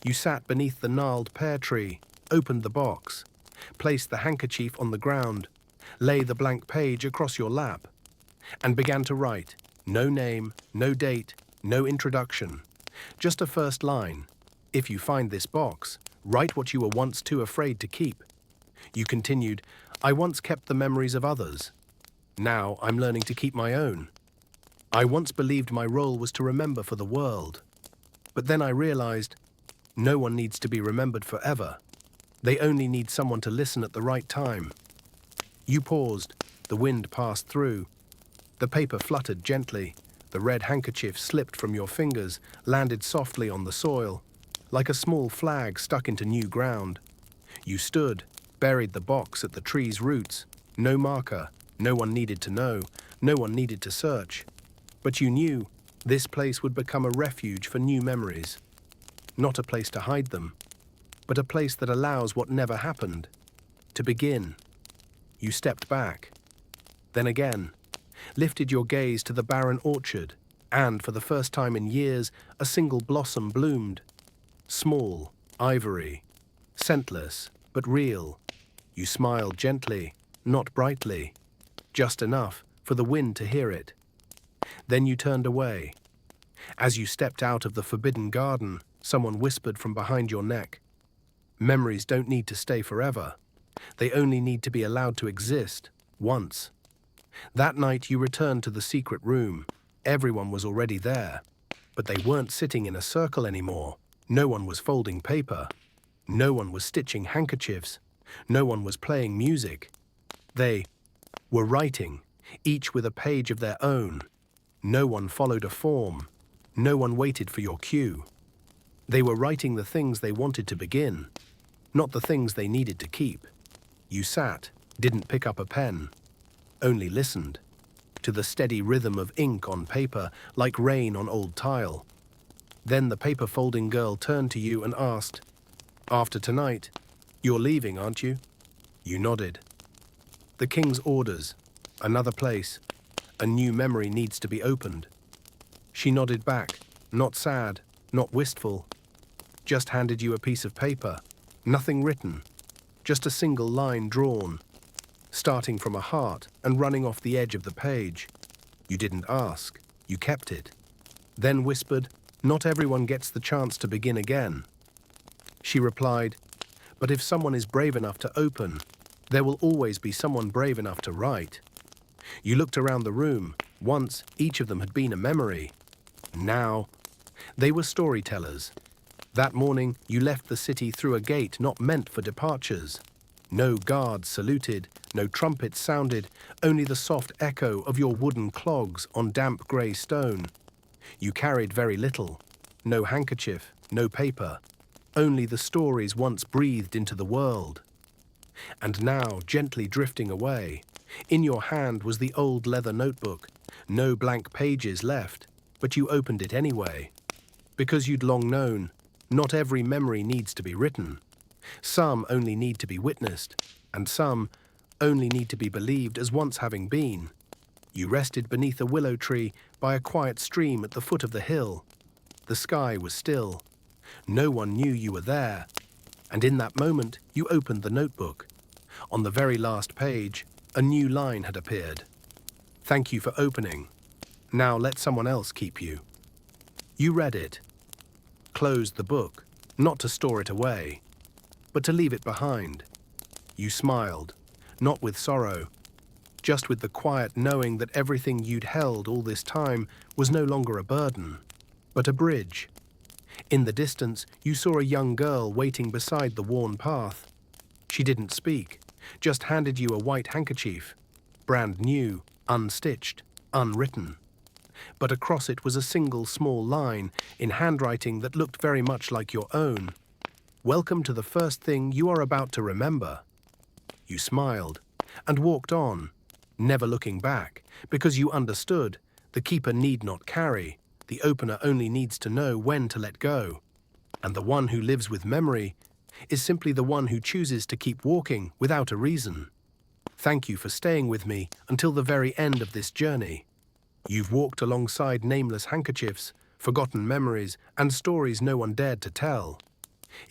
You sat beneath the gnarled pear tree, opened the box, placed the handkerchief on the ground, lay the blank page across your lap, and began to write. No name, no date, no introduction. Just a first line. If you find this box, write what you were once too afraid to keep. You continued, I once kept the memories of others. Now I'm learning to keep my own. I once believed my role was to remember for the world. But then I realized, no one needs to be remembered forever. They only need someone to listen at the right time. You paused, the wind passed through. The paper fluttered gently. The red handkerchief slipped from your fingers, landed softly on the soil, like a small flag stuck into new ground. You stood, buried the box at the tree's roots. No marker, no one needed to know, no one needed to search. But you knew this place would become a refuge for new memories. Not a place to hide them, but a place that allows what never happened to begin. You stepped back, then again, lifted your gaze to the barren orchard, and for the first time in years, a single blossom bloomed. Small, ivory, scentless, but real. You smiled gently, not brightly, just enough for the wind to hear it. Then you turned away. As you stepped out of the forbidden garden, someone whispered from behind your neck, memories don't need to stay forever. They only need to be allowed to exist, once. That night you returned to the secret room. Everyone was already there, but they weren't sitting in a circle anymore. No one was folding paper. No one was stitching handkerchiefs. No one was playing music. They were writing, each with a page of their own. No one followed a form. No one waited for your cue. They were writing the things they wanted to begin, not the things they needed to keep. You sat, didn't pick up a pen, only listened to the steady rhythm of ink on paper, like rain on old tile. Then the paper-folding girl turned to you and asked, after tonight, you're leaving, aren't you? You nodded. The king's orders, another place, a new memory needs to be opened. She nodded back, not sad, not wistful, just handed you a piece of paper, nothing written, just a single line drawn, starting from a heart and running off the edge of the page. You didn't ask, you kept it. Then whispered, not everyone gets the chance to begin again. She replied, but if someone is brave enough to open, there will always be someone brave enough to write. You looked around the room. Once, each of them had been a memory. Now, they were storytellers. That morning, you left the city through a gate not meant for departures. No guards saluted, no trumpets sounded, only the soft echo of your wooden clogs on damp grey stone. You carried very little, no handkerchief, no paper, only the stories once breathed into the world. And now, gently drifting away, in your hand was the old leather notebook, no blank pages left, but you opened it anyway. Because you'd long known, not every memory needs to be written. Some only need to be witnessed, and some only need to be believed as once having been. You rested beneath a willow tree by a quiet stream at the foot of the hill. The sky was still. No one knew you were there. And in that moment, you opened the notebook. On the very last page, a new line had appeared. Thank you for opening. Now let someone else keep you. You read it, closed the book, not to store it away, but to leave it behind. You smiled, not with sorrow, just with the quiet knowing that everything you'd held all this time was no longer a burden, but a bridge. In the distance, you saw a young girl waiting beside the worn path. She didn't speak, just handed you a white handkerchief, brand new, unstitched, unwritten. But across it was a single small line in handwriting that looked very much like your own. Welcome to the first thing you are about to remember. You smiled and walked on, never looking back, because you understood the keeper need not carry, the opener only needs to know when to let go. And the one who lives with memory is simply the one who chooses to keep walking without a reason. Thank you for staying with me until the very end of this journey. You've walked alongside nameless handkerchiefs, forgotten memories, and stories no one dared to tell.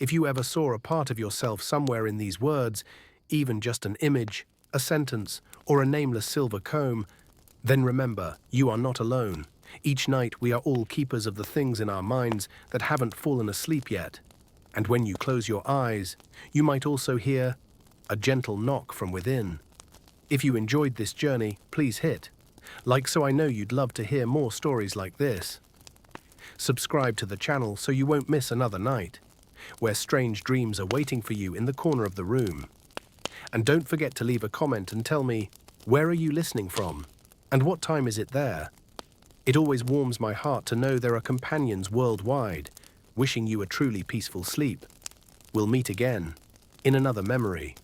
If you ever saw a part of yourself somewhere in these words, even just an image, a sentence, or a nameless silver comb, then remember, you are not alone. Each night we are all keepers of the things in our minds that haven't fallen asleep yet. And when you close your eyes, you might also hear a gentle knock from within. If you enjoyed this journey, please hit like so I know you'd love to hear more stories like this. Subscribe to the channel so you won't miss another night, where strange dreams are waiting for you in the corner of the room. And don't forget to leave a comment and tell me, where are you listening from? And what time is it there? It always warms my heart to know there are companions worldwide, wishing you a truly peaceful sleep. We'll meet again, in another memory.